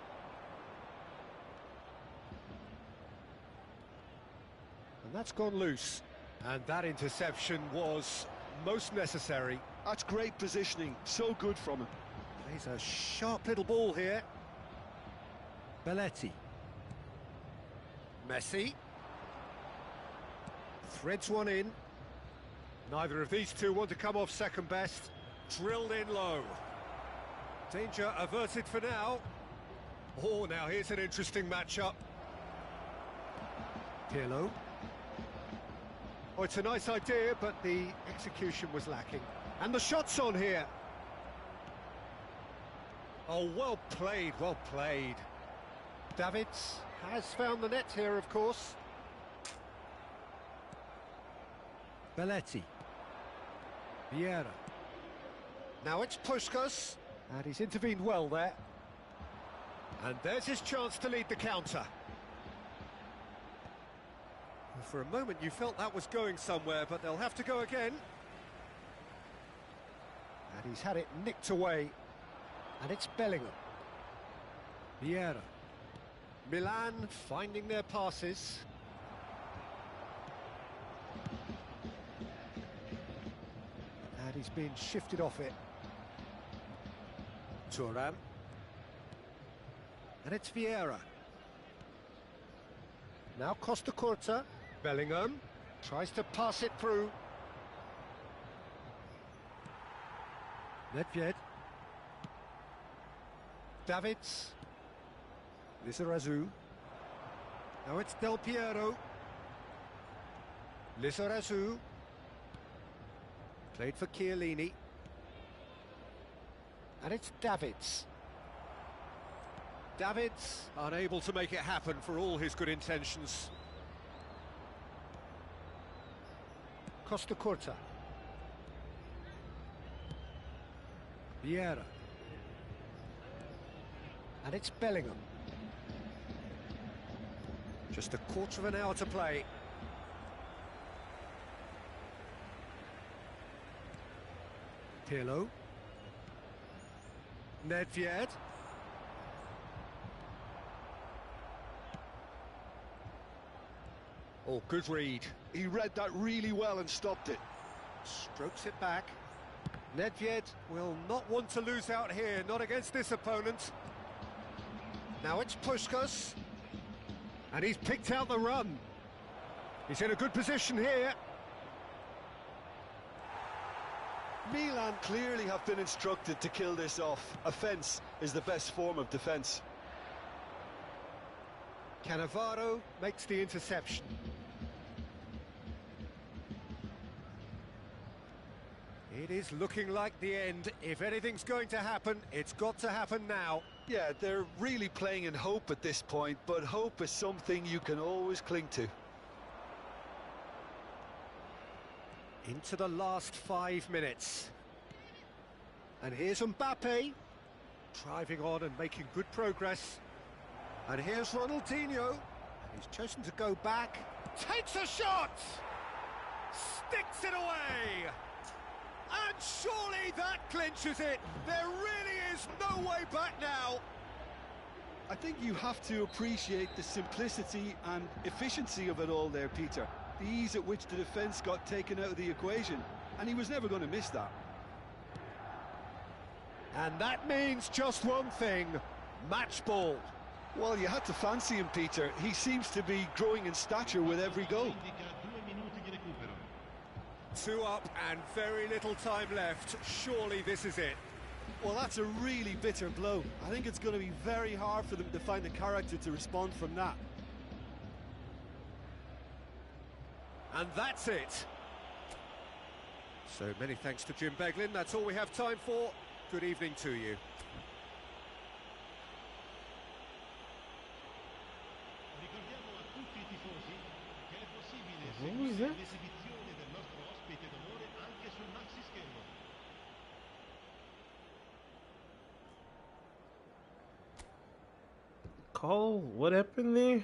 And that's gone loose. And that interception was most necessary. That's great positioning, so good from him. Plays a sharp little ball here. Belletti. Messi. Threads one in. Neither of these two want to come off second best. Drilled in low. Danger averted for now. Oh, now here's an interesting matchup. Pirlo. Oh, it's a nice idea, but the execution was lacking. And the shot's on here. Oh, well played, well played. Davids has found the net here, of course. Belletti. Vieira. Now it's Puskas, and he's intervened well there. And there's his chance to lead the counter. For a moment you felt that was going somewhere, but they'll have to go again. And he's had it nicked away. And it's Bellingham. Vieira. Milan finding their passes. And he's been shifted off it. Thuram. And it's Vieira. Now Costa Curta. Bellingham tries to pass it through. Nedved. Davids. Lizarazu. Now it's Del Piero. Lizarazu. Played for Chiellini. And it's Davids. Davids unable to make it happen for all his good intentions. Costa Curta. Vieira. And it's Bellingham. Just a quarter of an hour to play. Pirlo. Nedved. Oh, good read. He read that really well and stopped it. Strokes it back. Nedved will not want to lose out here, not against this opponent. Now it's Puskas. And he's picked out the run. He's in a good position here. Milan clearly have been instructed to kill this off. Offence is the best form of defence. Cannavaro makes the interception. It is looking like the end. If anything's going to happen, it's got to happen now. Yeah, they're really playing in hope at this point, but hope is something you can always cling to. Into the last 5 minutes. And here's Mbappe, driving on and making good progress. And here's Ronaldinho. He's chosen to go back. Takes a shot! Sticks it away! And surely that clinches it. There really is no way back now. I think you have to appreciate the simplicity and efficiency of it all there, Peter. The ease at which the defence got taken out of the equation. and he was never going to miss that. And that means just one thing, match ball. Well, you had to fancy him, Peter. He seems to be growing in stature with every goal. Indica 2 minuti di recupero. 2 up and very little time left. Surely this is it. Well, that's a really bitter blow. I think it's going to be very hard for them to find the character to respond from that. And that's it. So many thanks to Jim Beglin. That's all we have time for. Good evening to you. Ricordiamo a tutti i tifosi che è possibile What was seguire that? l'esibizione del nostro ospite d'onore anche sul maxi schermo. Cole, what happened there?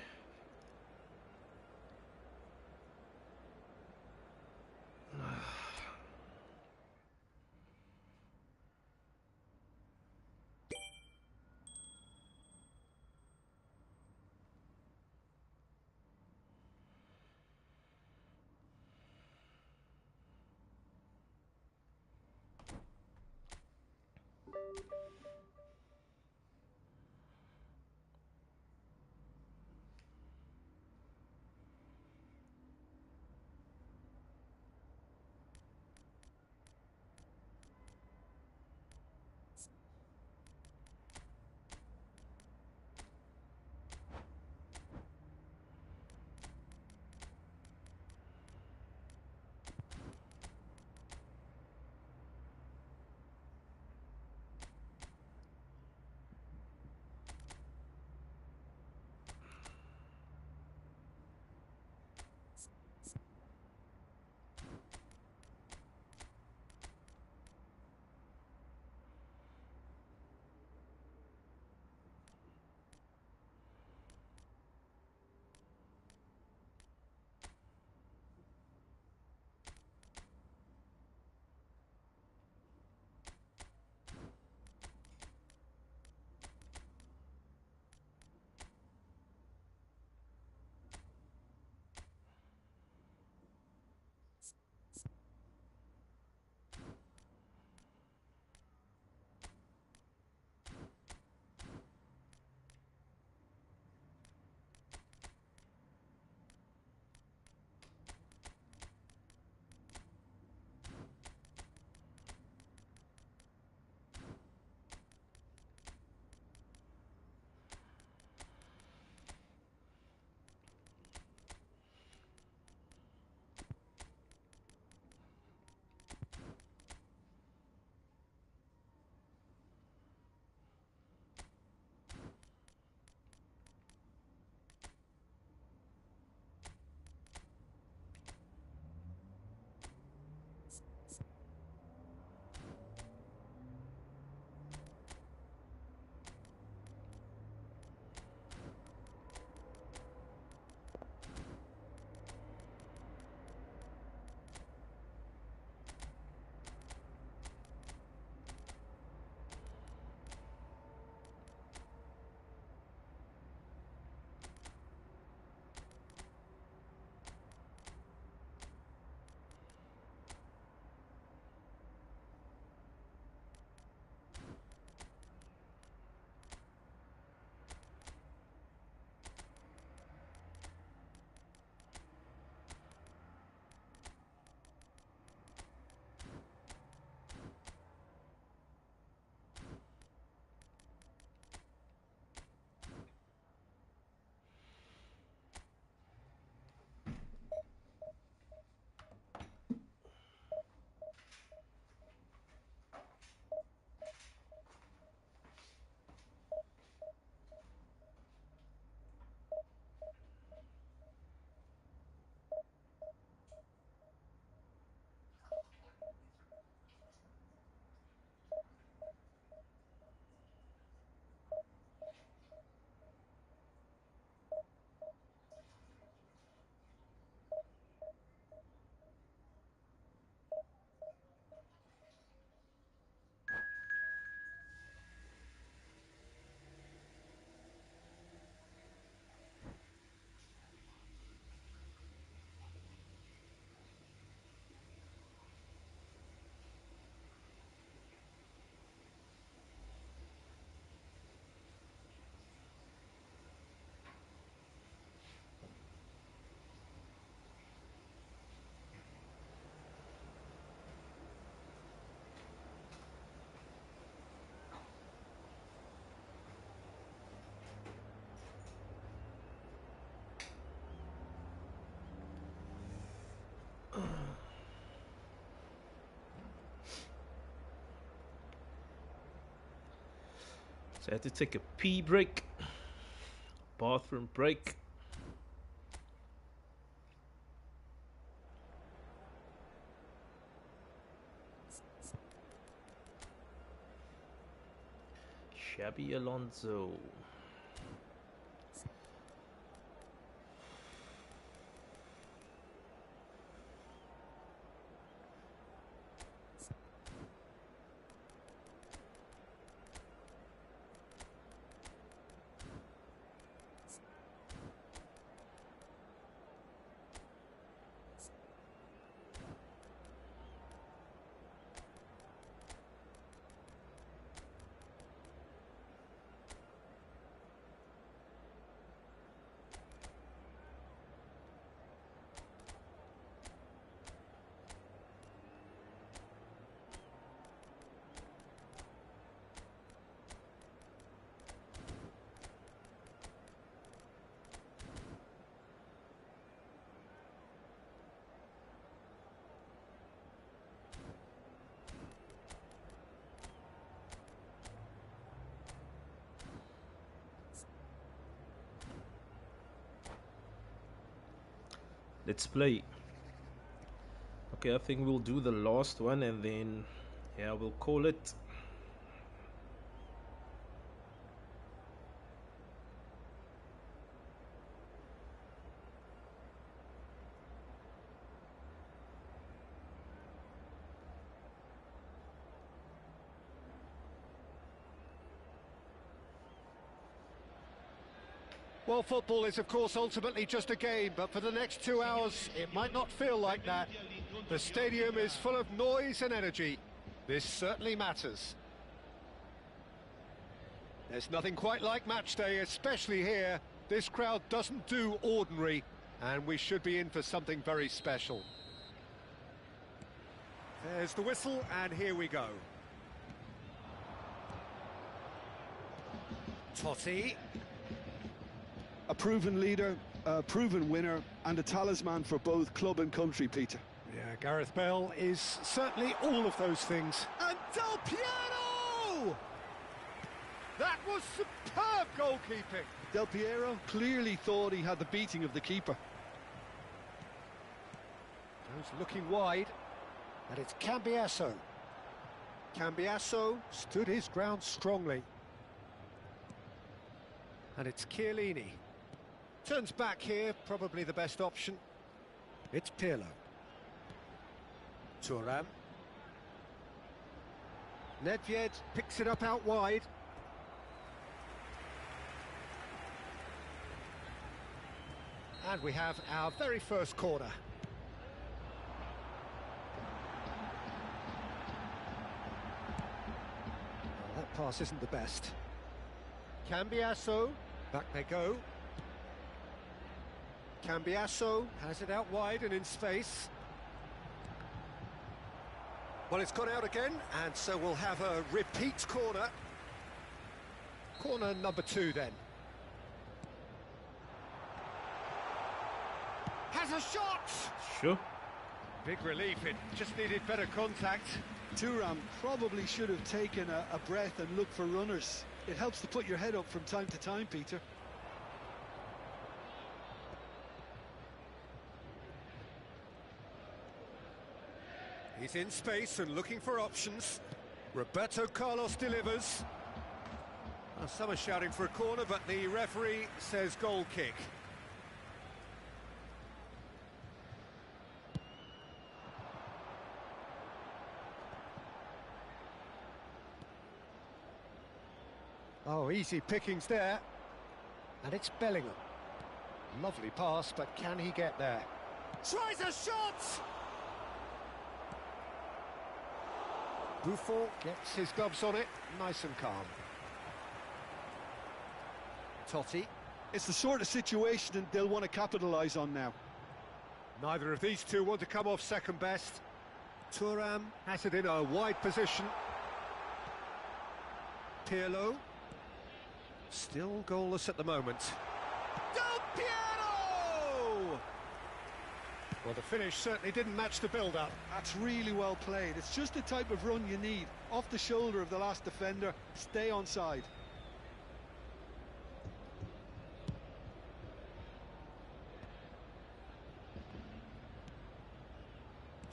So I had to take a pee break, bathroom break. Xabi Alonso. Let's play. Okay, I think we'll do the last one and then, yeah, we'll call it. Well, football is, of course, ultimately just a game, but for the next 2 hours, it might not feel like that. The stadium is full of noise and energy. This certainly matters. There's nothing quite like match day, especially here. This crowd doesn't do ordinary, and we should be in for something very special. There's the whistle, and here we go. Totti. A proven leader, a proven winner, and a talisman for both club and country, Peter. Yeah, Gareth Bale is certainly all of those things. And Del Piero! That was superb goalkeeping. Del Piero clearly thought he had the beating of the keeper. Goes looking wide, and it's Cambiasso. Cambiasso stood his ground strongly. And it's Chiellini. Turns back here, probably the best option. It's Pirlo. Thuram. Nedved picks it up out wide. And we have our very first corner. Well, that pass isn't the best. Cambiasso, back they go. Cambiasso has it out wide and in space. Well, it's gone out again, and so we'll have a repeat corner. Corner number 2 then. Has a shot! Sure. Big relief, it just needed better contact. Thuram probably should have taken a breath and looked for runners. It helps to put your head up from time to time, Peter. He's in space and looking for options. Roberto Carlos delivers. Well, some are shouting for a corner, but the referee says goal kick. Oh, easy pickings there. And it's Bellingham. Lovely pass, but can he get there? Tries a shot! Buffon gets his gloves on it, nice and calm. Totti. It's the sort of situation that they'll want to capitalise on now. Neither of these two want to come off second best. Thuram has it in a wide position. Pirlo. Still goalless at the moment. Del Piero! Well, the finish certainly didn't match the build-up. That's really well played. It's just the type of run you need. Off the shoulder of the last defender, stay onside.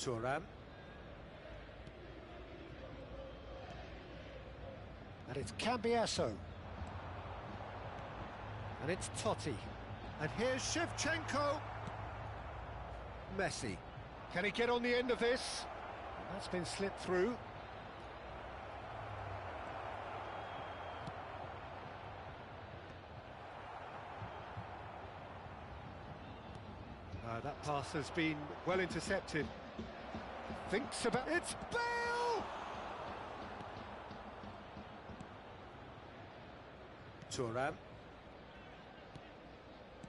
Thuram. And it's Cambiasso. And it's Totti. And here's Shevchenko. Messi. Can he get on the end of this? That's been slipped through. That pass has been well intercepted. Thinks about... It's Bale! Thuram.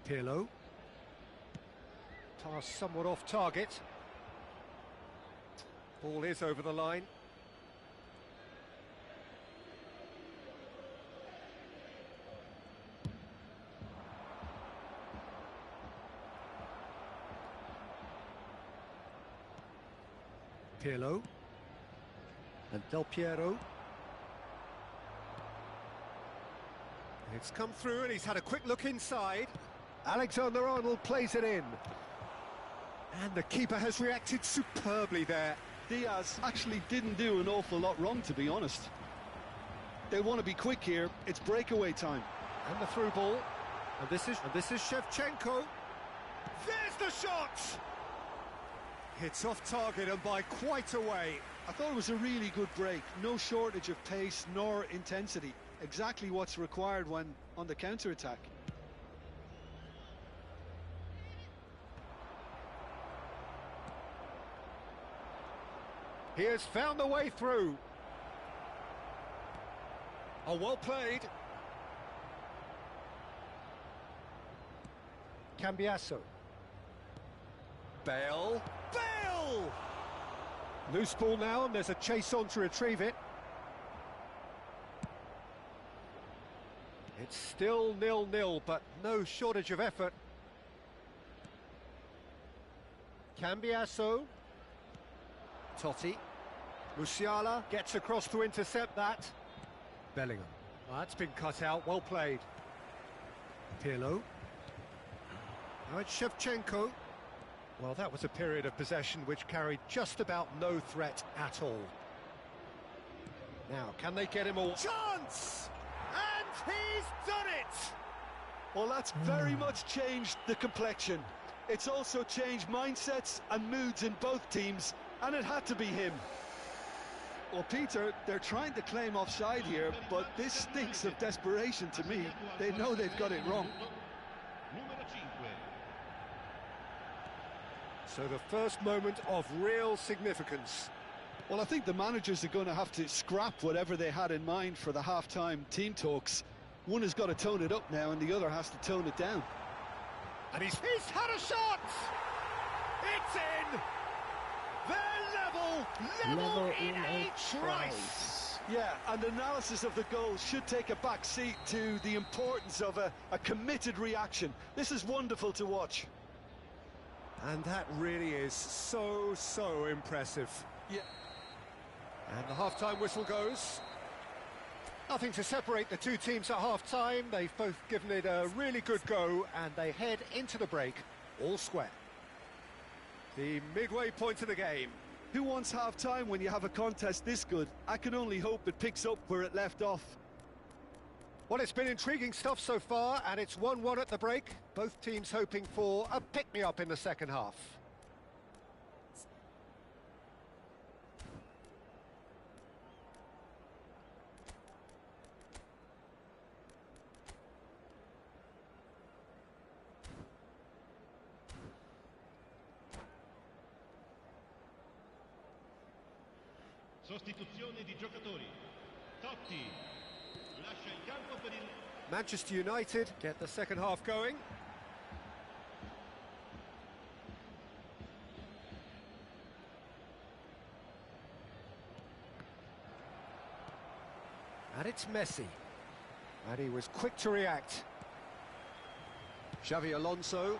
Pirlo. Pass somewhat off target. Ball is over the line. Pirlo. And Del Piero. It's come through and he's had a quick look inside. Alexander-Arnold plays it in. And the keeper has reacted superbly there. Diaz actually didn't do an awful lot wrong, to be honest. They want to be quick here. It's breakaway time. And the through ball. And this is Shevchenko. There's the shot! It's off target and by quite a way. I thought it was a really good break. No shortage of pace nor intensity. Exactly what's required when on the counter-attack. He has found the way through. Oh, well played. Cambiasso. Bale. Bale! Loose ball now, and there's a chase on to retrieve it. It's still 0-0, but no shortage of effort. Cambiasso. Totti. Musiala gets across to intercept that. Bellingham. Oh, that's been cut out, well played. Pirlo. Now it's Shevchenko. Well, that was a period of possession which carried just about no threat at all. Now, can they get him a chance? And he's done it! Well, that's very much changed the complexion. It's also changed mindsets and moods in both teams, and it had to be him. Well, Peter, they're trying to claim offside here, but this stinks of desperation to me. They know they've got it wrong. So the first moment of real significance. Well, I think the managers are going to have to scrap whatever they had in mind for the half-time team talks. One has got to tone it up now, and the other has to tone it down. And he's had a shot! It's in! They're level in a trice! Yeah, and analysis of the goal should take a back seat to the importance of a committed reaction. This is wonderful to watch. And that really is so impressive. Yeah. And the half-time whistle goes. Nothing to separate the two teams at half-time. They've both given it a really good go, and they head into the break all square. The midway point of the game. Who wants half-time when you have a contest this good? I can only hope it picks up where it left off. Well, it's been intriguing stuff so far, and it's 1-1 at the break. Both teams hoping for a pick-me-up in the second half. Sostituzione di giocatori. Totti lascia il campo per il... Manchester United get the second half going. And it's Messi. And he was quick to react. Xavi Alonso.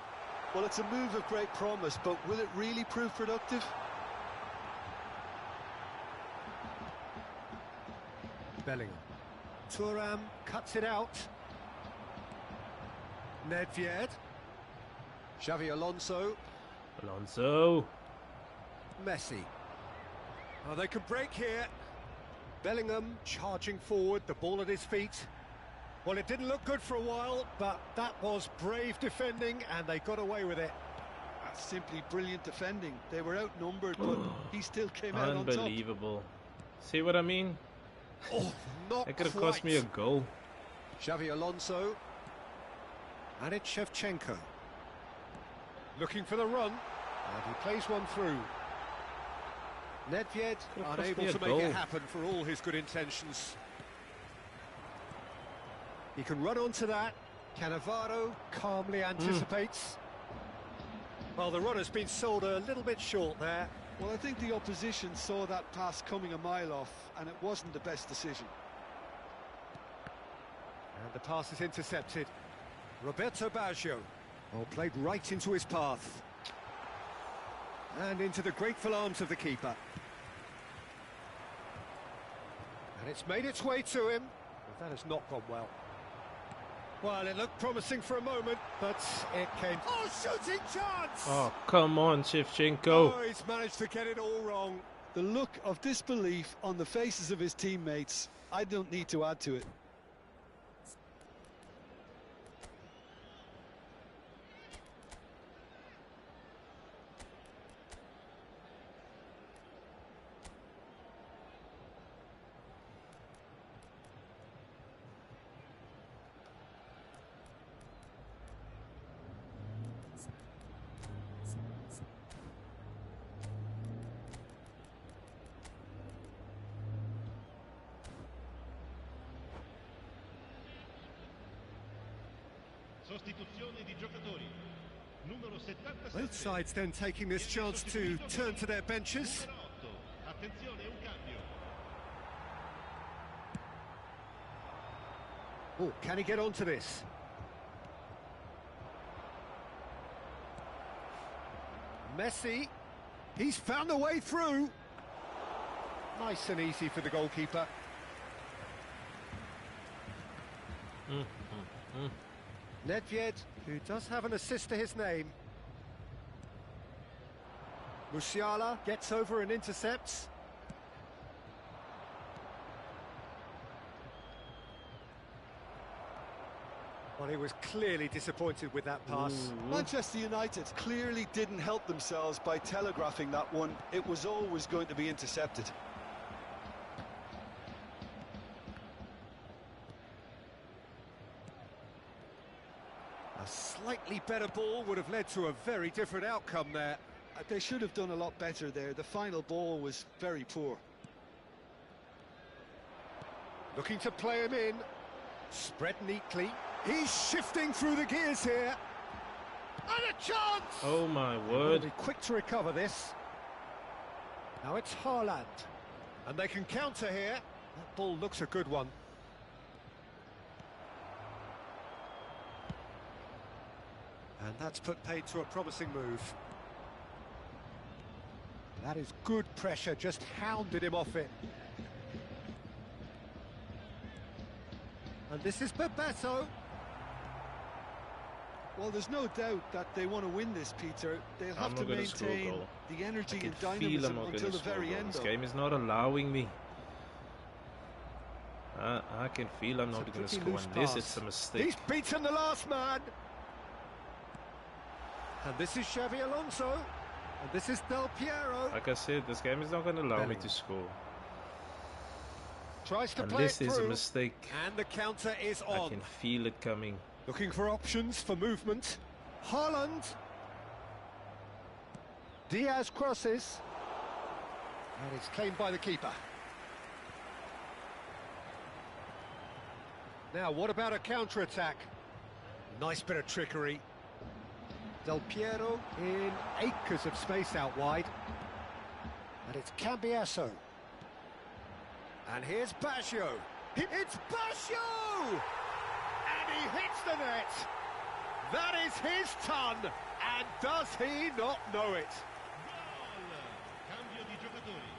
Well, it's a move of great promise, but will it really prove productive? Bellingham. Thuram cuts it out. Nedved. Xavi Alonso. Alonso. Messi. Oh, they could break here. Bellingham charging forward, the ball at his feet. Well, it didn't look good for a while, but that was brave defending, and they got away with it. That's simply brilliant defending. They were outnumbered, but he still came out on top. Unbelievable. See what I mean? Oh, not It could have quite. cost me a goal. Xavi Alonso. And it's Shevchenko. Looking for the run. And he plays one through. Nedved Could've cost unable me a to make goal. it happen for all his good intentions. He can run onto that. Cannavaro calmly anticipates. Well, the run has been sold a little bit short there. Well, I think the opposition saw that pass coming a mile off, and it wasn't the best decision. And the pass is intercepted. Roberto Baggio. Oh, played right into his path. And into the grateful arms of the keeper. And it's made its way to him. But that has not gone well. Well, it looked promising for a moment, but it came... Oh, shooting chance! Oh, come on, Shevchenko. Oh, he's managed to get it all wrong. The look of disbelief on the faces of his teammates, I don't need to add to it. Sostituzione di giocatori. Numero 77. Both sides then taking this chance to turn to their benches. Numero 8. Attenzione, un cambio. Oh, can he get onto this? Messi, he's found a way through. Nice and easy for the goalkeeper. Nedved, who does have an assist to his name. Musiala gets over and intercepts. Well, he was clearly disappointed with that pass. Manchester United clearly didn't help themselves by telegraphing that one. It was always going to be intercepted. A slightly better ball would have led to a very different outcome there. They should have done a lot better there. The final ball was very poor. Looking to play him in. Spread neatly. He's shifting through the gears here. And a chance! Oh my They'll word. be quick to recover this. Now it's Haaland. And they can counter here. That ball looks a good one. And that's put paid to a promising move. That is good pressure, just hounded him off it. And this is Bebeto. Well, there's no doubt that they want to win this, Peter. They'll have I'm to not gonna score a maintain goal. the energy I can and feel I'm dynamism not until going the to score a very goal. end. This though. game is not allowing me. I can feel I'm It's a not going to pretty score, loose and this pass. is a mistake. He's beaten the last man. And this is Xavi Alonso. And this is Del Piero. Like I said, this game is not going to allow me Bellingham. to score. Tries to And play this it is a through. mistake. And the counter is I on. can feel it coming. Looking for options for movement. Haaland. Diaz crosses. And it's claimed by the keeper. Now, what about a counter-attack? Nice bit of trickery. Del Piero in acres of space out wide. And it's Cambiasso. And here's Baggio. It's Baggio! And he hits the net. That is his ton. And does he not know it? Gol! Cambio di giocatori.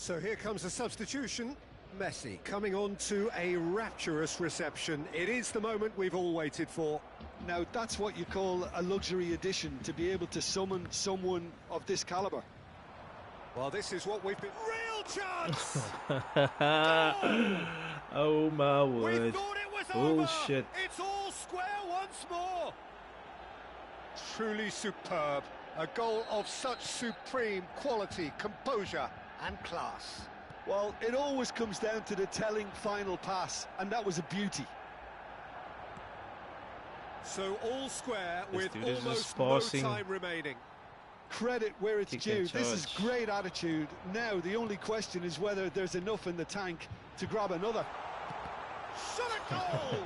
So here comes a substitution. Messi coming on to a rapturous reception. It is the moment we've all waited for. Now, that's what you call a luxury addition, to be able to summon someone of this caliber. Well, this is what we've been... Real chance! Oh my We word. thought it was Bullshit. over! It's all square once more! Truly superb. A goal of such supreme quality, composure and class. Well, it always comes down to the telling final pass, and that was a beauty. So all square This with dude is almost just no passing. time remaining. Credit where it's Kick and due. This is charge. great attitude. Now, the only question is whether there's enough in the tank to grab another. Shot a goal!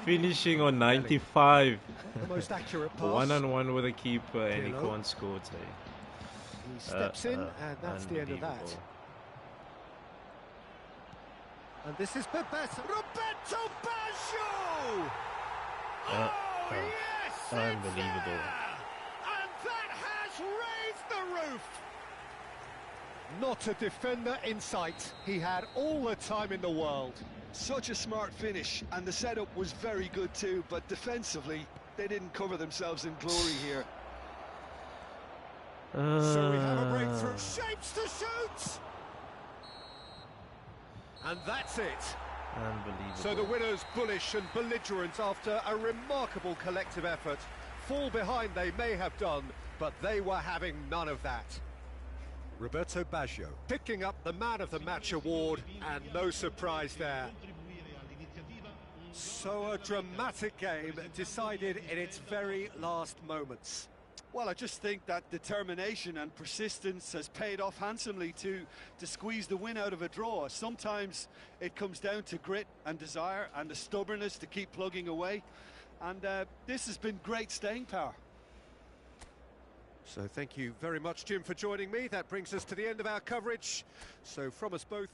Finishing on 95. The most accurate pass. One-on-one with a keeper, and he Pirlo. can't score today. He steps in, and that's the end of that. Unbelievable. And this is Roberto Baggio! Uh, Yes! it's unbelievable. there! And that has raised the roof! Not a defender in sight. He had all the time in the world. Such a smart finish, and the setup was very good too, but defensively, they didn't cover themselves in glory here. So we have a breakthrough. Shapes to shoot! And that's it. Unbelievable. So the winners, bullish and belligerent after a remarkable collective effort. Fall behind they may have done, but they were having none of that. Roberto Baggio picking up the Man of the Match award, and no surprise there. So a dramatic game decided in its very last moments. Well, I just think that determination and persistence has paid off handsomely to squeeze the win out of a draw. Sometimes it comes down to grit and desire and the stubbornness to keep plugging away. And this has been great staying power. So thank you very much, Jim, for joining me. That brings us to the end of our coverage. So from us both...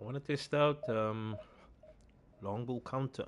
I want to test out long ball counter.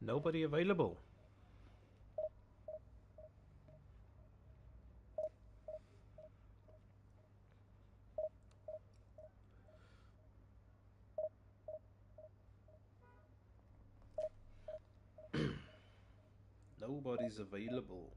Nobody available. Nobody's available.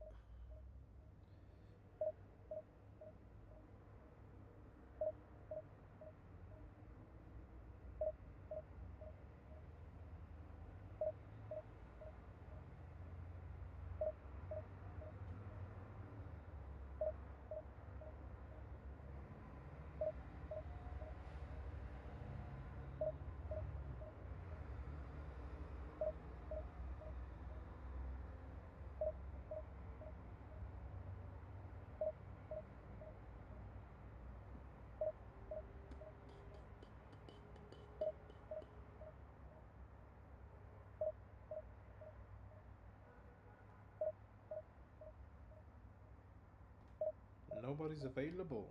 Nobody's available.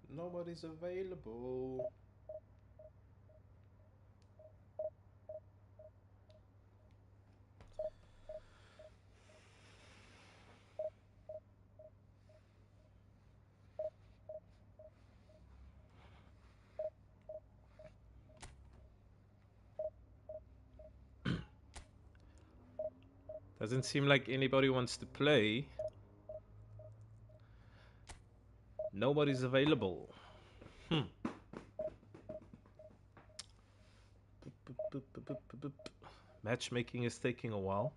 Nobody's available. Doesn't seem like anybody wants to play. Nobody's available. Matchmaking is taking a while.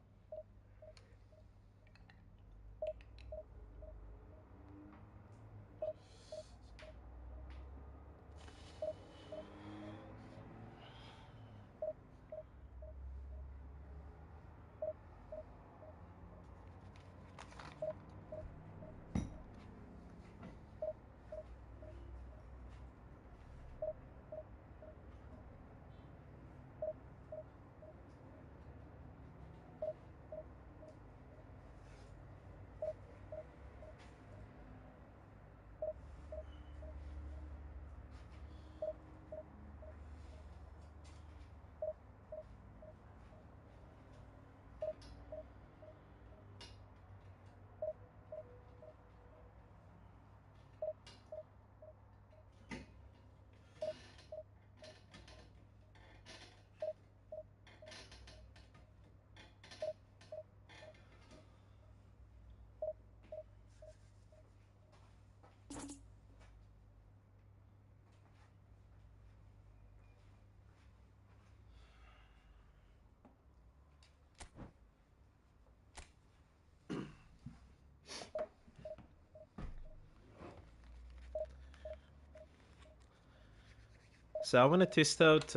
So I want to test out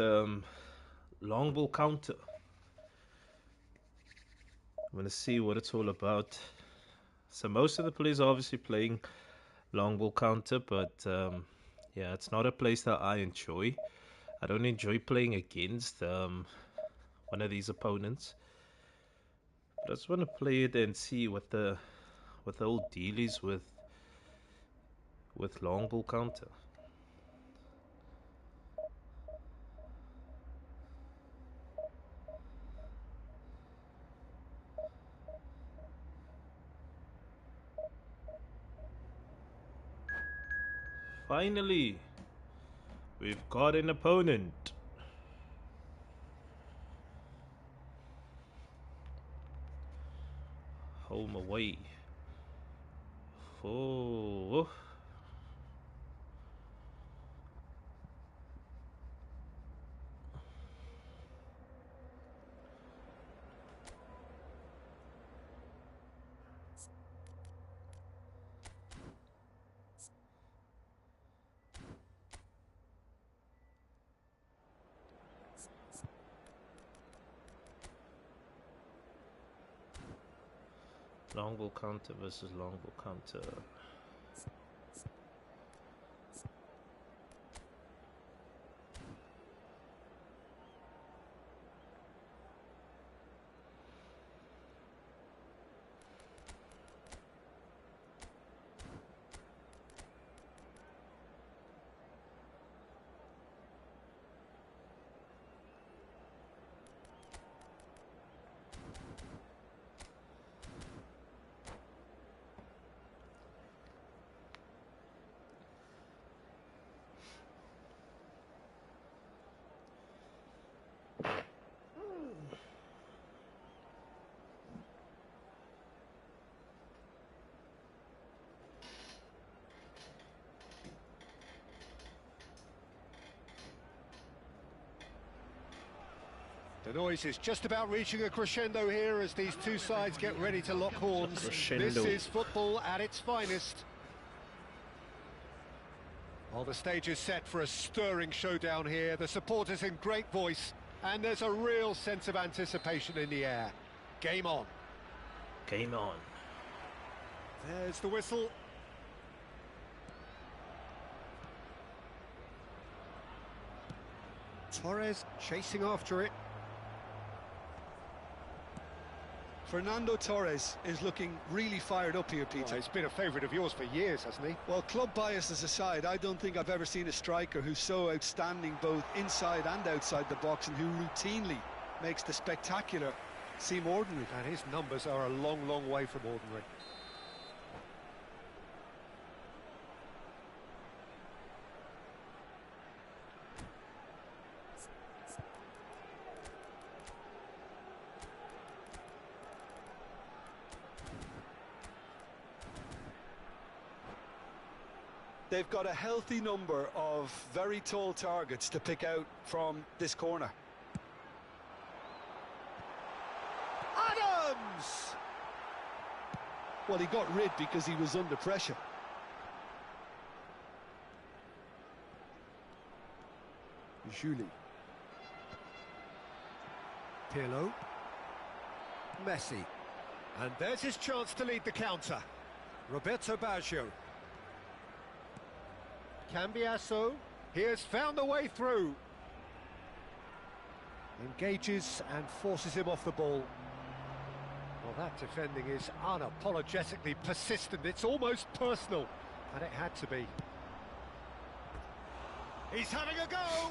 long ball counter. I'm going to see what it's all about. So most of the players are obviously playing long ball counter, but yeah, it's not a place that I enjoy. I don't enjoy playing against one of these opponents. But I just want to play it and see what the whole deal is with long ball counter. Finally, we've got an opponent. Home away. Oh. Long ball counter versus long ball counter. The noise is just about reaching a crescendo here as these two sides get ready to lock horns. This is football at its finest. Well, the stage is set for a stirring showdown here. The supporters in great voice, and there's a real sense of anticipation in the air. Game on. Game on. There's the whistle. Torres chasing after it. Fernando Torres is looking really fired up here, Peter. Well, he's been a favourite of yours for years, hasn't he? Well, club biases aside, I don't think I've ever seen a striker who's so outstanding both inside and outside the box, and who routinely makes the spectacular seem ordinary. And his numbers are a long, long way from ordinary. They've got a healthy number of very tall targets to pick out from this corner. Adams! Well, he got rid because he was under pressure. Julie. Pirlo. Messi. And there's his chance to lead the counter. Roberto Baggio. Cambiasso, he has found a way through. Engages and forces him off the ball. Well, that defending is unapologetically persistent. It's almost personal, and it had to be. He's having a go!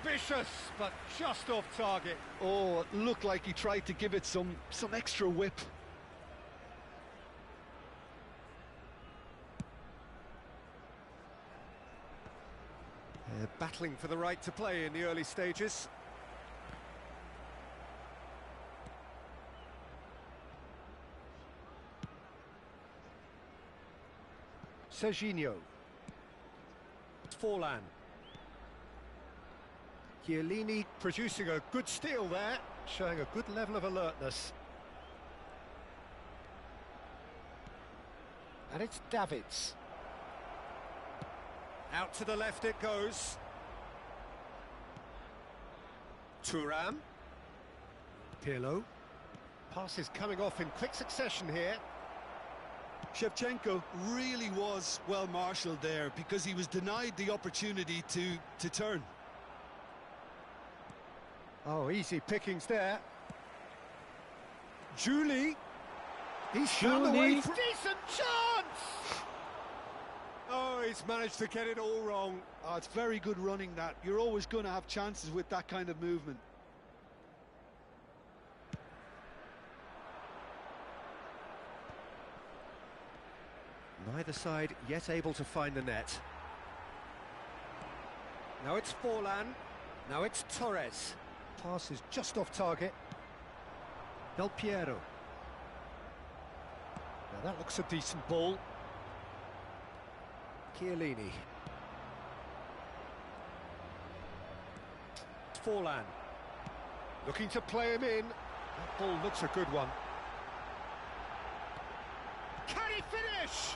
Ambitious, but just off target. Oh, it looked like he tried to give it some extra whip. They're battling for the right to play in the early stages. Serginho. Forlan. Chiellini producing a good steal there, showing a good level of alertness. And it's Davids. Out to the left it goes. Thuram. Pirlo. Passes coming off in quick succession here. Shevchenko really was well marshalled there because he was denied the opportunity to turn. Oh, easy pickings there. Julie. He's found a way for decent chance! Oh, he's managed to get it all wrong. Oh, it's very good running that. You're always going to have chances with that kind of movement. Neither side yet able to find the net. Now it's Forlan. Now it's Torres. Pass is just off target. Del Piero. Now that looks a decent ball. Chiellini. Forlan. Looking to play him in. That ball looks a good one. Can he finish?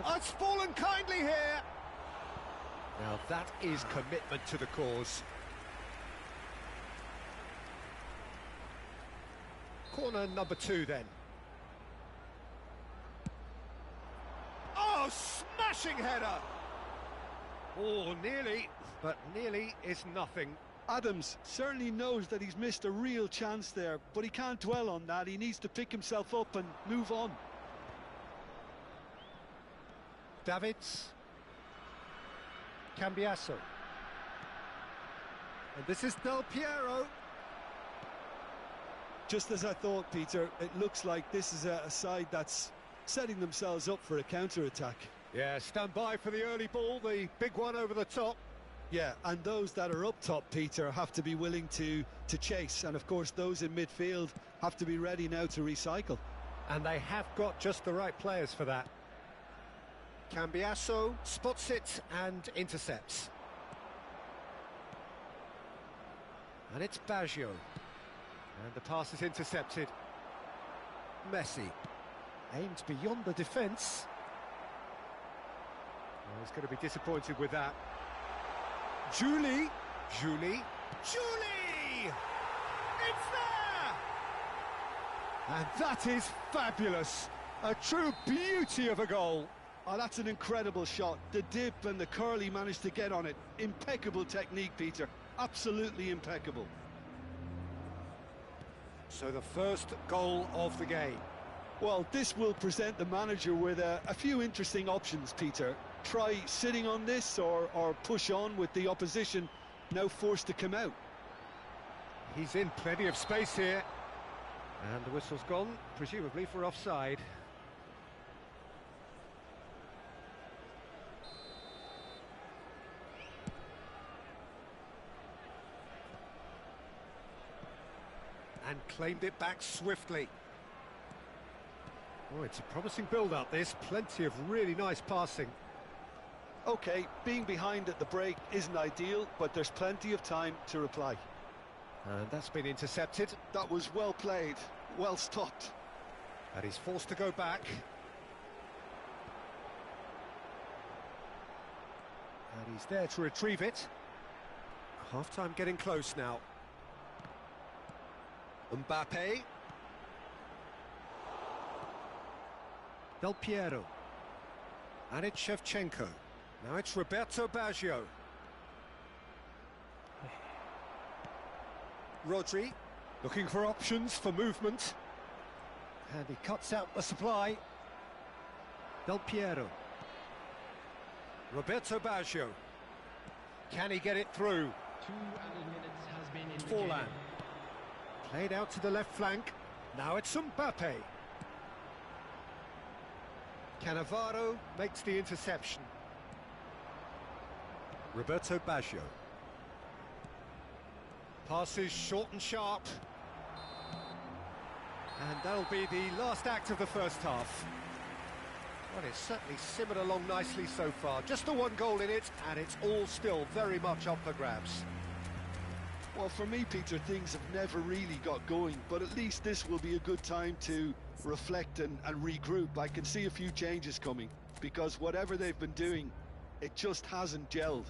Oh, it's fallen kindly here. Now that is commitment to the cause. Corner number 2 then. Oh, smashing header! Oh, nearly, but nearly is nothing. Adams certainly knows that he's missed a real chance there, but he can't dwell on that. He needs to pick himself up and move on. Davids. Cambiasso. And this is Del Piero. Just as I thought, Peter, it looks like this is a side that's setting themselves up for a counter-attack. Yeah, stand by for the early ball, the big one over the top. Yeah, and those that are up top, Peter, have to be willing to chase. And, of course, those in midfield have to be ready now to recycle. And they have got just the right players for that. Cambiasso spots it and intercepts. And it's Baggio. And the pass is intercepted. Messi. Aimed beyond the defence. Oh, he's going to be disappointed with that. Julie. Julie. Julie! It's there! And that is fabulous. A true beauty of a goal. Oh, that's an incredible shot. The dip and the curl he managed to get on it. Impeccable technique, Peter. Absolutely impeccable. So the first goal of the game. Well, this will present the manager with a few interesting options, Peter. Try sitting on this or push on with the opposition now forced to come out. He's in plenty of space here. And the whistle's gone, presumably for offside. And claimed it back swiftly. Oh, it's a promising build-up, this. Plenty of really nice passing. OK, being behind at the break isn't ideal, but there's plenty of time to reply. And that's been intercepted. That was well played, well stopped. And he's forced to go back. And he's there to retrieve it. Half-time getting close now. Mbappe. Del Piero. And it's Shevchenko. Now it's Roberto Baggio. Rodri, looking for options for movement. And he cuts out the supply. Del Piero. Roberto Baggio. Can he get it through? 2 added minutes has been indicated. Forlan. Played out to the left flank. Now it's Mbappe. Cannavaro makes the interception. Roberto Baggio. Passes short and sharp. And that'll be the last act of the first half. Well, it's certainly simmered along nicely so far. Just the one goal in it, and it's all still very much up for grabs. Well, for me, Peter, things have never really got going, but at least this will be a good time to reflect and regroup. I can see a few changes coming, because whatever they've been doing It just hasn't gelled.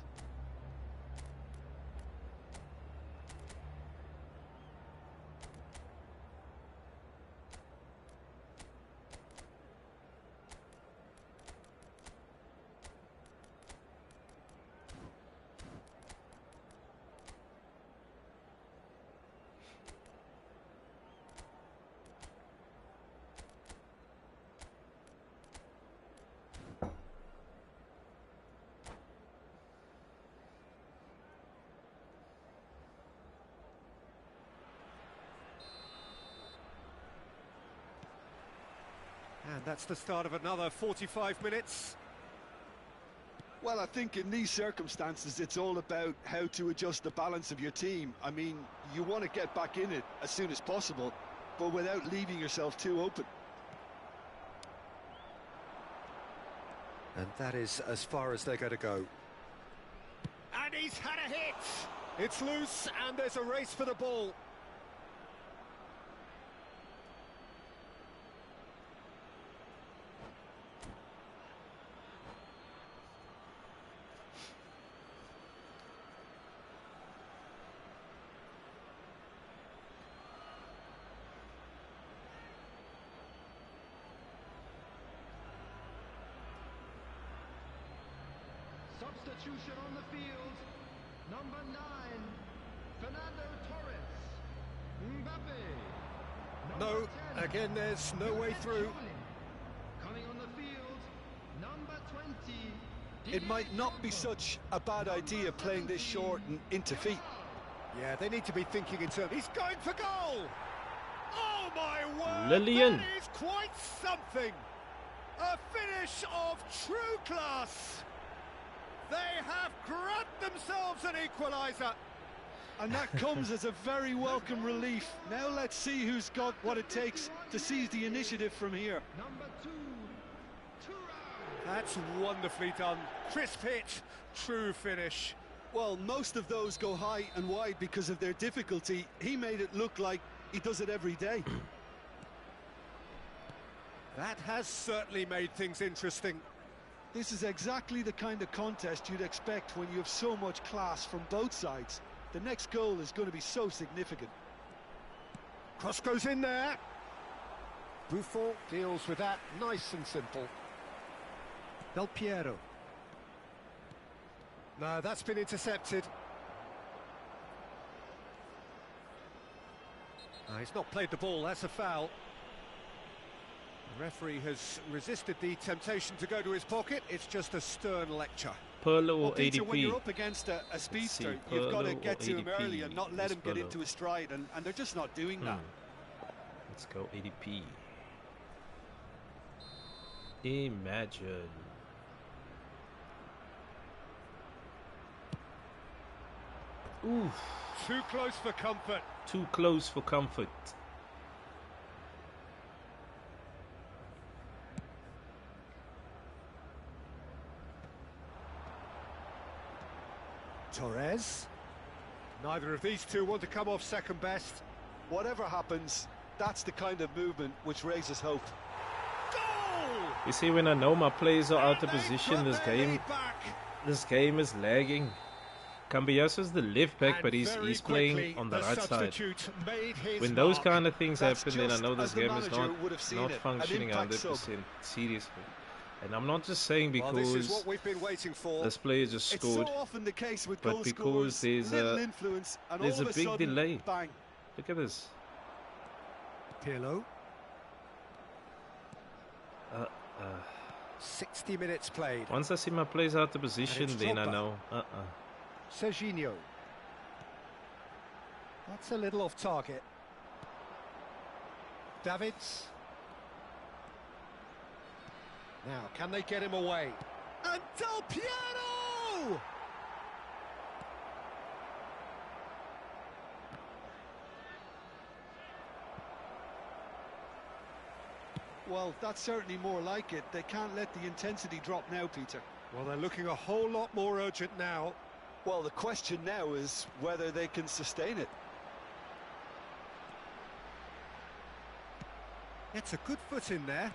And that's the start of another 45 minutes. Well, I think in these circumstances, it's all about how to adjust the balance of your team. I mean, you want to get back in it as soon as possible, but without leaving yourself too open. And that is as far as they're going to go. And he's had a hit! It's loose, and there's a race for the ball. Substitution on the field. Number 9, Fernando Torres. Mbappe. No, Number 10, again, there's no way through. coming on the field, number 20. It might not be such a bad idea playing this short and into feet. Yeah, they need to be thinking in terms. He's going for goal! Oh my word! Lillian. That is quite something! A finish of true class! They have grabbed themselves an equaliser. And that comes as a very welcome relief. Now let's see who's got what it takes to seize the initiative from here. Number 2, That's wonderfully done. Crisp hit, true finish. Well, most of those go high and wide because of their difficulty. He made it look like he does it every day. That has certainly made things interesting. This is exactly the kind of contest you'd expect when you have so much class from both sides. The next goal is going to be so significant. Cross goes in there. Buffon deals with that nice and simple. Del Piero. No, that's been intercepted. He's not played the ball, that's a foul. The referee has resisted the temptation to go to his pocket. It's just a stern lecture. Perlo or Well, Peter, when you're ADP? up against a speedster, see, you've got to Perlo get or to him ADP? early and not let It's him get Perlo. into his stride, and they're just not doing that. Let's go ADP. Imagine. Oof. Too close for comfort. Too close for comfort. Torres. Neither of these two want to come off second best. Whatever happens, that's the kind of movement which raises hope. Goal! You see, when I know my players are out of And they've position, got this their game lead back. is lagging. Cambiaso's the left back, And but he's very playing quickly, on the right side. substitute made his When those mark. kind of things That's happen, then I just know this as the game is manager would have seen not it, an functioning impact 100% seriously. And I'm not just saying Well, this is because what we've been waiting for. this player just It's scored. so often the case with but goal because scorers, there's little a- influence, and there's all a of big sudden, delay. bang. Look at this. Pirlo. Uh, 60 minutes played. Once I see my players out of position, it's then I Drogba. know. Serginho. That's a little off target. Davids. Now, can they get him away? And Del Piero! Well, that's certainly more like it. They can't let the intensity drop now, Peter. Well, they're looking a whole lot more urgent now. Well, the question now is whether they can sustain it. It's a good foot in there.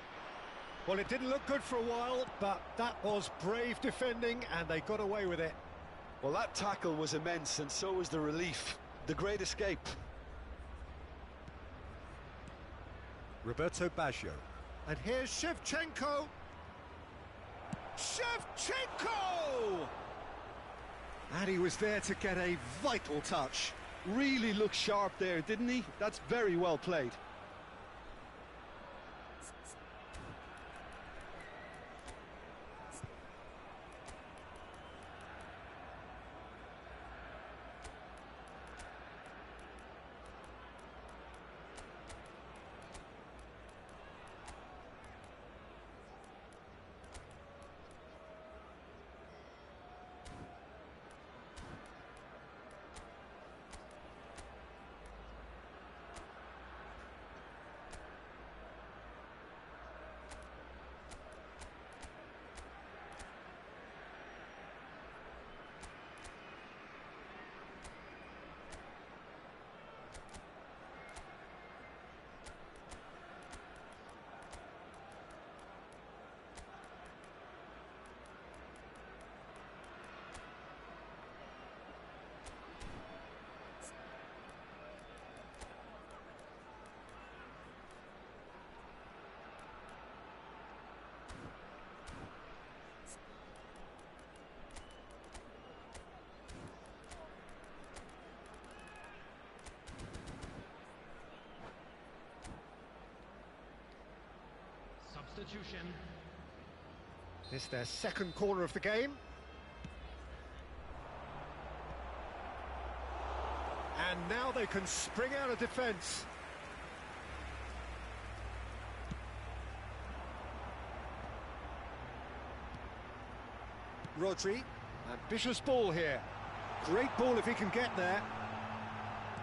Well, it didn't look good for a while, but that was brave defending, and they got away with it. Well, that tackle was immense, and so was the relief. The great escape. Roberto Baggio. And here's Shevchenko. Shevchenko! And he was there to get a vital touch. Really looked sharp there, didn't he? That's very well played. Substitution. It's their second corner of the game. And now they can spring out of defence. Rodri, ambitious ball here. Great ball if he can get there.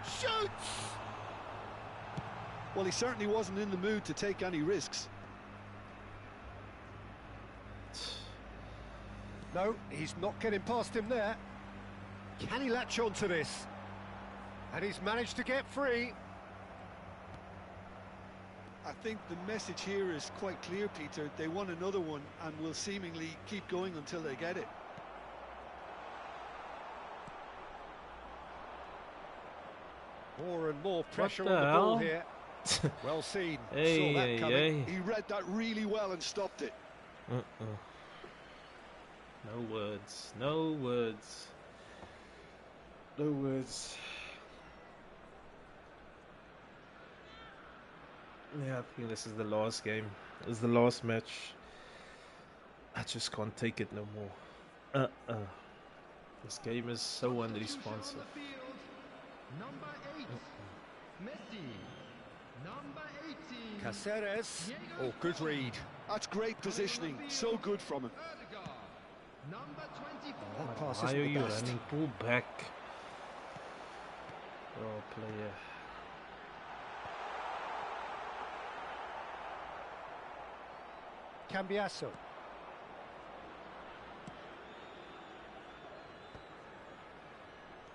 Shoots! Well, he certainly wasn't in the mood to take any risks. No, he's not getting past him there. Can he latch on to this? And he's managed to get free. I think the message here is quite clear, Peter. They want another one and will seemingly keep going until they get it. More and more pressure the on the ball hell? here. Well seen. Hey, Saw that hey, coming. hey. He read that really well and stopped it. No words. No words. No words. Yeah, I think this is the last game. This is the last match. I just can't take it no more. This game is so unresponsive. Number 8, Messi. Number 18, Caceres. Oh, good read. That's great positioning. So good from him. Odegaard. Number 24, That pass Why isn't are the you best. running? Pull back. Oh, player. Cambiasso.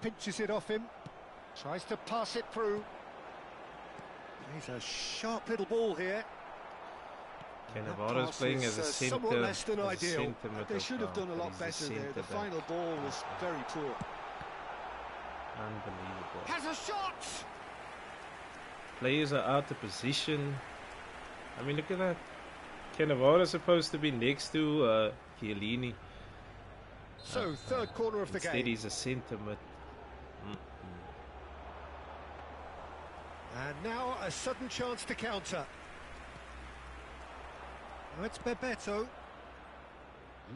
Pinches it off him. Tries to pass it through. He's a sharp little ball here. And that Cannavaro's pass playing is, as a centre. somewhat less than as a ideal. centre They should have midfielder, done a but lot he's better there. The centre final back. ball was very poor. Unbelievable. Has a shot! Players are out of position. I mean, look at that. Cannavaro's supposed to be next to Chiellini. So, third corner of the Instead, game. he's a centre mid. And now a sudden chance to counter. Oh, it's Bebeto.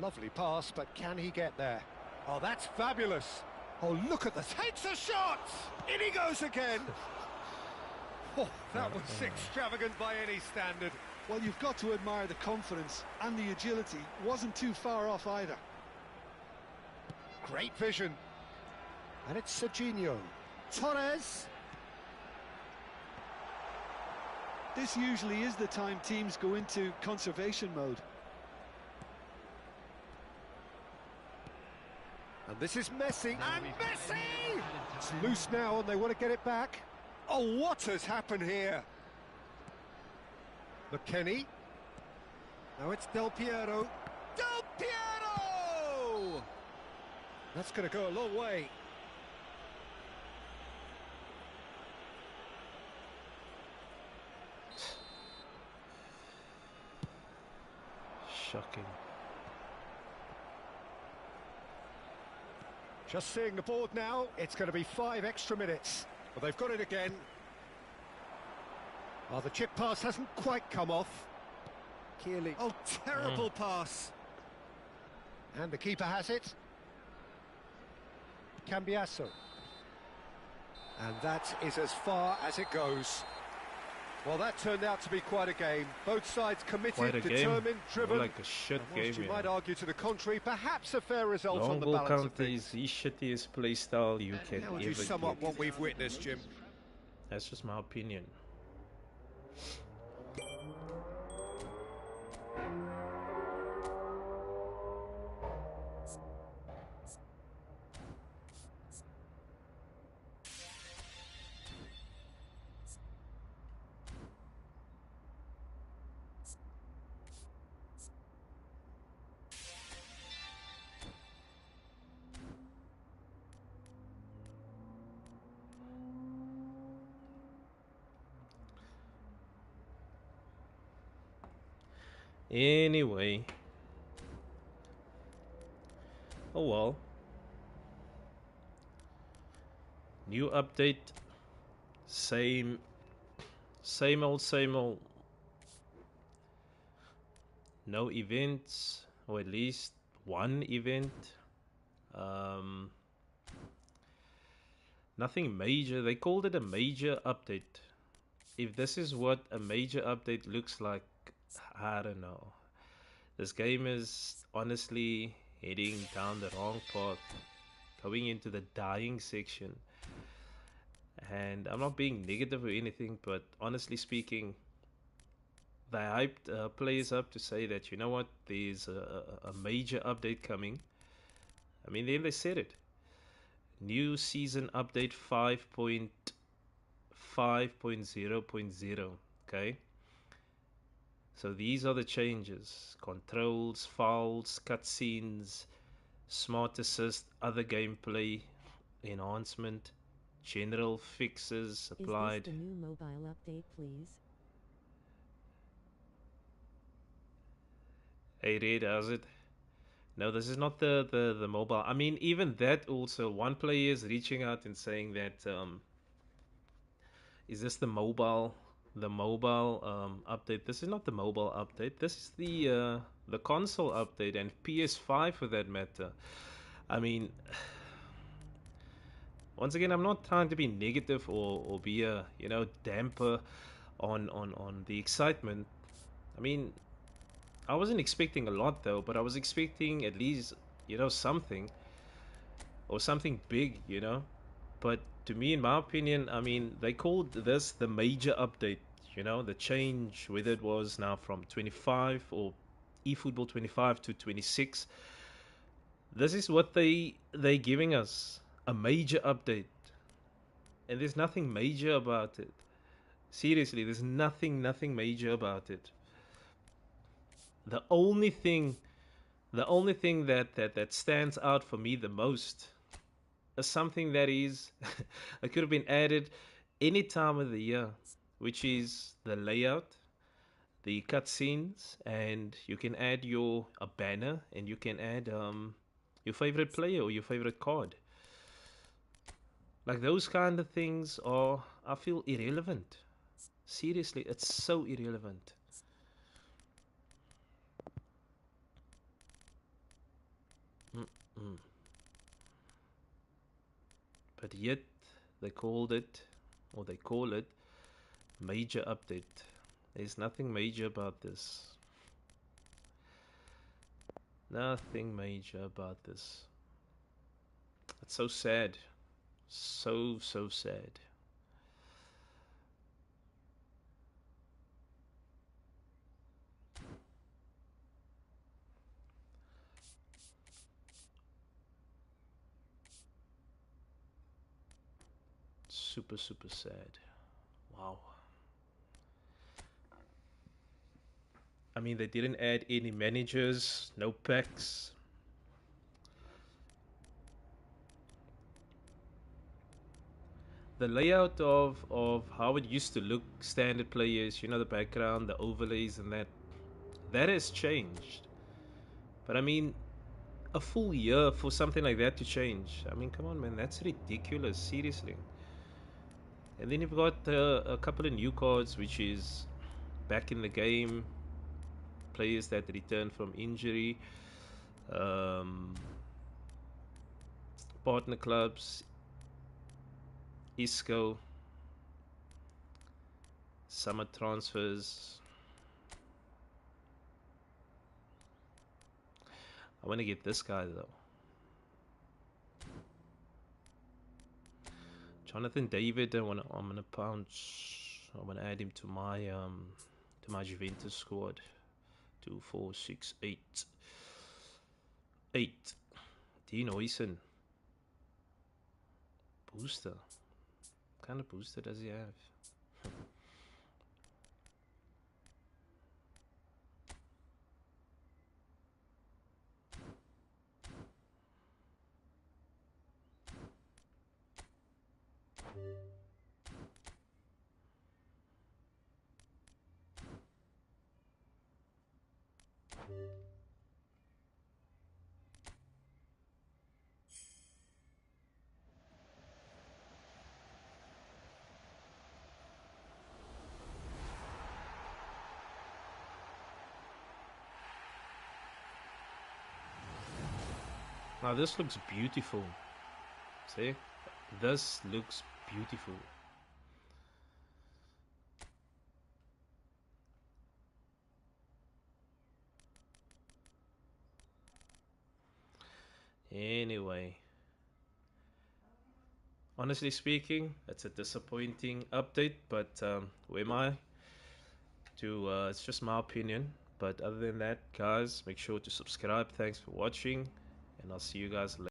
Lovely pass, but can he get there? Oh, that's fabulous. Oh, look at this. Takes a shot! In he goes again. Oh, that was extravagant by any standard. Well, you've got to admire the confidence and the agility. Wasn't too far off either. Great vision. And it's Serginho. Torres. This usually is the time teams go into conservation mode. And this is Messi. And Messi! It's loose now and they want to get it back. Oh, what has happened here? McKennie. Now it's Del Piero. Del Piero! That's going to go a long way. Shocking. Just seeing the board now, it's going to be 5 extra minutes. Well, they've got it again. Well, the chip pass hasn't quite come off. Keely. Oh, terrible pass. And the keeper has it. Cambiasso. And that is as far as it goes. Well, that turned out to be quite a game. Both sides committed, determined, driven. More like a shit game. You might argue to the contrary, perhaps a fair result Long on the ball balance of count is things. the shittiest play style you can How would ever you sum up get. what we've witnessed, Jim? That's just my opinion. Anyway. Oh well. New update. Same old, same old. No events, or at least one event. Nothing major. They called it a major update. If this is what a major update looks like, I don't know. This game is honestly heading down the wrong path, going into the dying section. And I'm not being negative or anything, but honestly speaking, they hyped players up to say that, you know what, there's a major update coming. I mean, then they said it. New season update 5.5.0.0. Okay. So these are the changes: controls, files, cutscenes, smart assist, other gameplay enhancement, general fixes applied. Is this the new mobile update, please? Hey Red, how's it? No, this is not the mobile. I mean, even that also, one player is reaching out and saying that, is this the mobile update? This is not the mobile update. This is the console update, and PS5 for that matter. I mean, once again, I'm not trying to be negative or be a damper on the excitement. I mean, I wasn't expecting a lot though, but I was expecting at least something, or something big, But to me, in my opinion, I mean, they called this the major update. The change, whether it was now from 25 or eFootball 25 to 26. This is what they giving us, a major update, and there's nothing major about it. Seriously, there's nothing major about it. The only thing that stands out for me the most is something that is it could have been added any time of the year, which is the layout, the cutscenes, and you can add a banner, and you can add your favorite player or your favorite card. Like, those kind of things are, I feel, irrelevant. Seriously, it's so irrelevant. But yet they call it major update. There's nothing major about this. Nothing major about this. It's so sad. So sad. Super sad. Wow. I mean, they didn't add any managers, no packs. The layout of how it used to look, standard players, you know, the background, the overlays, and that has changed. But I mean, a full year for something like that to change. I mean, come on, man, that's ridiculous. Seriously. And then you've got a couple of new cards, which is back in the game, players that return from injury, um, partner clubs, ISCO, summer transfers. I want to get this guy though. Jonathan David. I'm gonna pounce. I'm gonna add him to my Juventus squad. 2, 4, 6, 8. 8. Dean Oyson. Booster. What kind of booster does he have? Now this looks beautiful. See? This looks beautiful. Anyway, honestly speaking, it's a disappointing update, but who am I to it's just my opinion. But other than that, guys, make sure to subscribe. Thanks for watching, and I'll see you guys later.